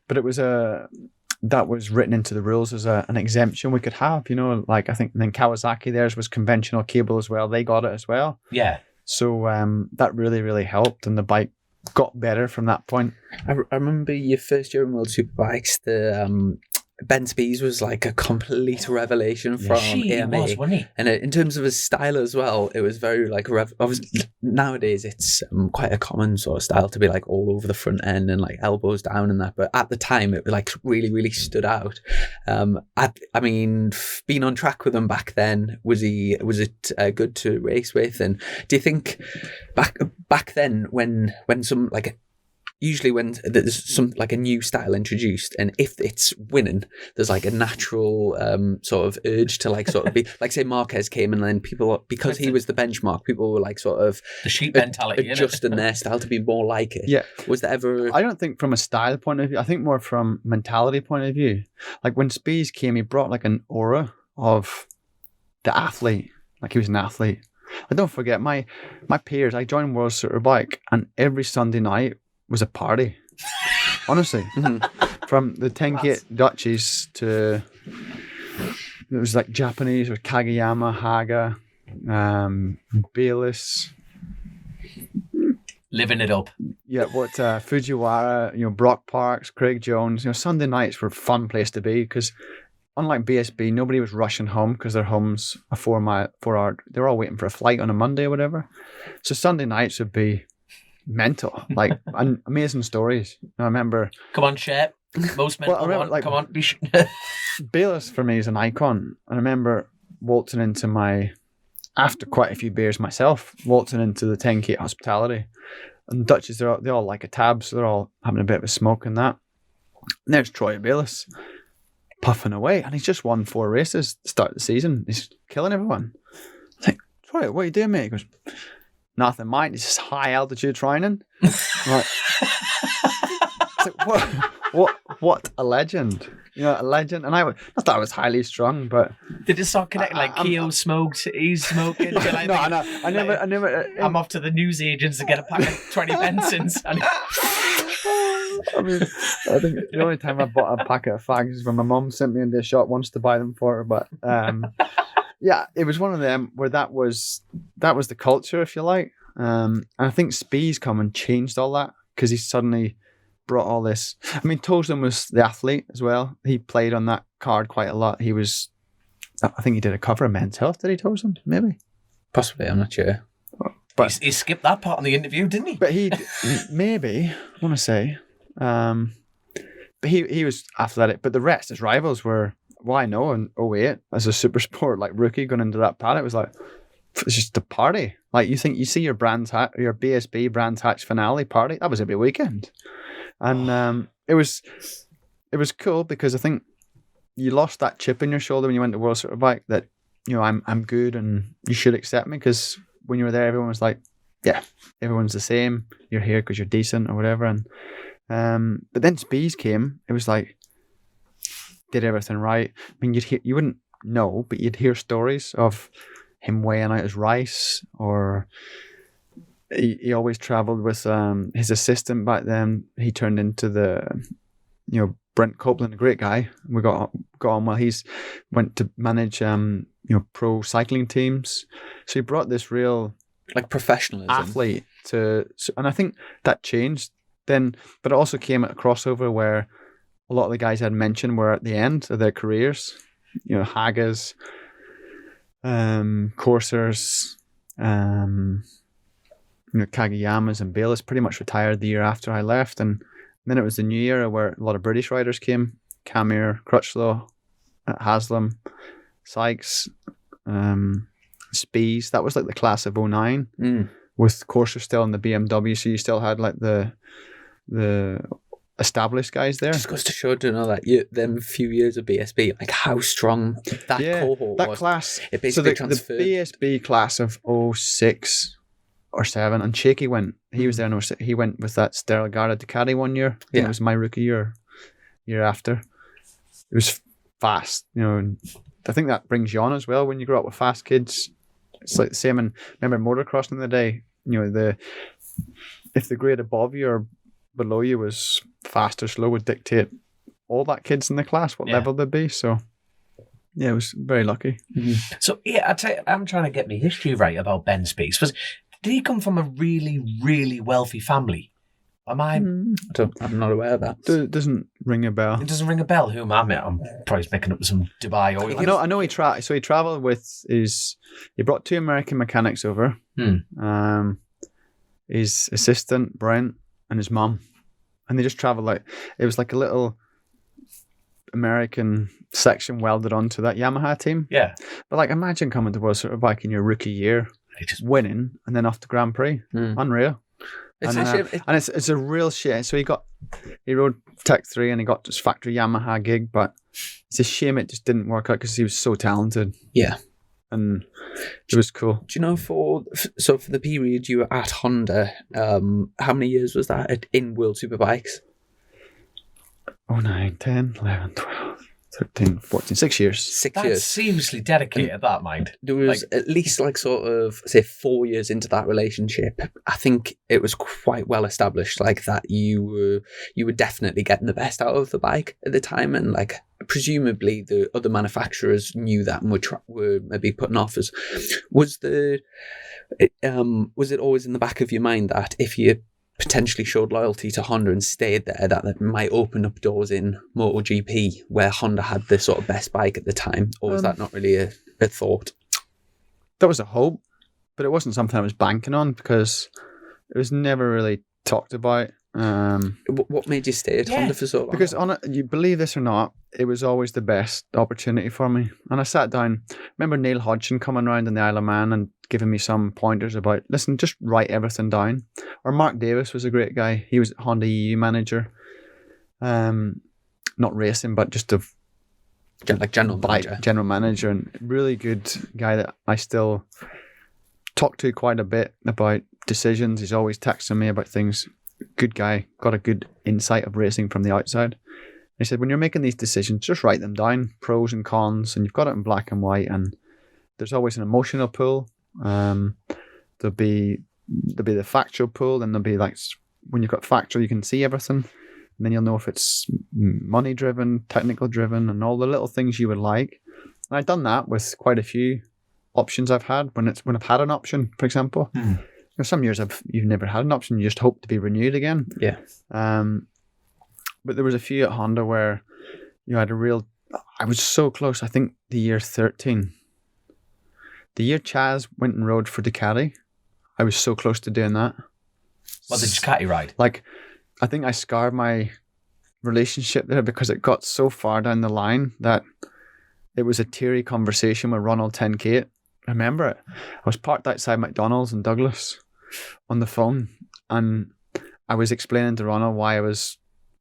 But it was that was written into the rules as an exemption we could have, you know, like I think then Kawasaki, theirs was conventional cable as well. They got it as well. Yeah. So that really, really helped, and the bike got better from that point. I remember your first year in World Superbikes, the Ben Spies was like a complete revelation from AMA. Was, wasn't he? And in terms of his style as well, it was very like, obviously nowadays it's quite a common sort of style to be like all over the front end and like elbows down and that. But at the time it like really, really stood out. I mean, being on track with him back then, was it good to race with? And do you think back then when some like, usually when there's some like a new style introduced, and if it's winning, there's like a natural sort of urge to like sort of be like, say Marquez came and then people, because he was the benchmark, people were like sort of the sheep mentality, adjusting their style to be more like it. Yeah. Was there ever? I don't think from a style point of view. I think more from mentality point of view. Like when Spies came, he brought like an aura of the athlete. Like he was an athlete. I don't forget my peers. I joined World Superbike, and every Sunday night was a party. Honestly. From the Tenkate Dutchies to, it was like Japanese or Kageyama, Haga, Bayliss. Living it up. Yeah, Fujiwara, you know, Brock Parks, Craig Jones. You know, Sunday nights were a fun place to be because unlike BSB, nobody was rushing home because their home's a 4 hour. They were all waiting for a flight on a Monday or whatever. So Sunday nights would be mental, like amazing stories. I remember. Come on, Shep. Most men. Well, I remember, like, come on. Bayless for me is an icon. I remember waltzing into after quite a few beers myself, waltzing into the 10K hospitality. And Dutchies, they all like a tab, so they're all having a bit of a smoke and that. And there's Troy Bayless puffing away, and he's just won 4 races to start the season. He's killing everyone. I think, Troy, what are you doing, mate? He goes, nothing, mate. It's just high altitude training. Like, what a legend. A legend. And not that I was highly strung, but did it start connecting? Like Keogh smoked, he's smoking. No, I never. I'm off to the newsagents to get a pack of 20 Bensons. I think the only time I bought a packet of fags is when my mum sent me into a shop once to buy them for her. But yeah, it was one of them where that was the culture, if you like. And I think Spee's come and changed all that because he suddenly brought all this. I mean, Tozen was the athlete as well. He played on that card quite a lot. I think he did a cover of Men's Health. Did he, Tozen? Maybe. Possibly, I'm not sure. But he skipped that part in the interview, didn't he? But he maybe, I want to say. But he was athletic. But the rest, his rivals were, well, I know in 08, as a super sport like rookie going into that paddock, it was like, it's just a party. Like you see your BSB Brands Hatch finale party, that was every weekend. And it was cool because I think you lost that chip in your shoulder when you went to World Superbike that, I'm good and you should accept me, because when you were there, everyone was like, yeah, everyone's the same. You're here because you're decent or whatever. And but then Spees came. It was like, did everything right. I mean, you wouldn't know, but you'd hear stories of him weighing out his rice, or he always travelled with his assistant back then. He turned into Brent Copeland, a great guy. We got on well. He's went to manage pro cycling teams. So he brought this real like professionalism athlete and I think that changed then, but it also came at a crossover where a lot of the guys I'd mentioned were at the end of their careers. Hagas, Coursers, Kagayamas and Bayless pretty much retired the year after I left, and then it was the new era where a lot of British riders came. Camir, Crutchlow, Haslam, Sykes, Spees. That was like the class of 09 with Corser still in the BMW, so you still had like the established guys there. Just goes to show, that them few years of BSB, like how strong that cohort that was. Class. It basically transferred. The BSB class of 06 or 07, and Shaky went. He was there in 06. He went with that Sterlgarda Ducati one year. It was my rookie year after. It was fast, and I think that brings you on as well when you grow up with fast kids. It's like the same. And remember motocross in the day, if the grade above you or below you was fast or slow would dictate all that kids in the class what level they'd be. So yeah, it was very lucky. Mm-hmm. So yeah, I tell you, I'm trying to get my history right about Ben Spees. Did he come from a really, really wealthy family? I'm not aware of that. Doesn't ring a bell. It doesn't ring a bell. Who am I? I'm probably making up some Dubai oil. I know he travelled with he brought 2 American mechanics over. His assistant Brent and his mum, and they just travelled it was like a little American section welded onto that Yamaha team. Yeah, but imagine coming to World Superbike in your rookie year, just winning, and then off to Grand Prix. Unreal. It's a real shame. So he rode Tech 3 and he got this factory Yamaha gig, but it's a shame it just didn't work out because he was so talented. Yeah. And it was cool. Do you know for the period you were at Honda, how many years was that in World Superbikes? 9, 10, 11, 12, 13, 14, 6 years. 6 That's years. seriously dedicated, that mind. There was at least say 4 years into that relationship. I think it was quite well established that you were definitely getting the best out of the bike at the time, and presumably the other manufacturers knew that and were maybe putting offers. Was it always in the back of your mind that if you potentially showed loyalty to Honda and stayed there, that might open up doors in MotoGP where Honda had the sort of best bike at the time? Or was that not really a thought? That was a hope, but it wasn't something I was banking on because it was never really talked about. What made you stay at Honda for so long? Because you believe this or not, it was always the best opportunity for me. And I sat down. Remember Neil Hodgson coming around in the Isle of Man and giving me some pointers about, listen, just write everything down. Or Mark Davis was a great guy. He was Honda EU manager. Not racing, but just general manager, and really good guy that I still talk to quite a bit about decisions. He's always texting me about things. Good guy, got a good insight of racing from the outside. He said, when you're making these decisions, just write them down, pros and cons, and you've got it in black and white. And there's always an emotional pull. There'll be the factual pull, and there'll be like when you've got factual, you can see everything, and then you'll know if it's money driven, technical driven, and all the little things you would like. And I've done that with quite a few options I've had when I've had an option, for example. Some years you've never had an option, you just hope to be renewed again. Yeah. But there was a few at Honda where you had I was so close. I think the year 13, the year Chaz went and rode for Ducati, I was so close to doing that. Well, the Ducati ride. Like, I think I scarred my relationship there because it got so far down the line that it was a teary conversation with Ronald 10K. I remember it. I was parked outside McDonald's in Douglas on the phone, and I was explaining to Ronald why I was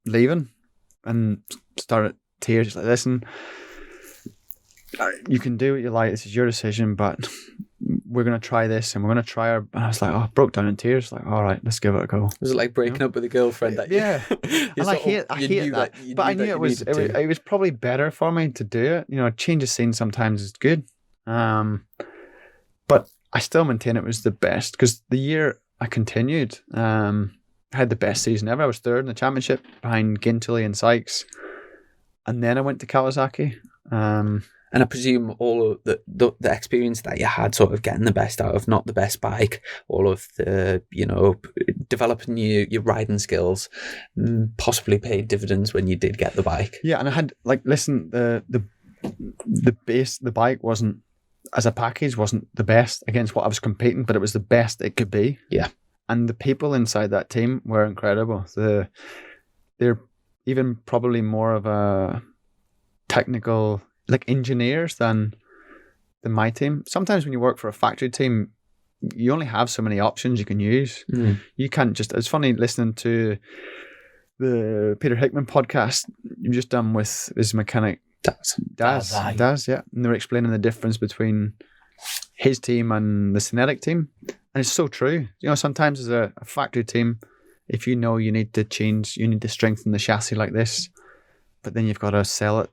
leaving, and started tears like, listen, you can do what you like, this is your decision, but we're going to try this, and we're going to try and I was like, I broke down in tears, like, all right, let's give it a go. Was it like breaking up with a girlfriend? That yeah. And I hate that. But I knew it was probably better for me to do it. You know, a change of scene sometimes is good. But I still maintain it was the best, because the year I continued, I had the best season ever. I was third in the championship behind Gintuli and Sykes, and then I went to Kawasaki. And I presume all of the experience that you had, sort of getting the best out of not the best bike, all of the, developing your riding skills, possibly paid dividends when you did get the bike. Yeah, and I had the bike wasn't, as a package, wasn't the best against what I was competing, but it was the best it could be. Yeah. And the people inside that team were incredible. They're even probably more of a technical, like engineers than my team. Sometimes when you work for a factory team, you only have so many options you can use. You can't just, it's funny listening to the Peter Hickman podcast you've just done with his mechanic, Daz, yeah. And they were explaining the difference between his team and the Cinetic team. And it's so true. Sometimes as a factory team, if you know you need to strengthen the chassis like this, but then you've got to sell it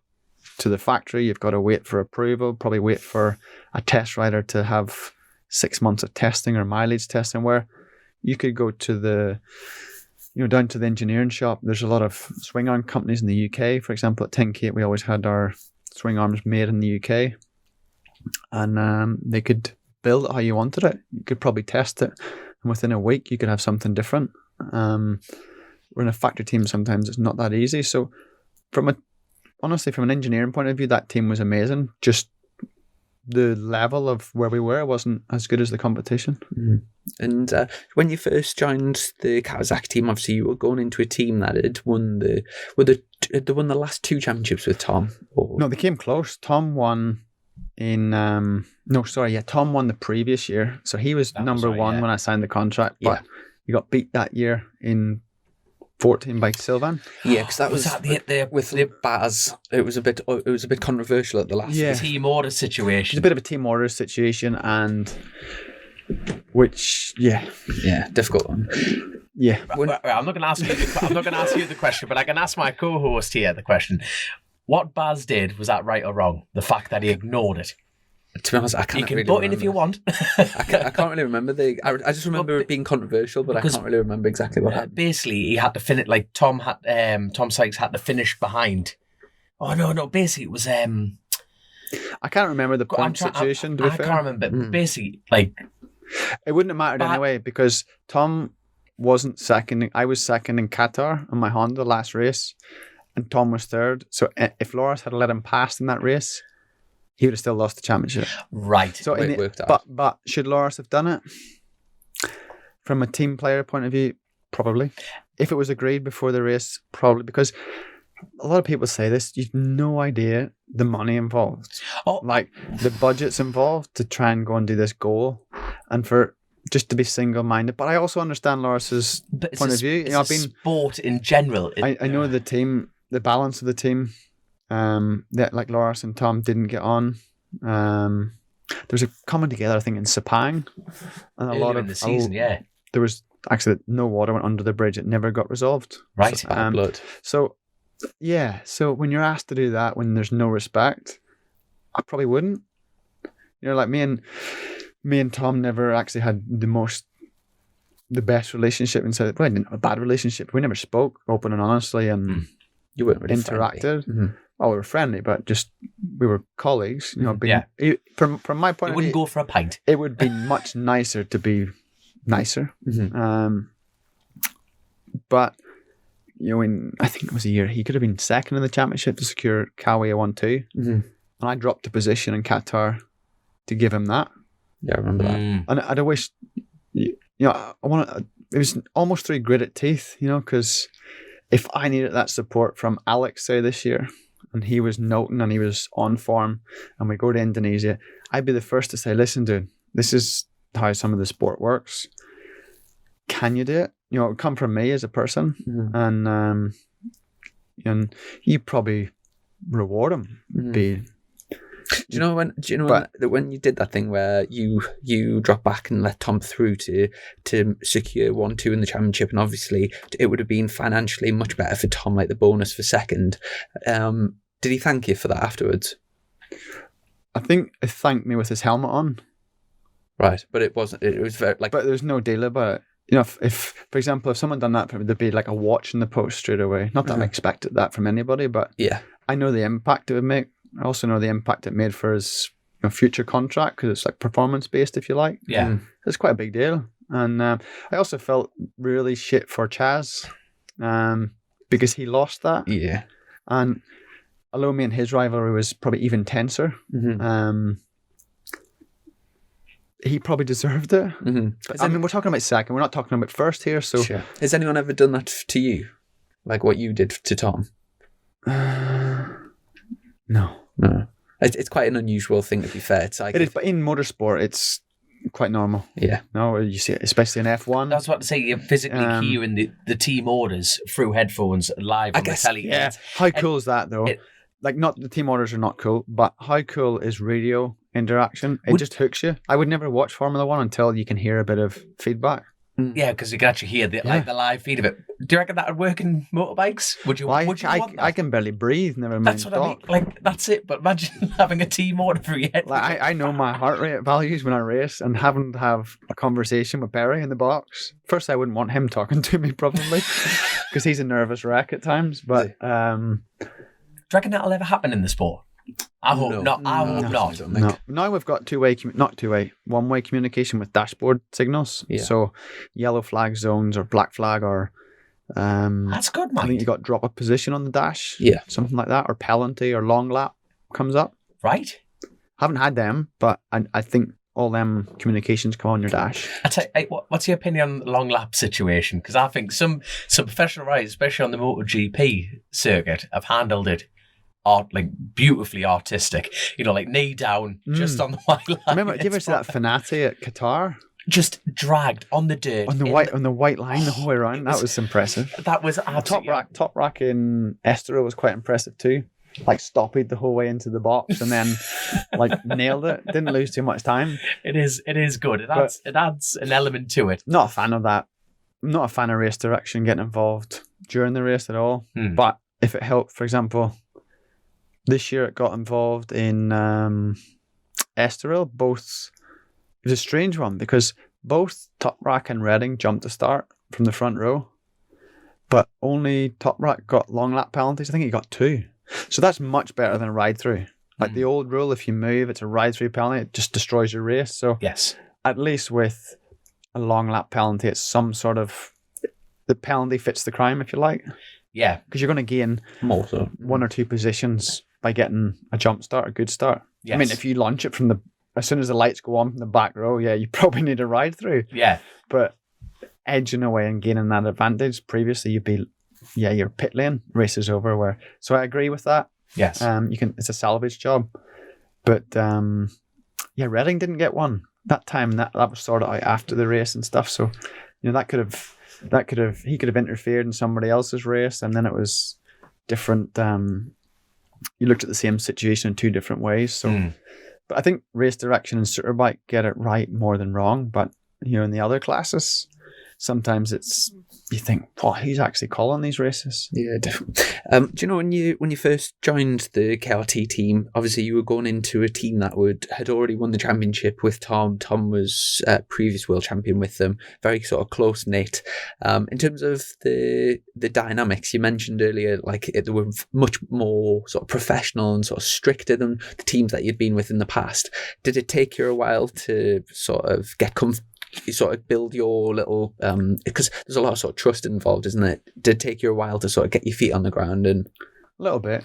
to the factory, you've got to wait for approval, probably wait for a test rider to have 6 months of testing or mileage testing, where you could go to down to the engineering shop. There's a lot of swing arm companies in the UK. For example, at 10K, we always had our swing arms made in the UK, and they could build it how you wanted it. You could probably test it, and within a week, you could have something different. We're in a factory team. Sometimes it's not that easy. So, from an engineering point of view, that team was amazing. Just the level of where we were wasn't as good as the competition. And when you first joined the Kawasaki team, obviously you were going into a team that had won they won the last two championships with Tom. No, they came close. Tom won Tom won the previous year, so he was number one when I signed the contract. But he got beat that year in 14 by Sylvan. Yeah, because that was with Baz. It was a bit controversial at the last. Yeah. Team order situation. It's a bit of a team order situation, and difficult one. Yeah. I'm not going to ask you. I'm not going to ask you the question, but I can ask my co-host here the question. What Baz did, was that right or wrong? The fact that he ignored it. To be honest, I can't. You can really butt in if you want. I can't really remember I just remember it being controversial, but I can't really remember exactly what happened. Basically, he had to finish. Like Tom Sykes had to finish behind. Oh no! Basically, it was. I can't remember the point situation. I can't remember. Basically, like it wouldn't have mattered anyway, because Tom wasn't second. I was second in Qatar on my Honda last race, and Tom was third. So if Loris had let him pass in that race, he would have still lost the championship. Right. So it worked out. But should Loris have done it? From a team player point of view, probably. if it was agreed before the race, probably, because a lot of people say this, you've no idea the money involved. Like the budgets involved to try and go and do this goal, and for just to be single-minded. But I also understand Loris's point of view. It's sport in general. I know the team, the balance of the team, that like Loris and Tom didn't get on. There was a coming together, I think, in Sepang, and a lot of the season. There was actually no water went under the bridge. It never got resolved. Right. Blood. So when you're asked to do that when there's no respect, I probably wouldn't. Like me and Tom never actually had the best relationship inside. Well, I didn't have a bad relationship. We never spoke open and honestly, and you weren't really interacted. Mm-hmm. Oh, we were friendly, but just we were colleagues. From my point of view, wouldn't go for a pint. It would be much nicer to be nicer. Mm-hmm. But I think it was a year he could have been second in the championship to secure Kawi 1-2, and I dropped a position in Qatar to give him that. Yeah, I remember that. And I'd wish, it was almost through gritted teeth, because if I needed that support from Alex, say, this year, and he was noting and he was on form, and we go to Indonesia, I'd be the first to say, listen, dude, this is how some of the sport works. Can you do it? It would come from me as a person, and you probably reward him. Do you know when you did that thing where you dropped back and let Tom through to secure 1-2 in the championship, and obviously it would have been financially much better for Tom, like the bonus for second. Did he thank you for that afterwards? I think he thanked me with his helmet on. Right, but it wasn't. It was very like. But there's no deal about it. If for example, if someone done that, there'd be like a watch in the post straight away. Not that I expected that from anybody, but I know the impact it would make. I also know the impact it made for his future contract, because it's like performance based, if you like. Yeah, it's quite a big deal. And I also felt really shit for Chaz, because he lost that. Yeah, and although me and his rivalry was probably even tenser, he probably deserved it. I mean, we're talking about second. We're not talking about first here. So, has anyone ever done that to you, like what you did to Tom? No. It's quite an unusual thing, to be fair. It's like it is, but in motorsport, it's quite normal. Yeah. No, you see it, especially in F1. That's what to say. You're physically hearing the team orders through headphones live on the telly. Yeah. How cool is that, though? Not the team orders are not cool, but how cool is radio interaction? It just hooks you. I would never watch Formula One until you can hear a bit of feedback. Yeah, because you can actually hear the live feed of it. Do you reckon that would work in motorbikes? Would you? Would you want that? I can barely breathe. Never mind. That's what I mean. Like, that's it. But imagine having a team order through your head. Like, I know my heart rate values when I race, and having to have a conversation with Barry in the box. First, I wouldn't want him talking to me probably, because he's a nervous wreck at times. But do you reckon that'll ever happen in the sport? I hope not. I hope not. No. Now we've got one-way communication with dashboard signals. Yeah. So yellow flag zones or black flag, or that's good, man. I think you got drop of position on the dash. Yeah. Something like that, or penalty or long lap comes up. Right. Haven't had them, but I think all them communications come on your dash. I tell you, what's your opinion on the long lap situation? Because I think some professional riders, especially on the MotoGP circuit, have handled it beautifully artistic, like knee down, just on the white line. Remember, do you ever see that Fanati at Qatar? Just dragged on the dirt on the white line the whole way around. That was impressive. That was absolutely top rack in Estoril was quite impressive too. Like stopped the whole way into the box and then nailed it. Didn't lose too much time. It is good. It adds an element to it. Not a fan of that. I'm not a fan of race direction getting involved during the race at all. But if it helped, for example, this year it got involved in Estoril. It was a strange one because both Top Rack and Reading jumped to start from the front row, but only Top Rack got long lap penalties. I think he got 2. So that's much better than a ride through. Like the old rule, if you move, it's a ride through penalty. It just destroys your race. So yes, at least with a long lap penalty, it's some sort of, the penalty fits the crime, if you like. Yeah, because you're going to gain more so 1 or 2 positions by getting a jump start, a good start. Yes. I mean, if you launch it as soon as the lights go on from the back row, you probably need a ride through. Yeah. But edging away and gaining that advantage. Previously, you'd be, your pit lane race is over. So I agree with that. Yes. It's a salvage job, but Redding didn't get one that time. That was sorted out after the race and stuff. So he could have interfered in somebody else's race, and then it was different. You looked at the same situation in two different ways. So, but I think Race Direction and Superbike get it right more than wrong. But in the other classes, sometimes you think, who's actually calling these races? Yeah, definitely. Do you know when you first joined the KRT team? Obviously, you were going into a team that had already won the championship with Tom. Tom was previous world champion with them. Very sort of close knit. In terms of the dynamics, you mentioned earlier, like they were much more sort of professional and sort of stricter than the teams that you'd been with in the past. Did it take you a while to sort of get comfortable? You sort of build your little, because there's a lot of sort of trust involved, isn't it? Did it take you a while to sort of get your feet on the ground? And a little bit.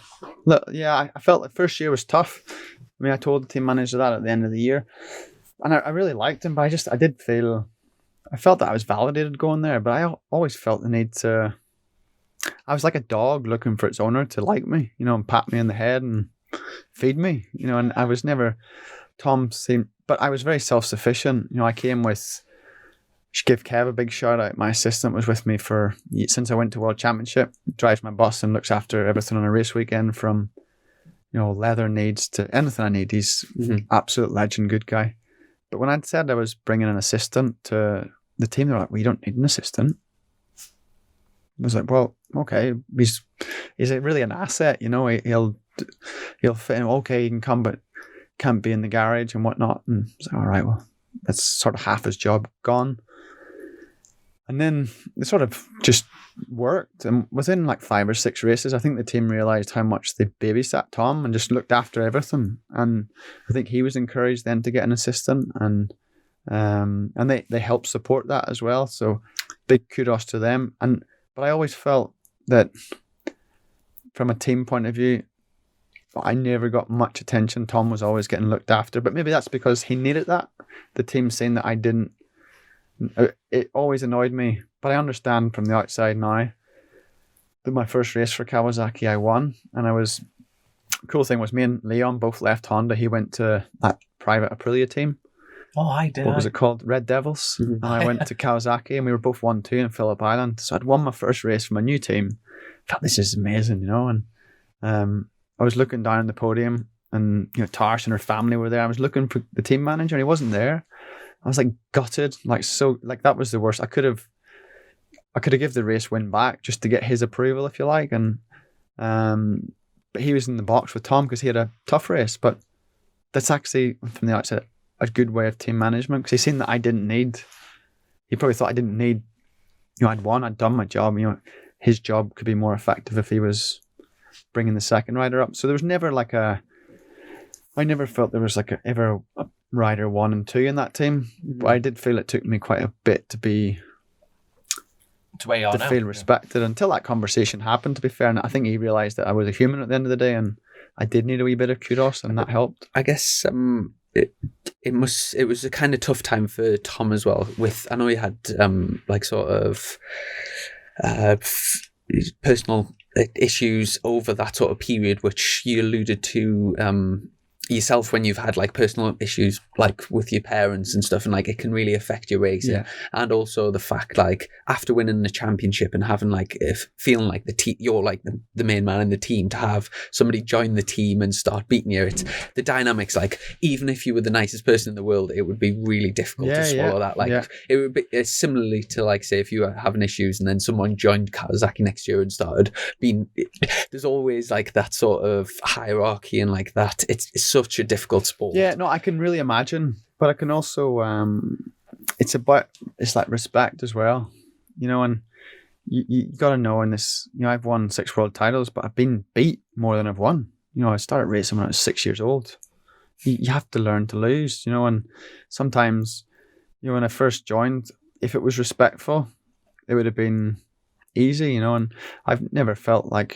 I felt the first year was tough. I mean, I told the team manager that at the end of the year, and I really liked him, but I felt that I was validated going there, but I always felt the need to. I was like a dog looking for its owner to like me, and pat me in the head and feed me, and I was never. Tom seemed. But I was very self-sufficient. I came with, should give Kev a big shout out. My assistant was with me since I went to World Championship, drives my bus and looks after everything on a race weekend from, leather needs to anything I need. He's absolute legend, good guy. But when I'd said I was bringing an assistant to the team, they were like, we don't need an assistant. I was like, well, okay. He's really an asset, he'll fit in. Okay, he can come, but can't be in the garage and whatnot. And it's like, all right, well, that's sort of half his job gone. And then it sort of just worked. And within like 5 or 6 races, I think the team realised how much they babysat Tom and just looked after everything. And I think he was encouraged then to get an assistant, and they helped support that as well. So big kudos to them. But I always felt that from a team point of view, I never got much attention. Tom was always getting looked after, but maybe that's because he needed that. The team saying that I didn't, it always annoyed me, but I understand from the outside now that my first race for Kawasaki, I won. And cool thing was me and Leon both left Honda. He went to that private Aprilia team. Oh, I did. What was it called? Red Devils. And I went to Kawasaki and we were both 1-2 in Phillip Island. So I'd won my first race from a new team. I thought, this is amazing, and I was looking down on the podium, and Tarsh and her family were there. I was looking for the team manager, and he wasn't there. I was like gutted, that was the worst. I could have given the race win back just to get his approval, if you like, and but he was in the box with Tom because he had a tough race. But that's actually from the outset a good way of team management, because he seen that I didn't need. He probably thought I didn't need. I'd won, I'd done my job. His job could be more effective if he was bringing the second rider up. So there was never I never felt there was ever a rider 1 and 2 in that team. But I did feel it took me quite a bit to feel respected until that conversation happened, to be fair. And I think he realised that I was a human at the end of the day, and I did need a wee bit of kudos, and that helped. I guess it was a kind of tough time for Tom as well. I know he had personal issues over that sort of period, which you alluded to yourself when you've had personal issues with your parents and stuff, and it can really affect your racing. Yeah. And also the fact after winning the championship and having feeling like you're the main man in the team, to have somebody join the team and start beating you, it's the dynamics, even if you were the nicest person in the world, it would be really difficult to swallow that. It would be similarly to say if you were having issues and then someone joined Kawasaki next year and started being, there's always that sort of hierarchy and that. It's such a difficult sport. Yeah, no, I can really imagine, but I can also it's respect as well, and you got to know in this. I've won 6 world titles, but I've been beat more than I've won. I started racing when I was 6 years old. You have to learn to lose, and sometimes, when I first joined, if it was respectful, it would have been easy, and I've never felt I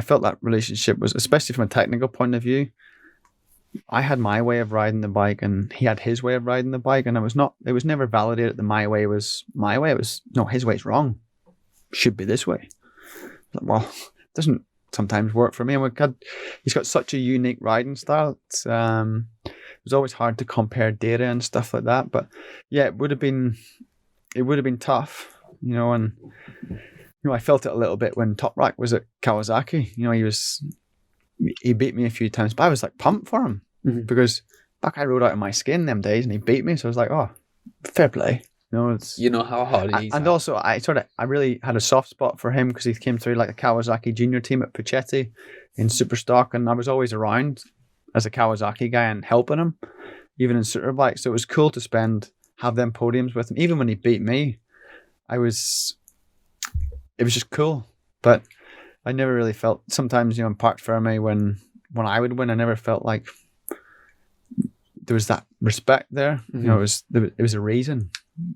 felt that relationship was, especially from a technical point of view, I had my way of riding the bike and he had his way of riding the bike, and it was never validated that my way was my way. It was, no, his way's wrong. Should be this way. Well, it doesn't sometimes work for me. And he's got such a unique riding style. It was always hard to compare data and stuff like that. But yeah, it would have been tough, and I felt it a little bit when Toprak was at Kawasaki. He beat me a few times, but I was like pumped for him because that guy rode out of my skin them days and he beat me. So I was like, oh, fair play. How hard he is. And also, I really had a soft spot for him because he came through like the Kawasaki junior team at Puchetti in Superstock, and I was always around as a Kawasaki guy and helping him, even in Superbike. So it was cool to have them podiums with him. Even when he beat me, it was just cool. But I never really felt, sometimes, in Parc Fermé, when I would win, I never felt like there was that respect there. It was a reason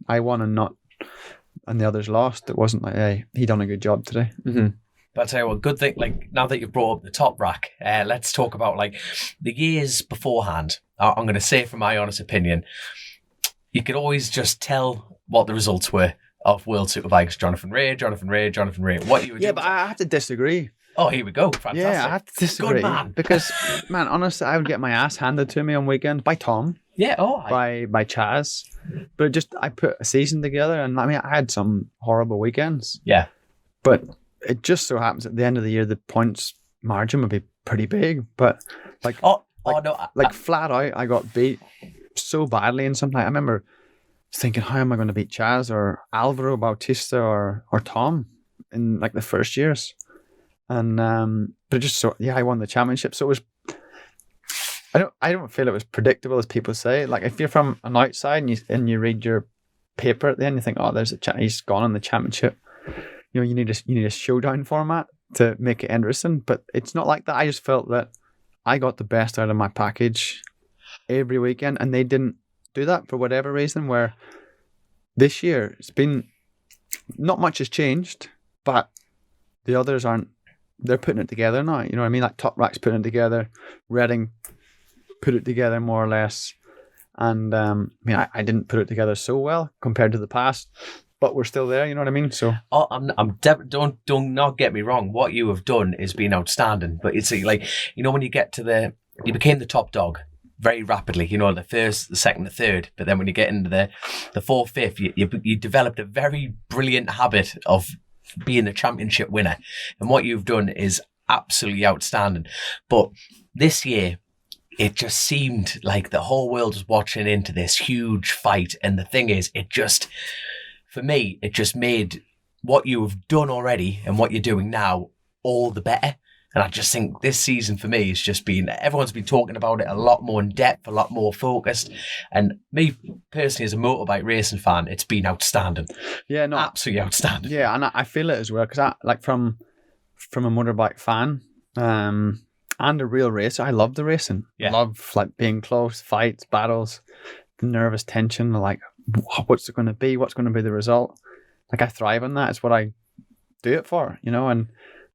I won and the others lost. It wasn't like, hey, he done a good job today. But I'll tell you what, good thing, like, now that you've brought up the Toprak, let's talk about like the years beforehand. I'm going to say, from my honest opinion, you could always just tell what the results were of World Superbikes. Jonathan Rea. What you were doing. Yeah, but I have to disagree. Oh, here we go. Fantastic. Yeah, I have to disagree. Good man. Because, man, honestly, I would get my ass handed to me on weekends by Tom. Yeah, by Chaz. But I put a season together, and I had some horrible weekends. Yeah. But it just so happens at the end of the year, the points margin would be pretty big. But flat out, I got beat so badly. And sometimes I remember thinking, how am I going to beat Chaz or Alvaro Bautista or Tom in like the first years? And but it just I won the championship. So it was, I don't feel it was predictable as people say. Like if you're from an outside and you read your paper at the end, you think, oh, he's gone on the championship. You need a showdown format to make it interesting. But it's not like that. I just felt that I got the best out of my package every weekend, and they didn't do that for whatever reason. Where this year it's been, not much has changed, but the others aren't. They're putting it together now. You know what I mean? Like Toprak's putting it together. Reading put it together more or less. And I didn't put it together so well compared to the past, but we're still there. You know what I mean? So don't not get me wrong. What you have done has been outstanding. But it's like, when you get to you became the top dog very rapidly. The first, the second, the third. But then when you get into the fourth, fifth, you developed a very brilliant habit of being a championship winner, and what you've done is absolutely outstanding. But this year, it just seemed like the whole world was watching into this huge fight, and the thing is, for me, it just made what you have done already and what you're doing now all the better. And I just think this season for me has just been, everyone's been talking about it a lot more in depth, a lot more focused. And me personally, as a motorbike racing fan, it's been outstanding. Yeah, no, absolutely outstanding. Yeah, and I feel it as well, because from a motorbike fan and a real racer, I love the racing. Yeah. I love being close, fights, battles, the nervous tension, what's it going to be? What's going to be the result? I thrive on that. It's what I do it for,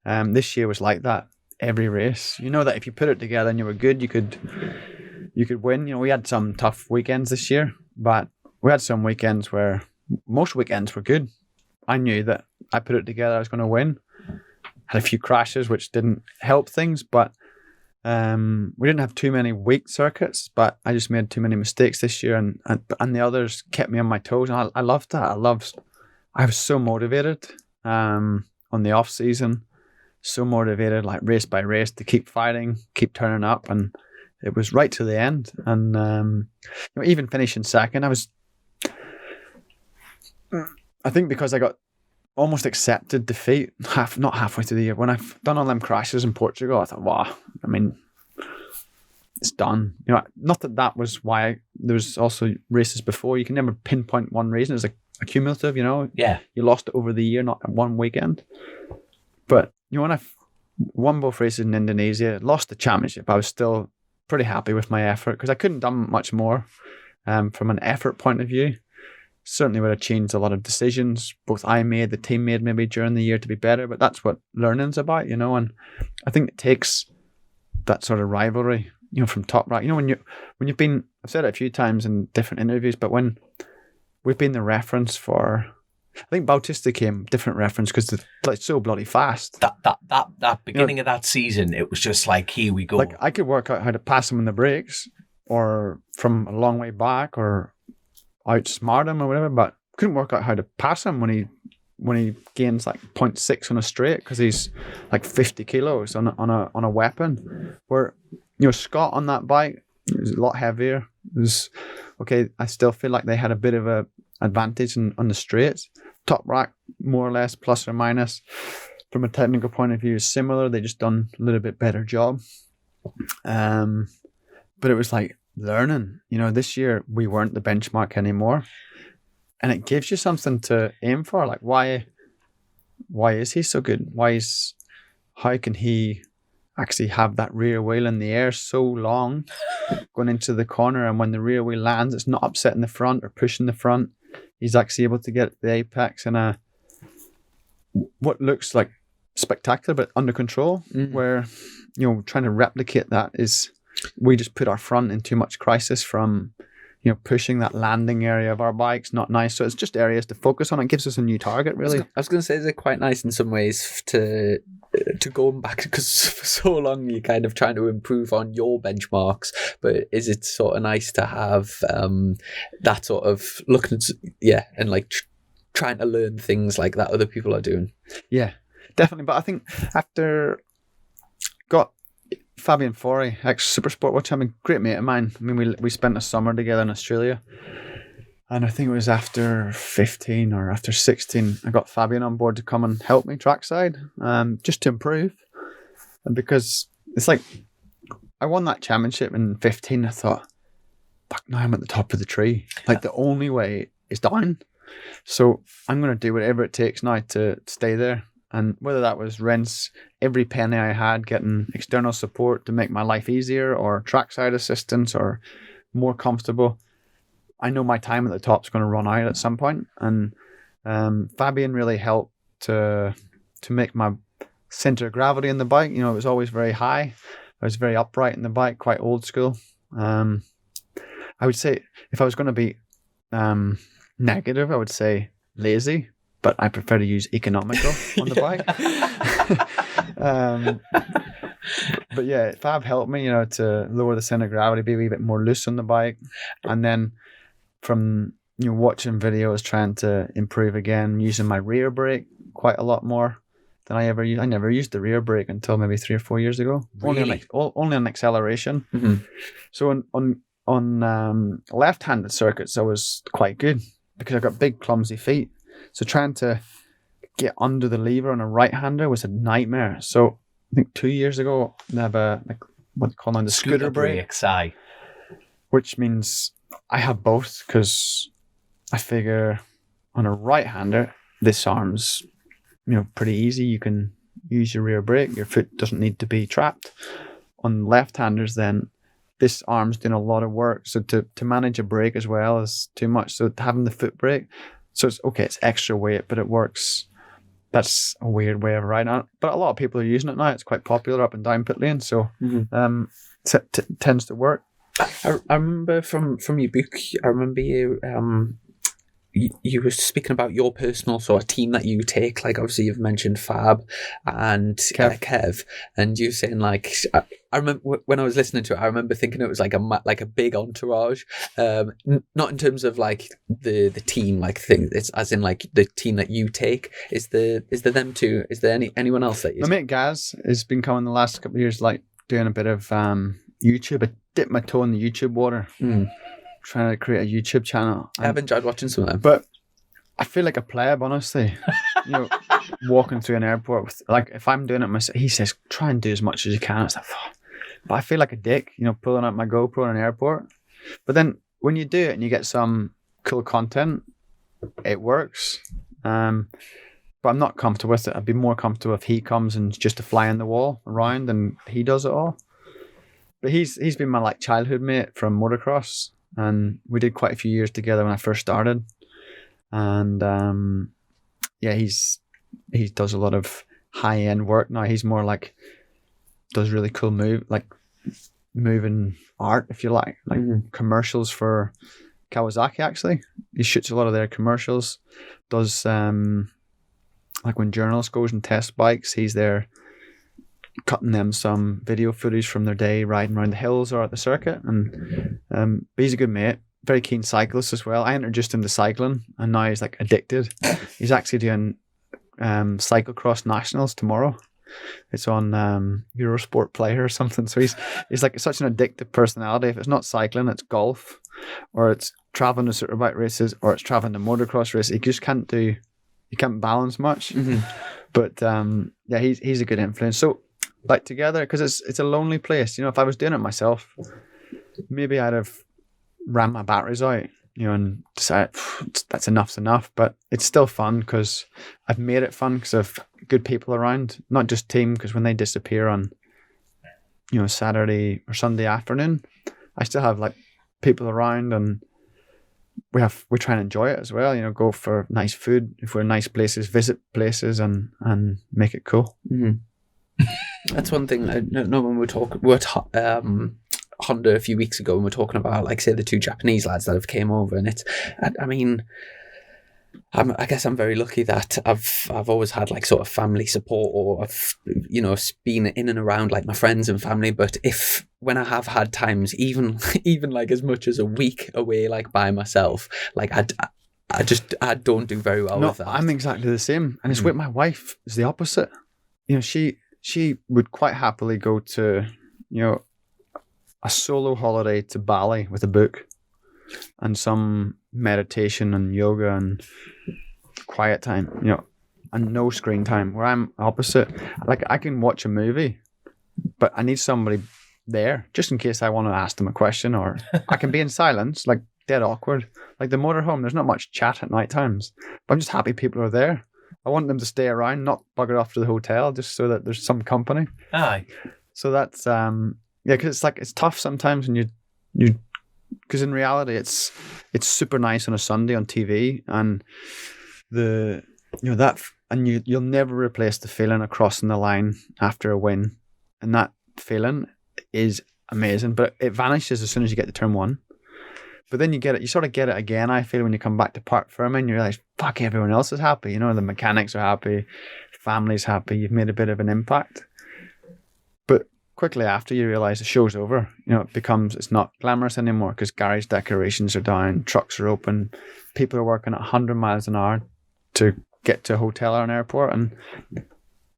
and this year was like that. Every race, that if you put it together and you were good, you could win. We had some tough weekends this year, but we had some weekends where most weekends were good. I knew that I put it together, I was going to win. Had a few crashes which didn't help things, but we didn't have too many weak circuits, but I just made too many mistakes this year, and the others kept me on my toes, and I loved that. I was so motivated on the off season. So motivated, race by race, to keep fighting, keep turning up, and it was right to the end. And even finishing second, I think because I got almost accepted defeat, not halfway through the year. When I've done all them crashes in Portugal, I thought, wow, it's done. Not that was why. There was also races before. You can never pinpoint one reason. It's a cumulative, Yeah. You lost it over the year, not one weekend. But when I won both races in Indonesia, lost the championship, I was still pretty happy with my effort, because I couldn't have done much more from an effort point of view. Certainly would have changed a lot of decisions, both I made, the team made maybe during the year, to be better, but that's what learning's about, and I think it takes that sort of rivalry from Top Rack. When you've been, I've said it a few times in different interviews, but when we've been the reference for, I think Bautista came different reference because it's like so bloody fast. That beginning of that season, it was just like, here we go. Like I could work out how to pass him in the brakes, or from a long way back, or outsmart him or whatever, but couldn't work out how to pass him when he gains like 0.6 on a straight because he's like 50 kilos on a weapon. Where Scott on that bike was a lot heavier. It was okay. I still feel like they had a bit of a advantage on the straights. Top Rack more or less plus or minus from a technical point of view is similar. They just done a little bit better job. But it was like learning. This year we weren't the benchmark anymore. And it gives you something to aim for. Like, why is he so good? How can he actually have that rear wheel in the air so long going into the corner? And when the rear wheel lands, it's not upsetting the front or pushing the front. He's actually able to get the apex in what looks like spectacular, but under control. Mm-hmm. Where, trying to replicate that is, we just put our front in too much crisis from pushing that landing area of our bikes, not nice. So it's just areas to focus on. It gives us a new target, really. I was going to say, is it quite nice in some ways to go back, because for so long you're kind of trying to improve on your benchmarks, but is it sort of nice to have that sort of looking at, and like trying to learn things like that other people are doing? Yeah, definitely. But I think after got Fabian Fori, ex-Supersport World Champion, great mate of mine. I mean, we spent a summer together in Australia. And I think it was after 15 or after 16, I got Fabian on board to come and help me trackside, just to improve. And because it's like, I won that championship in 15. I thought, fuck, now I'm at the top of the tree. Like, the only way is down. So I'm going to do whatever it takes now to stay there. And whether that was rents every penny I had, getting external support to make my life easier, or trackside assistance, or more comfortable, I know my time at the top is going to run out at some point. And Fabian really helped to make my center of gravity in the bike. It was always very high. I was very upright in the bike, quite old school. I would say if I was going to be negative, I would say lazy. But I prefer to use economical on the bike. But yeah, Fab helped me, to lower the center of gravity, be a wee bit more loose on the bike. And then from watching videos, trying to improve again, using my rear brake quite a lot more than I ever used. I never used the rear brake until maybe 3 or 4 years ago. Really? Only on acceleration. Mm-hmm. So on left-handed circuits, I was quite good because I got big, clumsy feet. So trying to get under the lever on a right-hander was a nightmare. So I think 2 years ago, they have what they call now the scooter brake, which means I have both, because I figure on a right-hander, this arm's pretty easy. You can use your rear brake. Your foot doesn't need to be trapped. On left-handers, then this arm's doing a lot of work. So to manage a brake as well is too much. So having the foot brake. So it's okay, it's extra weight, but it works. That's a weird way of riding it. But a lot of people are using it now. It's quite popular up and down pit lane. So it tends to work. I remember from your book, I remember you were speaking about your personal sort of team that you take. Like, obviously you've mentioned Fab and Kev, and you were saying, like, I remember when I was listening to it, I remember thinking it was like a big entourage, not in terms of like the team like thing. It's as in like the team that you take. Is there them too? Is there anyone else that you? My mate Gaz has been coming the last couple of years, like doing a bit of YouTube. I dipped my toe in the YouTube water. Trying to create a YouTube channel. I've enjoyed watching some of them. But I feel like a pleb, honestly. Walking through an airport with, like, if I'm doing it myself, he says, try and do as much as you can. It's like, but I feel like a dick, pulling out my GoPro in an airport. But then when you do it and you get some cool content, it works. But I'm not comfortable with it. I'd be more comfortable if he comes and just a fly on the wall around and he does it all. But he's been my like childhood mate from motocross. And we did quite a few years together when I first started. And he does a lot of high-end work now. He's more like, does really cool move, like moving art, if you like commercials for Kawasaki. Actually, he shoots a lot of their commercials. Does like when journalists goes and test bikes, he's there cutting them some video footage from their day riding around the hills or at the circuit. And he's a good mate, very keen cyclist as well. I introduced him to cycling, and now he's like addicted. He's actually doing cyclocross nationals tomorrow. It's on Eurosport Player or something. So he's like such an addictive personality. If it's not cycling, it's golf, or it's traveling to superbike races, or it's traveling to motocross races. He just can't balance much. But yeah, he's a good influence. So like together, because it's a lonely place. You know, if I was doing it myself, maybe I'd have ran my batteries out, you know, and decided that's enough's enough. But it's still fun because I've made it fun because of good people around, not just team. Because when they disappear on, you know, Saturday or Sunday afternoon, I still have like people around, and we try and enjoy it as well. You know, go for nice food if we're in nice places, visit places, and make it cool. That's one thing. No, when we were Honda a few weeks ago, and we're talking about, like, say, the two Japanese lads that have came over, and it's, I mean, I guess I'm very lucky that I've always had like sort of family support, or I've, you know, been in and around like my friends and family. But when I have had times, even like as much as a week away, like by myself, like I don't do very well with that. I'm exactly the same, and it's with my wife. It's the opposite. You know, she would quite happily go to, you know, a solo holiday to Bali with a book and some meditation and yoga and quiet time, you know, and no screen time, where I'm opposite. Like, I can watch a movie, but I need somebody there just in case I want to ask them a question, or I can be in silence, like dead awkward. Like the motorhome, there's not much chat at night times, but I'm just happy people are there. I want them to stay around, not bugger off to the hotel, just so that there's some company. Aye. So that's yeah, because it's tough sometimes, and you because in reality it's super nice on a Sunday on TV, and you'll never replace the feeling of crossing the line after a win, and that feeling is amazing. But it vanishes as soon as you get to turn one. But then you sort of get it again, I feel, when you come back to Park Fermin, you realize, fuck, everyone else is happy. You know, the mechanics are happy, family's happy, you've made a bit of an impact. But quickly after, you realize the show's over. You know, it's not glamorous anymore, because garage decorations are down, trucks are open, people are working at 100 miles an hour to get to a hotel or an airport. And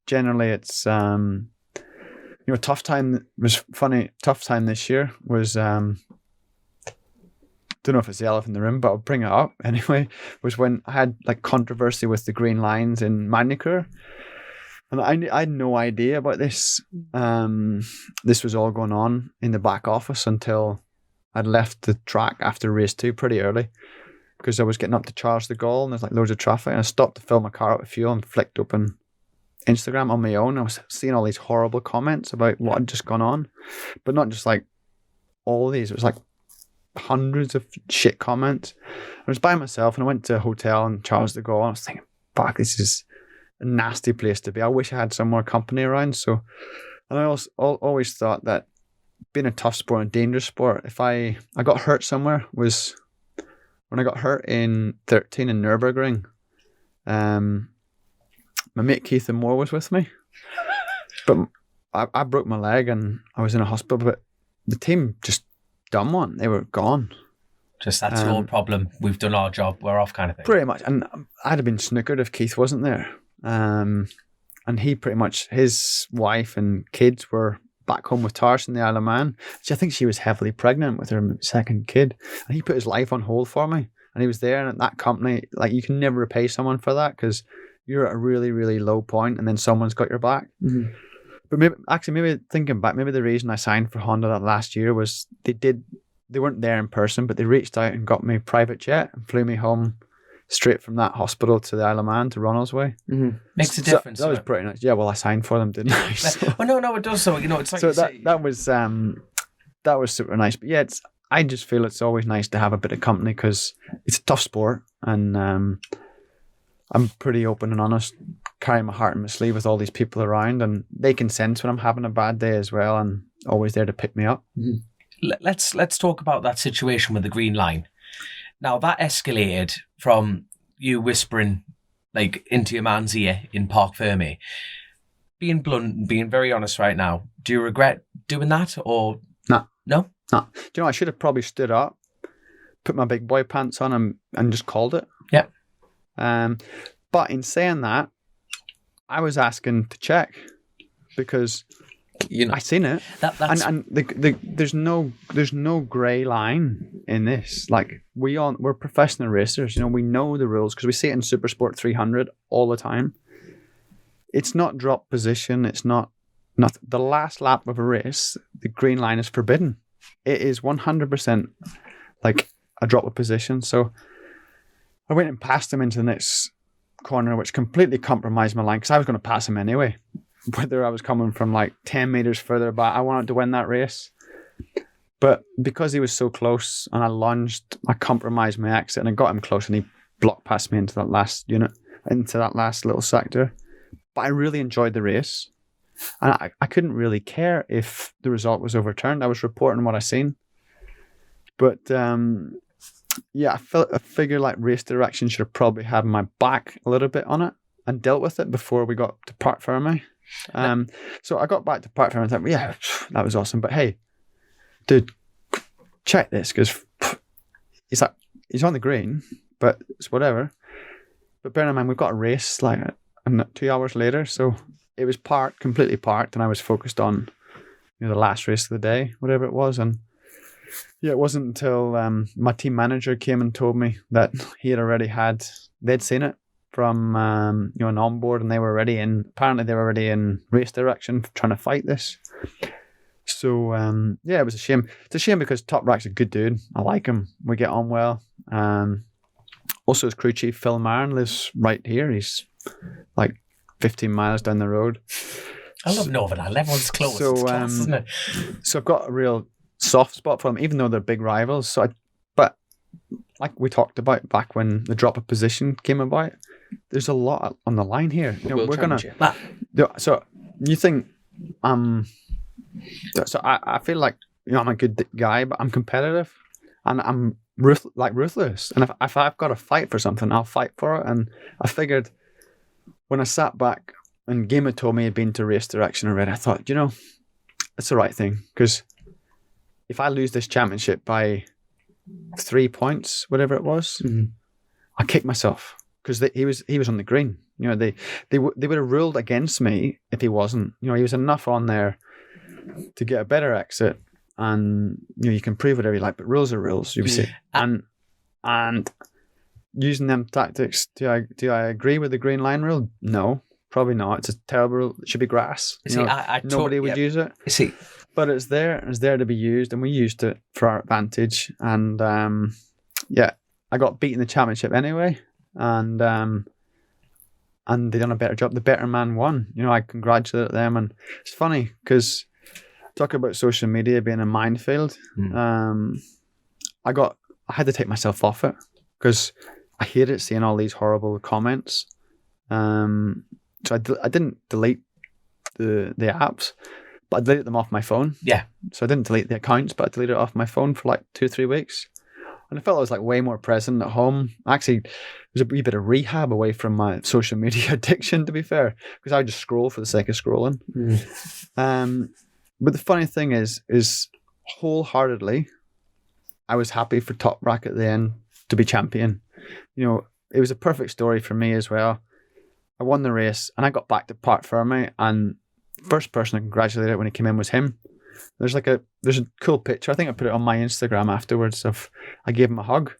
generally it's, you know, tough time this year was, don't know if it's the elephant in the room, but I'll bring it up anyway, was when I had like controversy with the green lines in Magnicure. And I had no idea about this. This was all going on in the back office until I'd left the track after race 2 pretty early, because I was getting up to Charles de Gaulle and there's like loads of traffic, and I stopped to fill my car up with fuel and flicked open Instagram on my own. I was seeing all these horrible comments about what had just gone on, but not just like all these. It was like hundreds of shit comments. I was by myself, and I went to a hotel in Charles de Gaulle, and I was thinking, fuck, this is a nasty place to be. I wish I had some more company around. So, and I also always thought that being a tough sport and a dangerous sport, if I got hurt somewhere, was when I got hurt in 13 in Nürburgring. My mate Keith and Moore was with me, but I broke my leg and I was in a hospital, but the team just done one. They were gone. Just, that's your problem. We've done our job. We're off, kind of thing. Pretty much. And I'd have been snookered if Keith wasn't there. And he pretty much, his wife and kids were back home with Tars in the Isle of Man. I think she was heavily pregnant with her second kid. And he put his life on hold for me. And he was there. And at that company, like, you can never repay someone for that, because you're at a really, really low point and then someone's got your back. Mm-hmm. But maybe thinking back, maybe the reason I signed for Honda that last year was they weren't there in person, but they reached out and got me a private jet and flew me home straight from that hospital to the Isle of Man to Ronaldsway. Mm-hmm. Makes a difference. That was pretty nice. Yeah, well, I signed for them, didn't I? So. Well, no, it does. So, you know, it's like, so that was super nice. But yeah, I just feel it's always nice to have a bit of company, because it's a tough sport, and I'm pretty open and honest carry my heart in my sleeve with all these people around, and they can sense when I'm having a bad day as well, and always there to pick me up. Let's talk about that situation with the green line. Now that escalated from you whispering like into your man's ear in Park Ferme. Being blunt and being very honest right now, do you regret doing that or no? No. Do you know, I should have probably stood up, put my big boy pants on, and just called it. Yeah. But in saying that, I was asking to check because I seen it. That's... And there's no grey line in this. Like we're professional racers. You know, we know the rules because we see it in Supersport 300 all the time. It's not drop position. It's not the last lap of a race. The green line is forbidden. It is 100% like a drop of position. So I went and passed him into the next corner, which completely compromised my line because I was going to pass him anyway. Whether I was coming from like 10 meters further back, I wanted to win that race. But because he was so close and I lunged, I compromised my exit and I got him close and he blocked past me into that last unit, into that last little sector. But I really enjoyed the race. And I couldn't really care if the result was overturned. I was reporting what I seen. But yeah, I figured like race direction should have probably had my back a little bit on it and dealt with it before we got to Park Ferme. So I got back to Park Ferme and thought, yeah, that was awesome. But hey, dude, check this because he's on the green, but it's whatever. But bear in mind, we've got a race like 2 hours later, so it was completely parked, and I was focused on the last race of the day, whatever it was. And yeah, it wasn't until my team manager came and told me that they'd seen it from an onboard, and they were already in race direction trying to fight this. So yeah, it was a shame. It's a shame because Top Rack's a good dude. I like him. We get on well. Also, his crew chief Phil Marin lives right here. He's like 15 miles down the road. I love Northern Ireland. Everyone's close. It's class, isn't it? So I've got a real soft spot for them, even though they're big rivals. But like we talked about back when the drop of position came about, there's a lot on the line here. We're gonna. So you think so I feel like I'm a good guy, but I'm competitive, and I'm ruthless. And if I've got to fight for something, I'll fight for it. And I figured when I sat back and Game had told me he'd been to race direction already, I thought, it's the right thing, because if I lose this championship by 3 points, whatever it was, I kick myself because he was on the green. They would have ruled against me if he wasn't. He was enough on there to get a better exit, and you can prove whatever you like, but rules are rules, you see. And using them tactics, do I agree with the green line rule? No, probably not. It's a terrible rule. It should be grass. Nobody would use it. But it's there to be used, and we used it for our advantage. And I got beaten the championship anyway, and they done a better job. The better man won. I congratulate them, and it's funny because talk about social media being a minefield. I had to take myself off it because I hated seeing all these horrible comments. So I didn't delete the apps, but I deleted them off my phone. Yeah. So I didn't delete the accounts, but I deleted it off my phone for like 2-3 weeks. And I felt I was like way more present at home. Actually, it was a wee bit of rehab away from my social media addiction, to be fair, because I would just scroll for the sake of scrolling. But the funny thing is wholeheartedly, I was happy for Top Rack at the end to be champion. It was a perfect story for me as well. I won the race and I got back to Park Ferme, and first person I congratulated when he came in was him. There's a cool picture. I think I put it on my Instagram afterwards of I gave him a hug.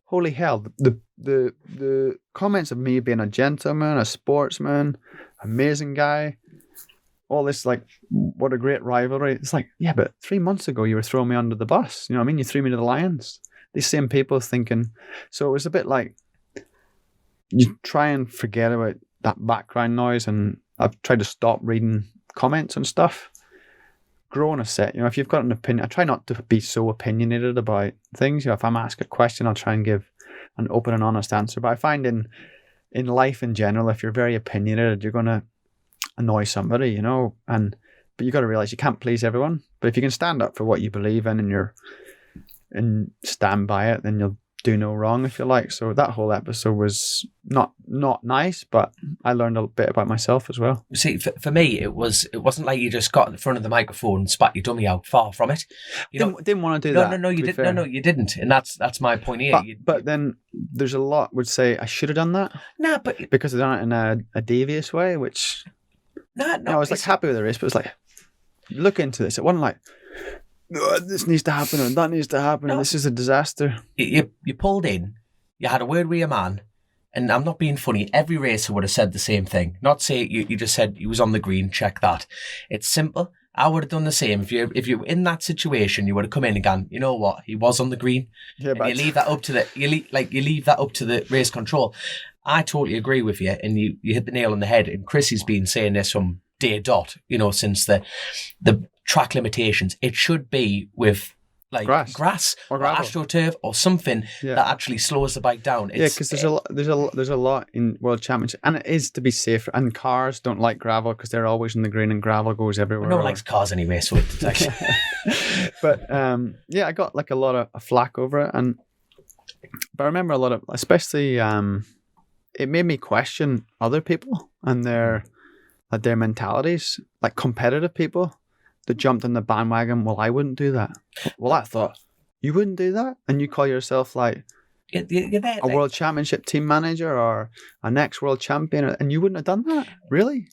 Holy hell, the comments of me being a gentleman, a sportsman, amazing guy, all this, like, what a great rivalry. It's like, yeah, but 3 months ago you were throwing me under the bus. You know what I mean? You threw me to the lions. These same people thinking. So it was a bit like you try and forget about that background noise, and I've tried to stop reading comments and stuff. Grow on a set. If you've got an opinion, I try not to be so opinionated about things. If I'm asked a question, I'll try and give an open and honest answer. But I find in in life in general, if you're very opinionated, you're going to annoy somebody, you know, but you got to realize you can't please everyone. But if you can stand up for what you believe in and stand by it, then you'll do no wrong, if you like. So that whole episode was not nice, but I learned a bit about myself as well. See, for me, it wasn't like you just got in front of the microphone and spat your dummy out. Far from it. Didn't want to do that. No, you didn't. No, you didn't. And that's my point here. But then there's a lot would say I should have done that. Nah, but because I've done it in a devious way, which I was like happy with the race, but it's like, look into this. It wasn't like, oh, this needs to happen and that needs to happen and this is a disaster. You pulled in, you had a word with your man, and I'm not being funny, every racer would have said the same thing. Not say you just said he was on the green, check that. It's simple. I would have done the same. If you were in that situation, you would have come in and gone, you know what, he was on the green. Yeah, and you leave that up to the race control. I totally agree with you, and you hit the nail on the head. And Chrissy's been saying this from day dot, you know, since the track limitations. It should be with like grass or AstroTurf or something that actually slows the bike down. Because there's a lot in World Championship, and it is to be safer. And cars don't like gravel because they're always in the green, and gravel goes everywhere. No one likes cars anyway, so it's actually. But I got like a lot of flack over it, but I remember a lot of, especially it made me question other people and their mentalities, like competitive people that jumped in the bandwagon. Well, I wouldn't do that. Well, I thought, you wouldn't do that? And you call yourself like you're there, a world championship team manager or a next world champion, and you wouldn't have done that? Really?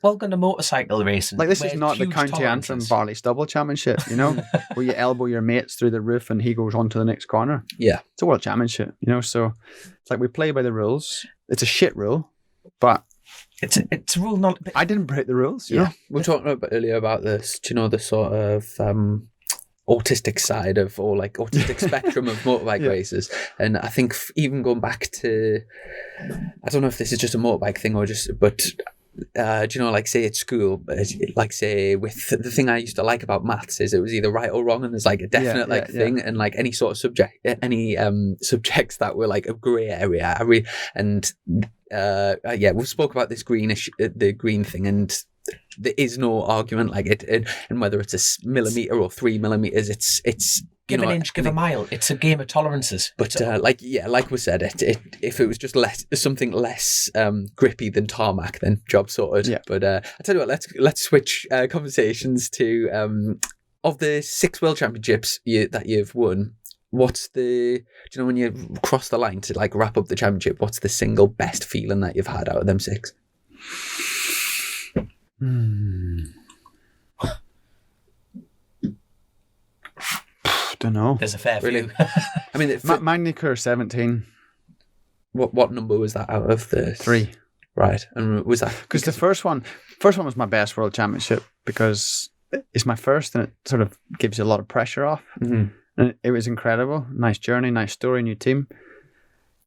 Welcome to motorcycle racing. Like, this is not the County Antrim Barley Stubble Championship, you know, where you elbow your mates through the roof and he goes on to the next corner. Yeah. It's a world championship, you know, so it's like we play by the rules. It's a shit rule, but it's a rule not. I didn't break the rules. You know? We were talking earlier about this. Do you know the sort of autistic side of, or like autistic spectrum of motorbike races? And I think even going back to, I don't know if this is just a motorbike thing or just, but do you know, like say at school, like say with the thing I used to like about maths is it was either right or wrong, and there's like a definite thing, and like any sort of subject, any subjects that were like a grey area. We spoke about this the green thing, and there is no argument like it, and whether it's a millimeter or 3 millimeters, it's give an inch, give a mile. It's a game of tolerances. But like we said, if it was just something less grippy than tarmac, then job sorted. Yeah. But I tell you what, let's switch conversations to of the 6 World Championships that you've won. What's do you know when you cross the line to like wrap up the championship? What's the single best feeling that you've had out of them 6? Don't know. There's a fair few. I mean, Magnicur 17. What number was that out of the 3? Right, and was that because the first one was my best World Championship because it's my first, and it sort of gives you a lot of pressure off. Mm-hmm. And it was incredible. Nice journey, nice story, new team.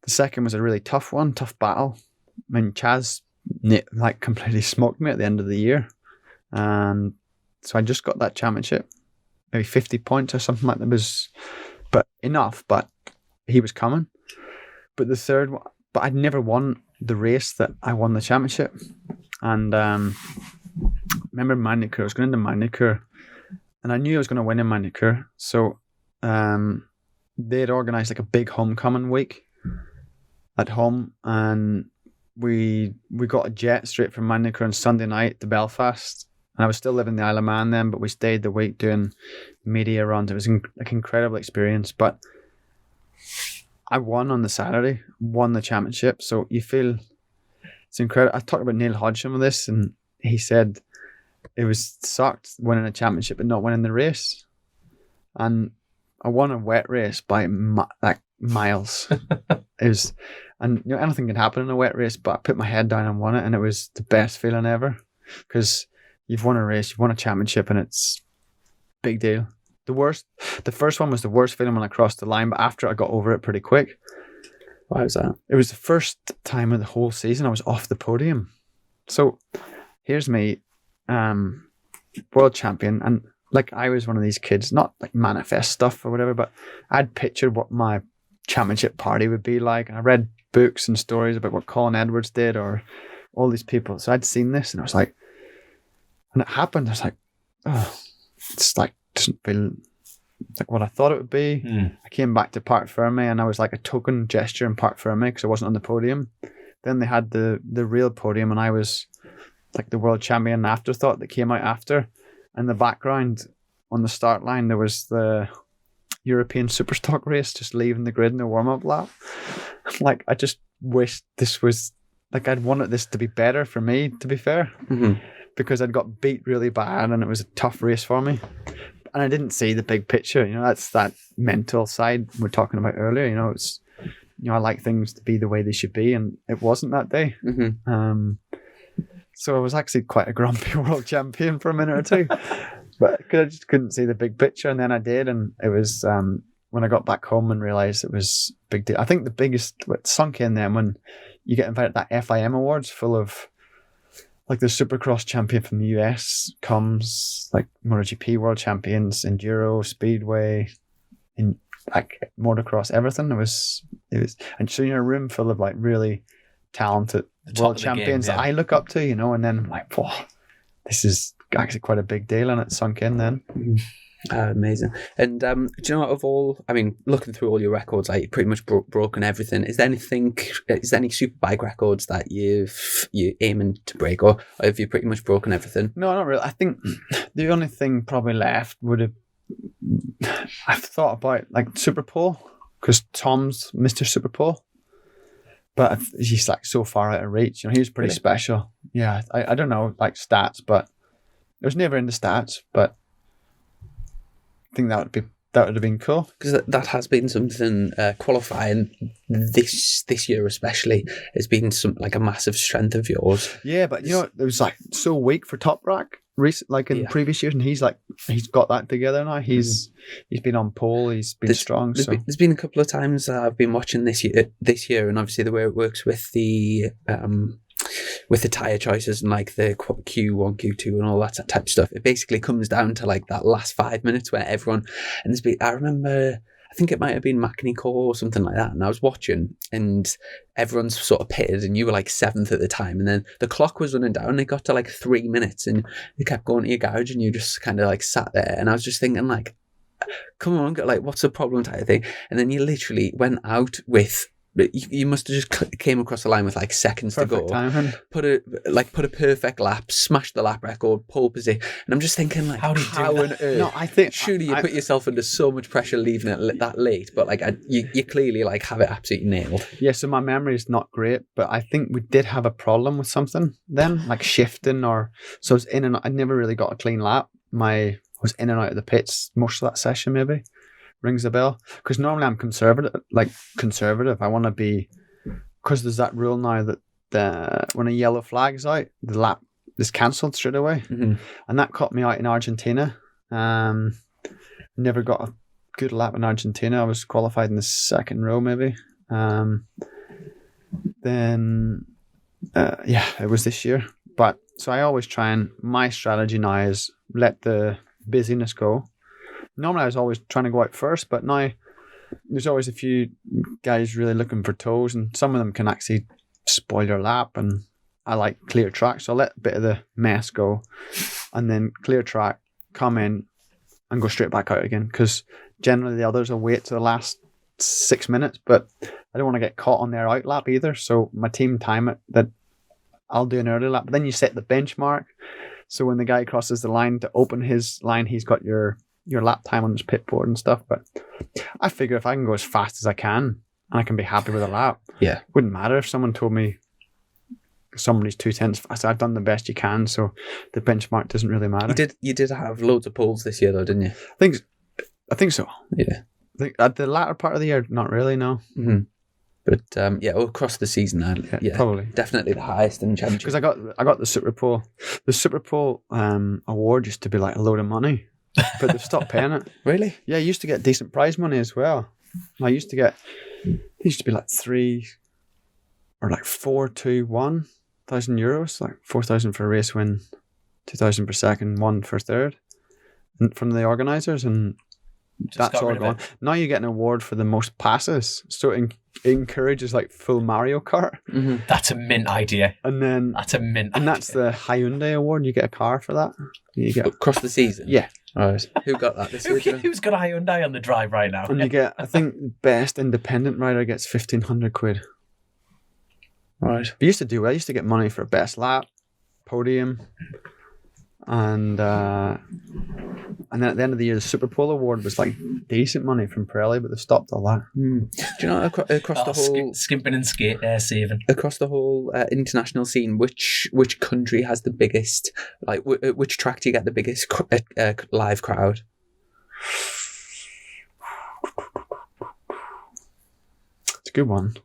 The second was a really tough one, tough battle. I mean, Chaz like completely smoked me at the end of the year, and so I just got that championship, maybe 50 points or something like that. Was but enough, but he was coming. But the third one, but I'd never won the race that I won the championship. And remember Magnicur, I was going into Magnicur, and I knew I was going to win in Magnicur, so they had organised like a big homecoming week at home, and we got a jet straight from Magnicur on Sunday night to Belfast, and I was still living in the Isle of Man then, but we stayed the week doing media runs. It was like incredible experience, but I won on the Saturday, won the championship, so you feel it's incredible. I talked about Neil Hodgson with this, and he said it was sucked winning a championship but not winning the race, and I won a wet race by like miles. It was, and you know, anything can happen in a wet race, but I put my head down and won it, and it was the best feeling ever because you've won a race, you've won a championship, and it's a big deal. The first one was the worst feeling when I crossed the line, but after I got over it pretty quick. Why was that? It was the first time of the whole season I was off the podium. So here's me, world champion, and like I was one of these kids, not like manifest stuff or whatever, but I'd pictured what my championship party would be like, and I read books and stories about what Colin Edwards did or all these people. So I'd seen this and I was like, when it happened, I was like, oh, it's like, doesn't feel like what I thought it would be. I came back to Parc Ferme and I was like a token gesture in Parc Ferme because I wasn't on the podium. Then they had the real podium and I was like the world champion afterthought that came out after. In the background on the start line, there was the European Superstock race just leaving the grid in the warm-up lap. Like, I just wished this was, like, I'd wanted this to be better for me, to be fair, because I'd got beat really bad and it was a tough race for me. And I didn't see the big picture, you know, that's that mental side we're talking about earlier, you know, it's, you know, I like things to be the way they should be and it wasn't that day. So I was actually quite a grumpy world champion for a minute or two, but I just couldn't see the big picture. And then I did, and it was when I got back home and realised it was a big deal. I think the biggest, what sunk in then when you get invited to that FIM Awards full of, like the Supercross champion from the US comes, like MotoGP world champions, Enduro, Speedway, in like motocross, everything. It was, and so you're in a room full of like really talented world champions that I look up to, you know, and then I'm like, whoa, this is actually quite a big deal, and it sunk in then. Amazing. And do you know, out of all, I mean, looking through all your records, like pretty much broken everything. Is there any superbike records that you're aiming to break, or have you pretty much broken everything? No, not really. I think the only thing probably left would have, I've thought about like Superpole, because Tom's Mr. Superpole. But he's like so far out of reach. You know, he was pretty special. Yeah, I don't know like stats, but it was never in the stats. But I think that would have been cool, because that has been something qualifying this year especially has been like a massive strength of yours. Yeah, but you know, it was like so weak for Top Rack like in previous years, and he's got that together now. He's been on pole, he's been strong. There's been a couple of times I've been watching this year, and obviously the way it works with the tyre choices and like the Q1, Q2 and all that type of stuff, it basically comes down to like that last 5 minutes where everyone, and I remember, I think it might have been Makini or something like that, and I was watching and everyone's sort of pitted and you were like 7th at the time, and then the clock was running down and it got to like 3 minutes and you kept going to your garage and you just kind of like sat there, and I was just thinking like, come on, like what's the problem type of thing. And then you literally went out with, you must have just came across the line with like seconds perfect to go. Timing. Put a perfect lap, smashed the lap record, pole position, and I'm just thinking like, how on earth? No, I think surely you put yourself under so much pressure leaving it that late, but like you clearly like have it absolutely nailed. Yeah, so my memory is not great, but I think we did have a problem with something then, like shifting so I was in and out. I never really got a clean lap. I was in and out of the pits most of that session, maybe. Rings a bell, because normally I'm conservative. I want to be, because there's that rule now that when a yellow flag's out, the lap is cancelled straight away, and that caught me out in Argentina. Never got a good lap in Argentina. I was qualified in the second row, maybe. Then it was this year. But so I always try, and my strategy now is let the busyness go. Normally I was always trying to go out first, but now there's always a few guys really looking for toes, and some of them can actually spoil your lap, and I like clear track, so I let a bit of the mess go and then clear track, come in and go straight back out again, because generally the others will wait to the last 6 minutes, but I don't want to get caught on their out lap either, so my team time it that I'll do an early lap, but then you set the benchmark, so when the guy crosses the line to open his line, he's got your lap time on his pit board and stuff. But I figure if I can go as fast as I can and I can be happy with a lap, wouldn't matter if someone told me somebody's 2/10 fast. I've done the best you can, so the benchmark doesn't really matter. You did have loads of poles this year though, didn't you? I think so. Yeah. I think at the latter part of the year, not really, no. Mm-hmm. But across the season, probably definitely the highest in championship. Because I got the Superpole. The Superpole award used to be like a load of money, but they've stopped paying it. Really? Yeah, I used to get decent prize money as well. It used to be like 3 or like 4,2,1,000 euros, like 4,000 for a race win, 2,000 per second, 1 for third, and from the organisers, and Just That's got all rid of gone. it. Now you get an award for the most passes. So it encourages like full Mario Kart. That's a mint idea. And then That's a mint and idea. that's the Hyundai award. You get a car for that. You get Across the season? yeah. All right. Who got that this year? Who's got a Hyundai on the drive right now? And you get, I think, best independent rider gets 1,500 quid. Right. We used to do. I used to get money for best lap, podium, and then at the end of the year, the Super Pole award was like decent money from Pirelli, but they stopped all that. Do you know across the whole Skimping and saving. across the whole international scene, which country has the biggest, like which track do you get the biggest live crowd? It's a good one.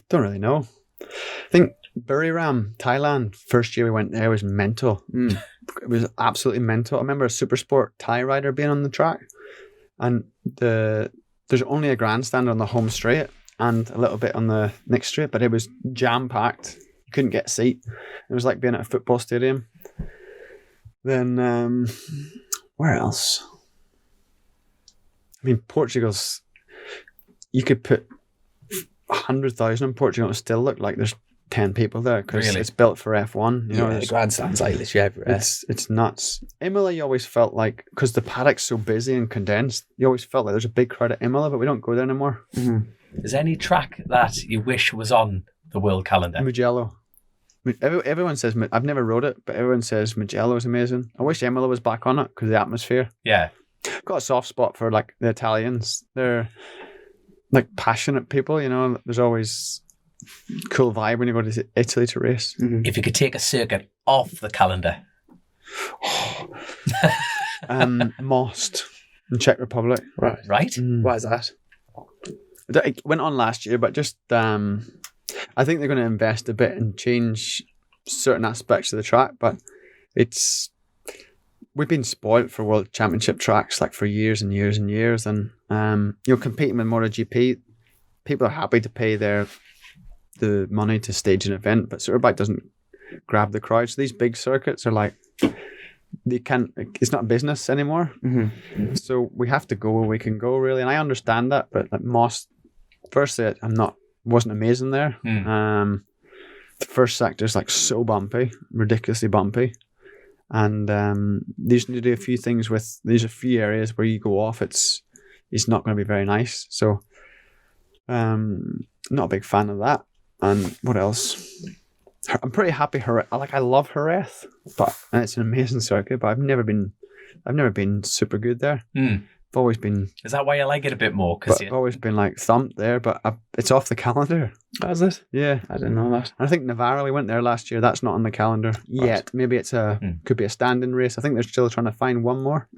Don't really know. I think Buriram, Thailand. First year we went there was mental. It was absolutely mental. I remember a super sport Thai rider being on the track, and there's only a grandstand on the home straight and a little bit on the next straight, but it was jam packed. You couldn't get a seat. It was like being at a football stadium. Then where else? I mean, Portugal's. You could put 100,000 in Portugal, and it still look like there's 10 people there because Really? it's built for F1. You know, The there's- grandstands like literally everywhere. it's nuts. Imola, you always felt like, because the paddock's so busy and condensed, you always felt like there's a big crowd at Imola, but we don't go there anymore. Is there any track that you wish was on the world calendar? Mugello. Everyone says, I've never rode it, but everyone says Mugello is amazing. I wish Imola was back on it because of the atmosphere. Yeah. Got a soft spot for like the Italians. They're like passionate people, you know. There's always cool vibe when you go to Italy to race. If you could take a circuit off the calendar. Most in Czech Republic. Right. Right? Why is that? It went on last year, but just I think they're going to invest a bit and change certain aspects of the track. But we've been spoiled for World Championship tracks like for years and years and years, and competing with MotoGP, people are happy to pay the money to stage an event, but Superbike doesn't grab the crowd. So these big circuits are like it's not business anymore. So we have to go where we can go, really, and I understand that. But like Moss, firstly, wasn't amazing there. The first sector is like so bumpy, ridiculously bumpy, and they just need to do a few things with. There's a few areas where you go off. It's not going to be very nice. So, not a big fan of that. And what else? I'm pretty happy. I love Jerez, and it's an amazing circuit. But I've never been super good there. I've always been. Is that why you like it a bit more? But I've always been like thumped there, but it's off the calendar. Is it? Yeah, I didn't know that. and I think Navarra, we went there last year. That's not on the calendar yet. Maybe it's could be a stand-in race. I think they're still trying to find one more.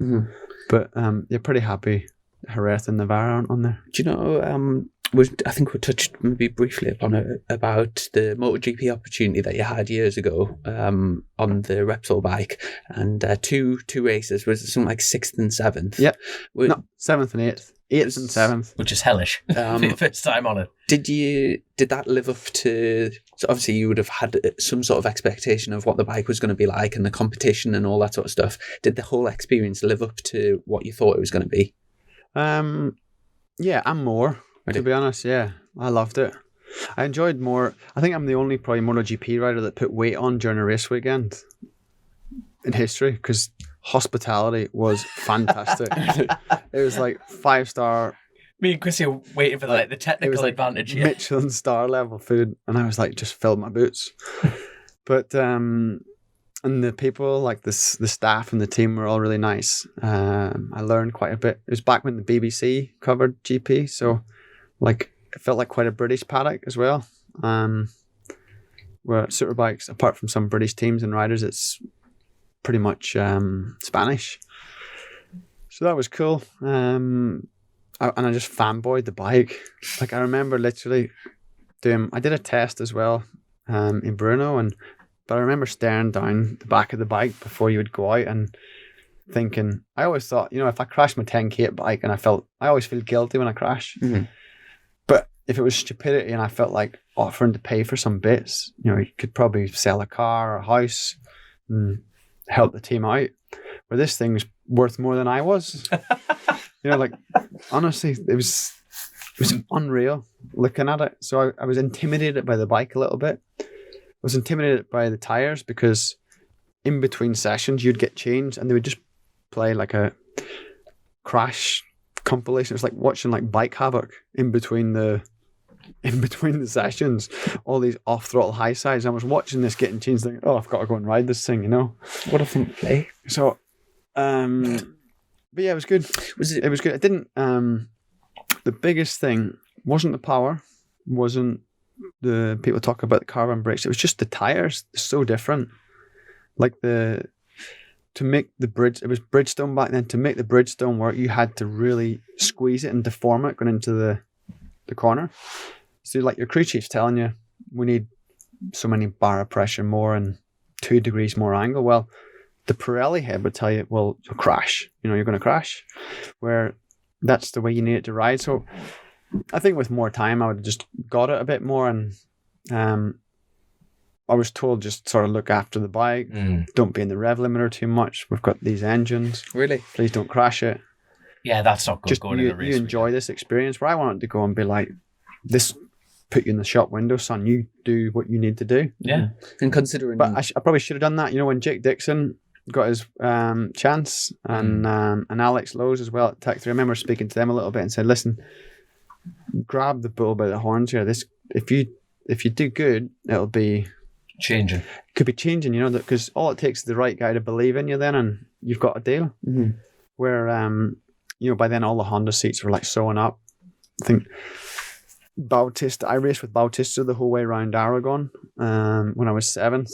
But you're pretty happy. Jerez and Navarra aren't on there. Do you know? I think we touched maybe briefly upon it about the MotoGP opportunity that you had years ago on the Repsol bike, and two races was something like 6th and 7th. Yeah, No, 7th and 8th, 8th and 7th. Which is hellish. For your first time on it. Did that live up to? So obviously, you would have had some sort of expectation of what the bike was going to be like and the competition and all that sort of stuff. Did the whole experience live up to what you thought it was going to be? Yeah, and more. To be honest, yeah, I loved it. I enjoyed more. I think I'm the only probably MotoGP rider that put weight on during a race weekend in history because hospitality was fantastic. It was like 5-star. Me and Chrissy are waiting for the technical It was like advantage. Yeah. Michelin star level food, and I was like just filled my boots. But and the people, like the staff and the team, were all really nice. I learned quite a bit. It was back when the BBC covered GP, so like it felt like quite a British paddock as well. Where Superbikes, apart from some British teams and riders, it's pretty much Spanish. So that was cool. And I just fanboyed the bike. Like I remember literally I did a test as well in Brno, but I remember staring down the back of the bike before you would go out and thinking, I always thought, if I crashed my 10K bike and I always feel guilty when I crash. But if it was stupidity and I felt like offering to pay for some bits, you could probably sell a car or a house and help the team out. Where this thing's worth more than I was. You know, like honestly, it was unreal looking at it. So I was intimidated by the bike a little bit. I was intimidated by the tires because in between sessions you'd get changed and they would just play like a crash compilation. It was like watching like Bike Havoc in between the sessions, all these off throttle high sides. I was watching this getting changed, thinking, "Oh, I've got to go and ride this thing," you know. What a fun play. So, but yeah, it was good. It was good. It didn't. The biggest thing wasn't the power, wasn't the people talk about the carbon brakes. It was just the tires. They're so different. Like to make the bridge, it was Bridgestone back then. To make the Bridgestone work, you had to really squeeze it and deform it going into the corner. So like your crew chief's telling you, we need so many bar of pressure more and 2 degrees more angle. Well, the Pirelli head would tell you, well, you'll crash. You know, you're going to crash. Where that's the way you need it to ride. So I think with more time, I would have just got it a bit more. And I was told just sort of look after the bike. Don't be in the rev limiter too much. We've got these engines. Really? Please don't crash it. Yeah, that's not good. Just going in a race. You enjoy this experience. Where I wanted to go and be like, this put you in the shop window, son. You do what you need to do. Yeah. And considering... But I probably should have done that. You know, when Jake Dixon got his chance and Alex Lowe's as well at Tech 3, I remember speaking to them a little bit and said, listen, grab the bull by the horns here. This, if you do good, it'll be... changing. It could be changing, you know, because all it takes is the right guy to believe in you then and you've got a deal. Where, you know, by then all the Honda seats were like sewing up. I think I raced with Bautista the whole way around Aragon when I was 7th.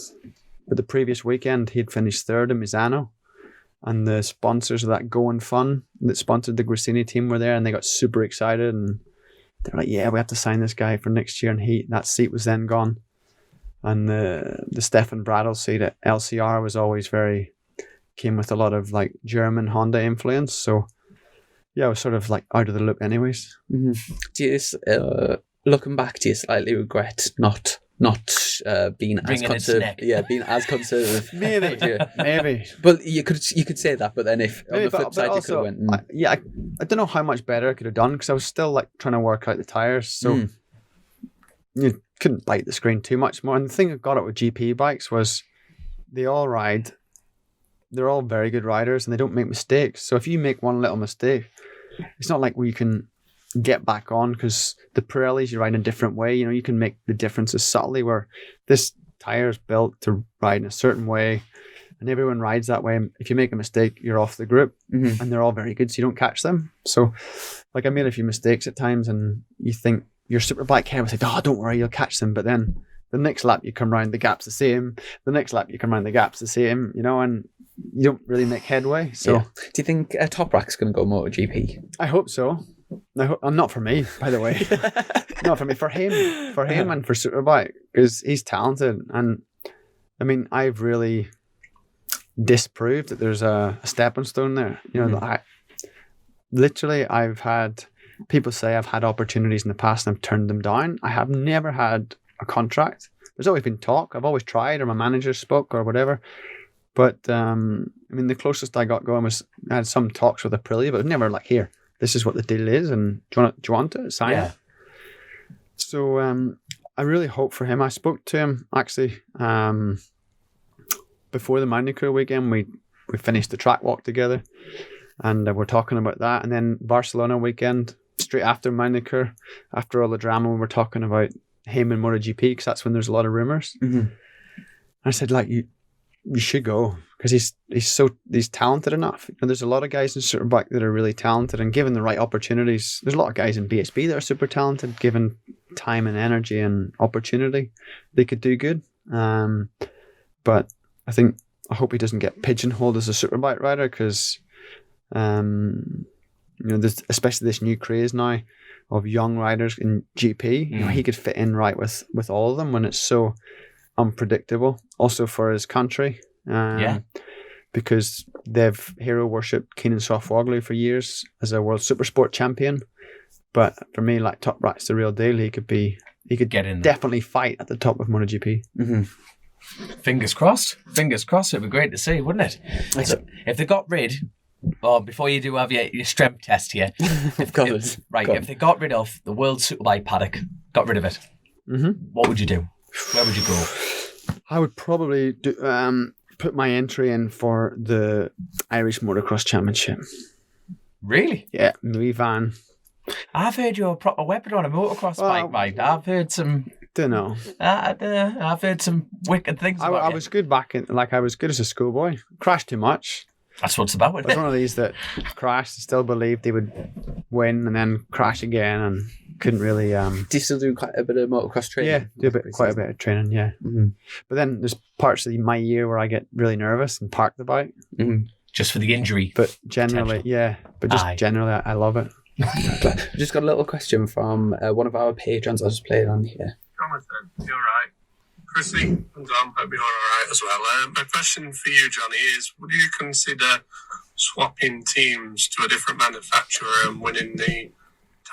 But the previous weekend, he'd finished 3rd in Misano. And the sponsors of that Going Fun that sponsored the Grassini team were there and they got super excited. And they're like, yeah, we have to sign this guy for next year. And that seat was then gone. And the Stefan Bradl seat at LCR was always came with a lot of like German Honda influence. So yeah, I was sort of like out of the loop anyways. Do you, looking back, do you slightly regret not being as conservative? Yeah, being as conservative. Maybe. But you could say that, but then if on the flip side also, you could have went. I don't know how much better I could have done because I was still like trying to work out the tires. So you couldn't bite the screen too much more. And the thing I got it with GP bikes was they all ride. They're all very good riders and they don't make mistakes. So if you make one little mistake, it's not like we can get back on because the Pirellis you ride in a different way. You know, you can make the differences subtly where this tire is built to ride in a certain way and everyone rides that way. If you make a mistake, you're off the group and they're all very good so you don't catch them. So like I made a few mistakes at times and you think your Superbike head was like, oh, don't worry, you'll catch them. But then the next lap you come round, the gap's the same. The next lap you come round, the gap's the same, you know, and you don't really make headway. So, do you think Top Rack's going to go MotoGP? I hope so. Not for me, by the way. Not for me, for him and for Superbike, because he's talented. And I mean, I've really disproved that there's a stepping stone there. You know, I've had people say I've had opportunities in the past and I've turned them down. I have never had a contract. There's always been talk. I've always tried, or my manager spoke, or whatever. But I mean, the closest I got going was I had some talks with Aprilia, but it was never like, here, this is what the deal is, and do you want it? Sign it. So I really hope for him. I spoke to him actually before the Magny-Cours weekend. We finished the track walk together, and we're talking about that. And then Barcelona weekend, straight after Magny-Cours, after all the drama, we were talking about him and MotoGP because that's when there's a lot of rumors. I said, like, you should go because he's talented enough. You know, there's a lot of guys in Superbike that are really talented, and given the right opportunities, there's a lot of guys in BSB that are super talented. Given time and energy and opportunity, they could do good. But I hope he doesn't get pigeonholed as a Superbike rider because, you know, there's especially this new craze now of young riders in GP. You know, he could fit in right with all of them when it's so unpredictable. Also for his country, because they've hero worshipped Keenan Sofwoglu for years as a world supersport champion. But for me, like, Top Rack's the real deal. He could get in there. Definitely fight at the top of MotoGP. Fingers crossed. It'd be great to see, wouldn't it? So if they got rid, Oh, before you do have your strength test here, Of course. if they got rid of the World Superbike paddock, got rid of it, what would you do? Where would you go? I would probably put my entry in for the Irish Motocross Championship. Really? Yeah, wee van. I've heard you're a proper weapon on a motocross bike, mate. I've heard some. Don't know. I've heard some wicked things about I was good back in, I was good as a schoolboy. Crashed too much. That's what it's about, I isn't was it? one of these that crashed, still believed they would win, and then crash again, and couldn't really. Do you still do quite a bit of motocross training? Yeah, quite a bit of training. Yeah, but then there's parts of my year where I get really nervous and park the bike. Just for the injury. But generally, generally, I love it. Just got a little question from one of our patrons. I'll just play it on here. Jonathan, you're right. Chrissy and Dom, hope you're all right as well. My question for you, Johnny, is would you consider swapping teams to a different manufacturer and winning the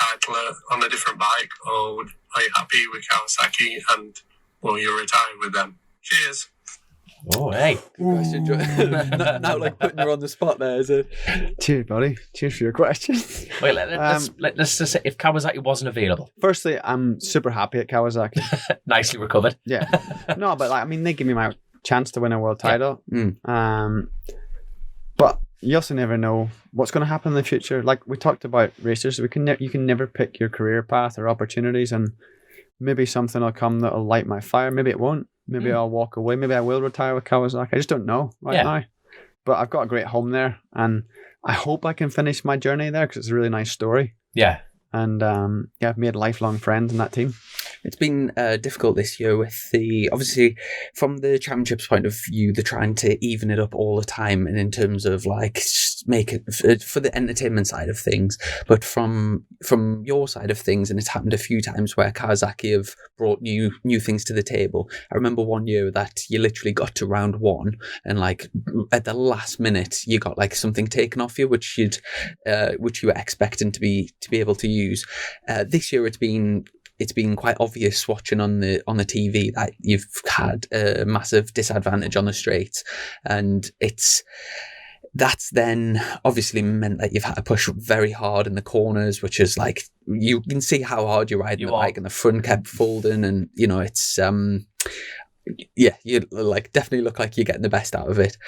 title on a different bike, or are you happy with Kawasaki and will you retire with them? Cheers. Oh, hey. Question, now, like putting her on the spot there, is it? Cheers, buddy. Cheers for your question. Wait, let's just say if Kawasaki wasn't available. Firstly, I'm super happy at Kawasaki. Nicely recovered. Yeah. No, but they give me my chance to win a world title. But you also never know what's going to happen in the future. Like we talked about racers, you can never pick your career path or opportunities, and maybe something will come that'll light my fire. Maybe it won't. Maybe I'll walk away. Maybe I will retire with Kawasaki. I just don't know now. But I've got a great home there, and I hope I can finish my journey there because it's a really nice story. Yeah. And I've made lifelong friends in that team. It's been difficult this year with obviously from the championships point of view, they're trying to even it up all the time, and in terms of like make it for the entertainment side of things. But from your side of things, and it's happened a few times where Kawasaki have brought new things to the table. I remember one year that you literally got to round one, and like at the last minute, you got like something taken off you, which you were expecting to be able to use. This year, it's been quite obvious watching on the TV that you've had a massive disadvantage on the straights, and that's then obviously meant that you've had to push very hard in the corners, which is like you can see how hard you're riding the bike, and the front kept folding, and it's you like definitely look like you're getting the best out of it.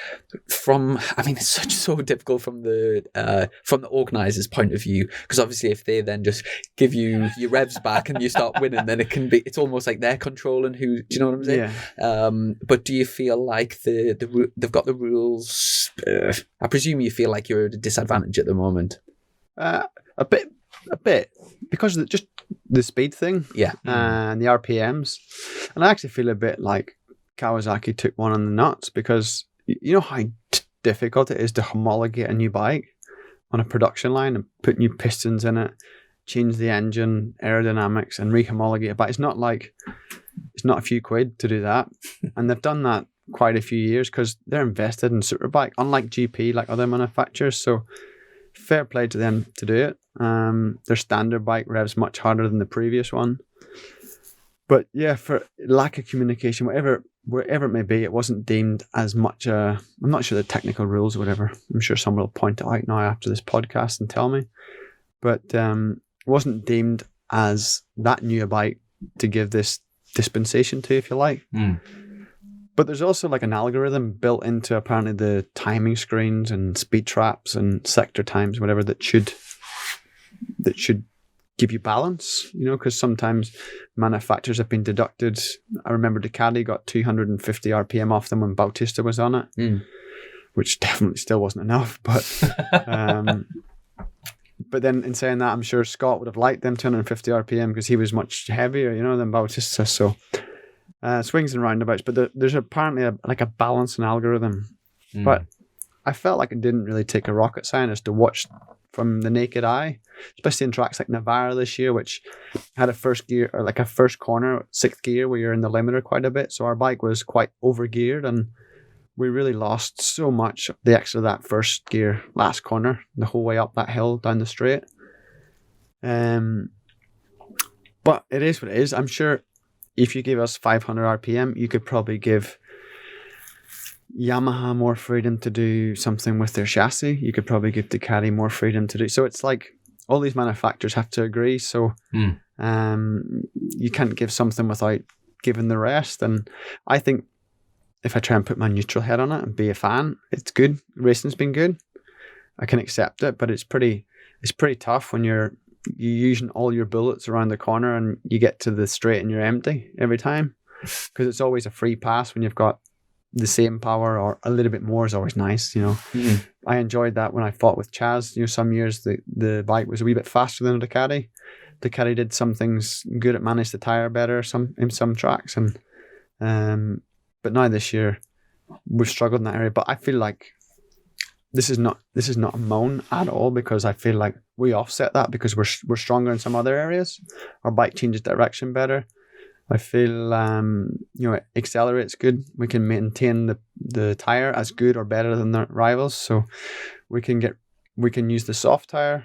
It's so difficult from the organisers' point of view, because obviously if they then just give you your revs back and you start winning, then it's almost like they're controlling who. Do you know what I'm saying? Yeah. But do you feel like they've got the rules? I presume you feel like you're at a disadvantage at the moment. A bit because of just the speed thing, and the RPMs, and I actually feel a bit like Kawasaki took one on the nuts, because you know how difficult it is to homologate a new bike on a production line and put new pistons in it, change the engine, aerodynamics, and re-homologate it. But it's not a few quid to do that, and they've done that quite a few years because they're invested in Superbike, unlike GP, like other manufacturers. So fair play to them to do it. Their standard bike revs much harder than the previous one. But yeah, for lack of communication, wherever it may be, it wasn't deemed as much. I'm not sure the technical rules or whatever. I'm sure someone will point it out now after this podcast and tell me. But it wasn't deemed as that new a bike to give this dispensation to, if you like. But there's also like an algorithm built into apparently the timing screens and speed traps and sector times, whatever, that should give you balance, because sometimes manufacturers have been deducted. I remember Ducati got 250 RPM off them when Bautista was on it, which definitely still wasn't enough. But but then in saying that, I'm sure Scott would have liked them 250 RPM because he was much heavier, than Bautista. So swings and roundabouts, but there's apparently a balance and algorithm. But I felt like it didn't really take a rocket scientist to watch from the naked eye, especially in tracks like Navarra this year, which had a first gear or like a first corner, sixth gear, where you're in the limiter quite a bit. So our bike was quite overgeared, and we really lost so much the extra of that first gear last corner, the whole way up that hill down the straight. But it is what it is. I'm sure if you give us 500 RPM, you could probably give Yamaha more freedom to do something with their chassis. You could probably give Ducati more freedom to do. So it's like all these manufacturers have to agree. So you can't give something without giving the rest. And I think if I try and put my neutral head on it and be a fan, it's good. Racing's been good. I can accept it, but it's pretty tough when you're using all your bullets around the corner and you get to the straight and you're empty every time, because it's always a free pass when you've got the same power or a little bit more is always nice, you know. I enjoyed that when I fought with Chaz. You know, some years the bike was a wee bit faster than a Ducati. Ducati did some things good. It managed the tire better in some tracks, and but now this year we've struggled in that area. But I feel like this is not a moan at all, because I feel like we offset that because we're stronger in some other areas. Our bike changes direction better. I feel it accelerates good. We can maintain the tire as good or better than the rivals. So we can use the soft tire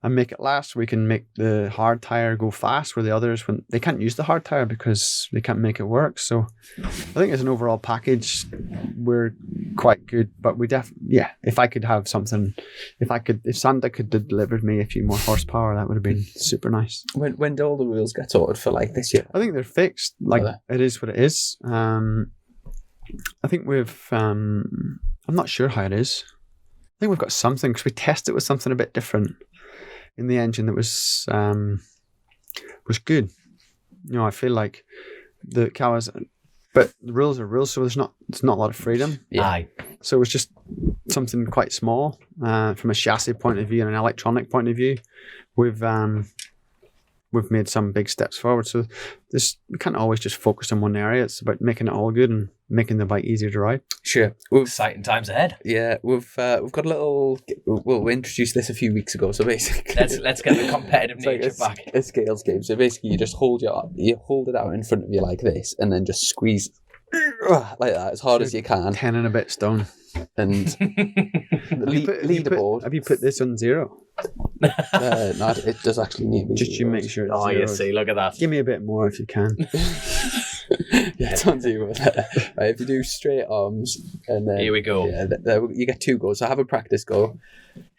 and make it last. We can make the hard tire go fast, where the others, when they can't use the hard tire because they can't make it work. So I think as an overall package, we're quite good. But if I could have something, if Santa could have delivered me a few more horsepower, that would have been super nice. When do all the wheels get sorted for like this year? I think they're fixed. Like, it is what it is. I think I'm not sure how it is. I think we've got something, because we tested it with something a bit different in the engine that was good. You know, I feel like the Kawasaki, but the rules are rules, so it's not a lot of freedom. Yeah. So it was just something quite small from a chassis point of view and an electronic point of view. We've made some big steps forward. So we can't always just focus on one area. It's about making it all good and making the bike easier to ride. Sure. Exciting times ahead. Yeah, we've got a little. Well, we introduced this a few weeks ago. So basically, let's get the competitive nature back. A scales game. So basically, you just hold it out in front of you like this, and then just squeeze like that as hard as you can. 10 and a bit stone. And leaderboard. Have you put this on 0? No, it does actually need me. Just you make sure it's 0. You see, look at that. Give me a bit more if you can. Yeah, it's on 0. Right, if you do straight arms, and then here we go. Yeah, you get 2 goals. So have a practice goal.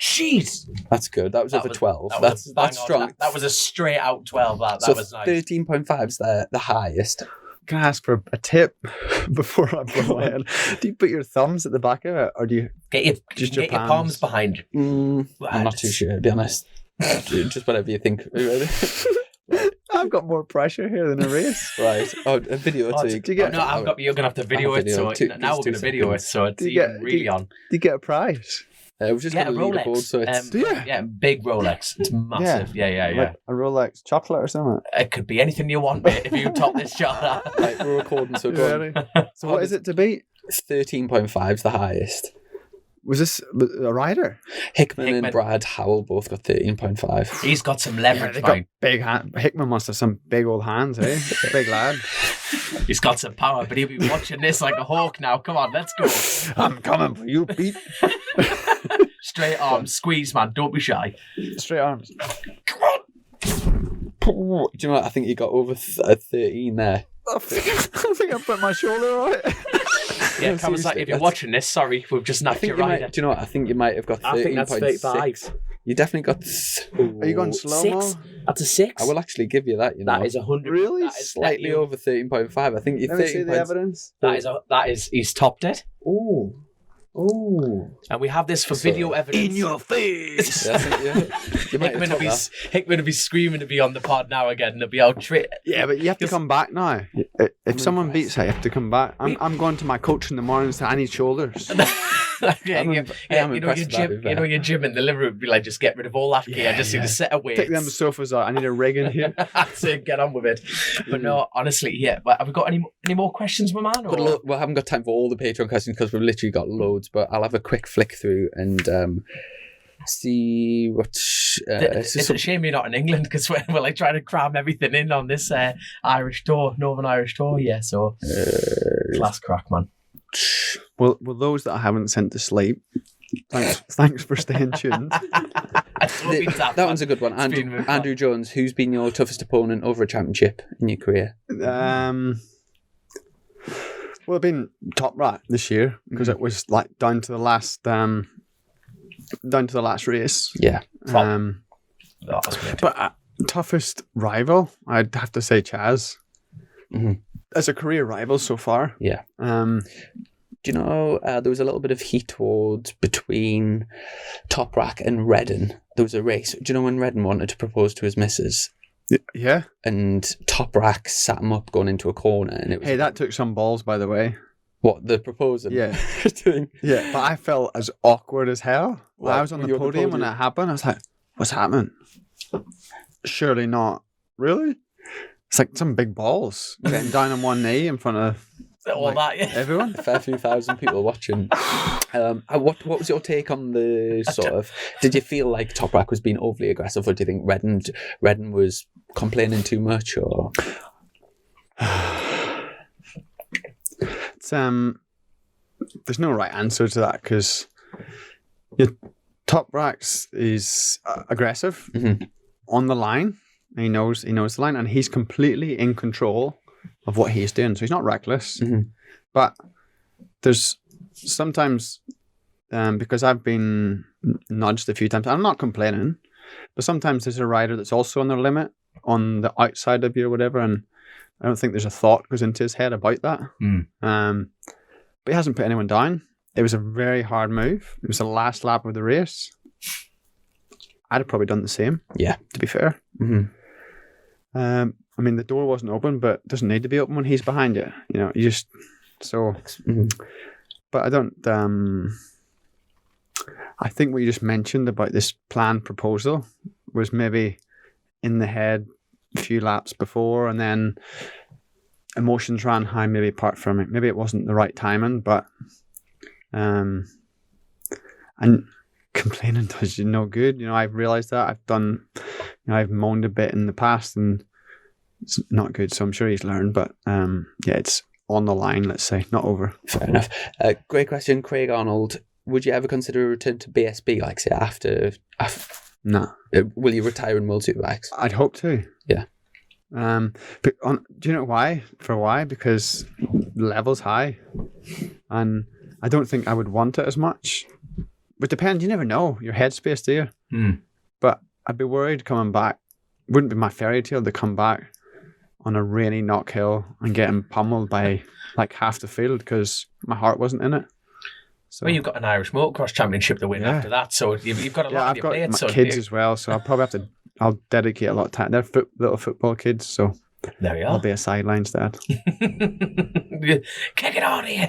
Jeez, that's good. That was over 12. That's strong. That was a straight out 12. That was nice. 13.5's the highest. Can I ask for a tip before I blow my head? Do you put your thumbs at the back of it, or do you get your palms behind you? I'm not too sure, to be honest. Just whatever you think. I've got more pressure here than a race. Right. Oh, a video or two. You're going to have to video it. So now we're going to video it. So it's really on. Do you get a prize? We've just got a Rolex. So it's, big Rolex. It's massive. Yeah. Like a Rolex chocolate or something. It could be anything you want, mate. If you top this shot. Right, we're recording. So go on. So what is it to beat? 13.5's the highest. Was this a rider? Hickman and Brad Howell both got 13.5. He's got some leverage, got big hand. Hickman must have some big old hands, eh? Big lad. He's got some power, but he'll be watching this like a hawk now. Come on, let's go. I'm coming for you, Pete. Straight arms, squeeze, man. Don't be shy. Straight arms. Come on. Do you know what? I think you got over 13 there. I think I put my shoulder on it. Yeah, Kawasaki, if you're watching this, sorry, we've just knocked your rider. Do you know what? I think you might have got 13.6. I think that's 35. You definitely got... Are you going slow-mo? 6? That's a 6. I will actually give you that, you know. That is 100. Really? That is slightly over 13.5. I think you're 13. Let me see the evidence. That is, he's topped it. Ooh. And we have this for video evidence. In your face! Hickman will be screaming to be on the pod now again. They'll be out Yeah, but you have to come back now. If someone beats it, you have to come back. I'm going to my coach in the morning, so I need shoulders. Your gym in the living room would be like, just get rid of all that gear. I just need a set of weights. Take them sofas out. I need a rig in here. So get on with it. But no, honestly, yeah. But have we got any more questions, my man? We haven't got time for all the Patreon questions because we've literally got loads. But I'll have a quick flick through and see what. It's a shame you're not in England because we're like trying to cram everything in on this Irish tour, Northern Irish tour. Yeah, so class crack, man. Well, those that I haven't sent to sleep, thanks for staying tuned. That one's a good one. Andrew Jones, who's been your toughest opponent over a championship in your career? Well, it'd been top rack this year because it was like down to the last race. Yeah. But toughest rival, I'd have to say Chaz. Mm-hmm. As a career rival so far. Yeah. Do you know there was a little bit of heat towards between Top Rack and Redden? There was a race. Do you know when Redden wanted to propose to his missus? Yeah. And Top Rack sat him up going into a corner, and it was. Hey, that took some balls, by the way. What, the proposal? Yeah. Thing? Yeah, but I felt as awkward as hell. When What, I was on when the you were on the podium when podium? that happened. I was like, what's happening? Surely not. Really? It's like some big balls getting down on one knee in front of All that, yeah. everyone. A fair few thousand people watching. What was your take on the sort of? Did you feel like Top Rack was being overly aggressive, or do you think Redden was complaining too much, or? It's there's no right answer to that because Top Racks is aggressive on the line. He knows the line, and he's completely in control of what he's doing. So he's not reckless, but there's sometimes because I've been nudged a few times. I'm not complaining, but sometimes there's a rider that's also on their limit on the outside of you or whatever, and I don't think there's a thought goes into his head about that. But he hasn't put anyone down. It was a very hard move. It was the last lap of the race. I'd have probably done the same. Yeah, to be fair. I mean, the door wasn't open, but it doesn't need to be open when he's behind you. You know, you just so. But I don't. I think what you just mentioned about this planned proposal was maybe in the head a few laps before, and then emotions ran high. Maybe apart from it, maybe it wasn't the right timing, but and complaining does you no good. You know, I've realised that I've moaned a bit in the past, and it's not good. So I'm sure he's learned, but yeah, it's on the line. Let's say not over. Fair enough. Great question, Craig Arnold. Would you ever consider a return to BSB, like say after No. Will you retire in World Superbikes? I'd hope to. Yeah. But do you know why? Why? Because the level's high, and I don't think I would want it as much. But depends. You never know your headspace, do you? But I'd be worried coming back. Wouldn't be my fairy tale to come back on a rainy knock hill and getting pummeled by like half the field because my heart wasn't in it. So, Well, you've got an Irish Motocross Championship to win after that, so you've got a lot on I've your got plate. my So kids as well, so I'll probably have to. I'll dedicate a lot of time. They're little football kids, so there we I'll are. be a sidelines dad. Kick it on, Ian.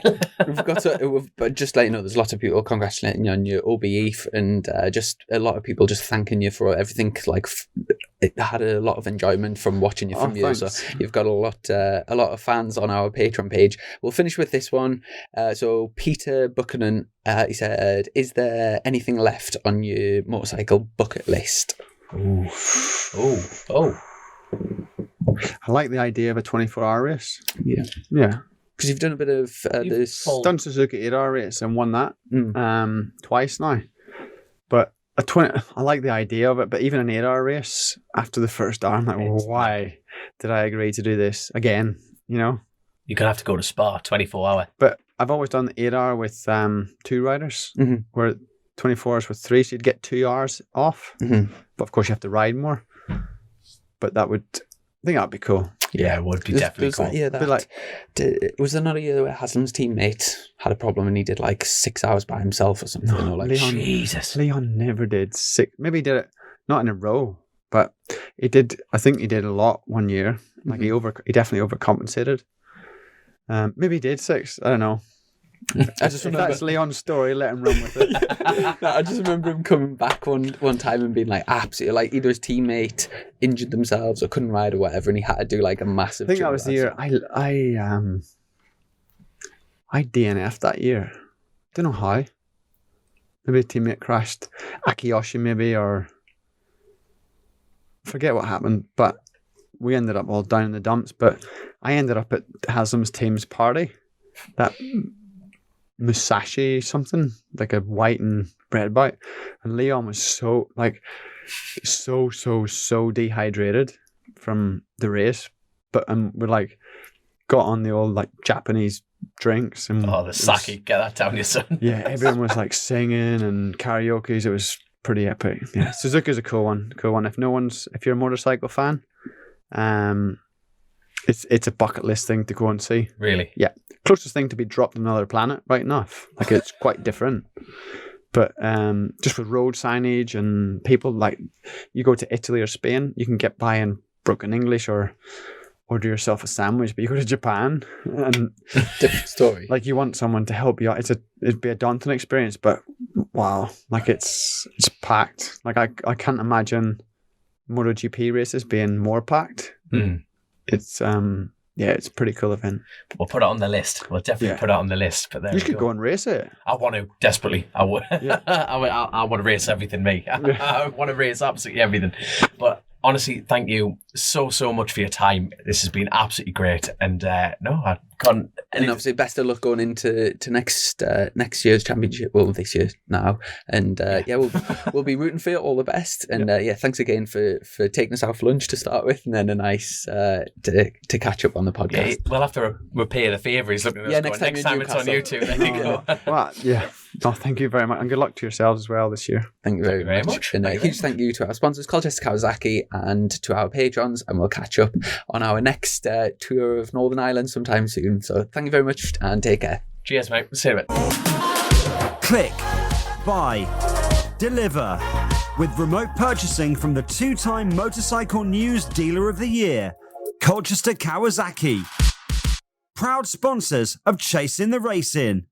But just let you know, there's lots of people congratulating you on your OBE and just a lot of people just thanking you for everything. Like it had a lot of enjoyment from watching you from you. So you've got a lot of fans on our Patreon page. We'll finish with this one. So Peter Buchanan, he said, "Is there anything left on your motorcycle bucket list?" Oh. I like the idea of a 24-hour race. Yeah. Because you've done a bit of this. Done Suzuki 8-hour race and won that twice now. But I like the idea of it, but even an 8-hour race after the first hour, I'm like, well, why did I agree to do this again? You know? You're going to have to go to Spa, 24-hour. But I've always done the 8-hour with 2 riders, where 24 hours with 3, so you'd get 2 hours off. But of course, you have to ride more. But I think that'd be cool. Yeah, it would be definitely cool. Was there not a year where Haslam's teammate had a problem and he did like 6 hours by himself or something? No, Jesus. Leon never did 6. Maybe he did it not in a row, but he did. I think he did a lot one year. Like he definitely overcompensated. Maybe he did 6. I don't know. I just remember, if that's Leon's story, let him run with it. No, I just remember him coming back one time and being like absolutely like either his teammate injured themselves or couldn't ride or whatever, and he had to do like a massive. I think that was the year I DNF'd that year. Don't know how. Maybe a teammate crashed Akiyoshi maybe, or forget what happened, but we ended up all down in the dumps. But I ended up at Haslam's team's party. That Musashi something, like a white and red bike, and Leon was so dehydrated from the race, but we like got on the old like Japanese drinks. And Oh, the sake, get that down your son. Yeah, everyone was like singing and karaoke's. It was pretty epic. Yeah, Suzuka's a cool one. If you're a motorcycle fan, it's a bucket list thing to go and see. Really? Yeah, closest thing to be dropped on another planet, right enough. Like, it's quite different. But just with road signage and people, like, you go to Italy or Spain, you can get by in broken English or order yourself a sandwich. But you go to Japan and Different story. like, you want someone to help you out. It'd be a daunting experience, but wow, like, it's packed. Like, I can't imagine MotoGP races being more packed. It's it's a pretty cool event. We'll put it on the list. We'll definitely put it on the list. But there You could go and race it. I want to desperately. I would. Yeah. I want to race everything, mate. I want to race absolutely everything. But honestly, thank you so much for your time. This has been absolutely great. And I can't. And obviously, best of luck going into next year's championship. Well, this year now, and we'll be rooting for you. All the best, and thanks again for taking us out for lunch to start with, and then a nice to catch up on the podcast. Yeah, we'll have to repay the favour. He's looking at us next time it's on YouTube. There you go. Well, yeah. Oh, thank you very much, and good luck to yourselves as well this year. Thank you very much. And a huge thank you to our sponsors, Colchester Kawasaki, and to our patrons. And we'll catch up on our next tour of Northern Ireland sometime soon. So thank you very much and take care. Cheers, mate. See you in a bit. Click, buy, deliver with remote purchasing from the 2-time Motorcycle News Dealer of the Year, Colchester Kawasaki. Proud sponsors of Chasing the Racing.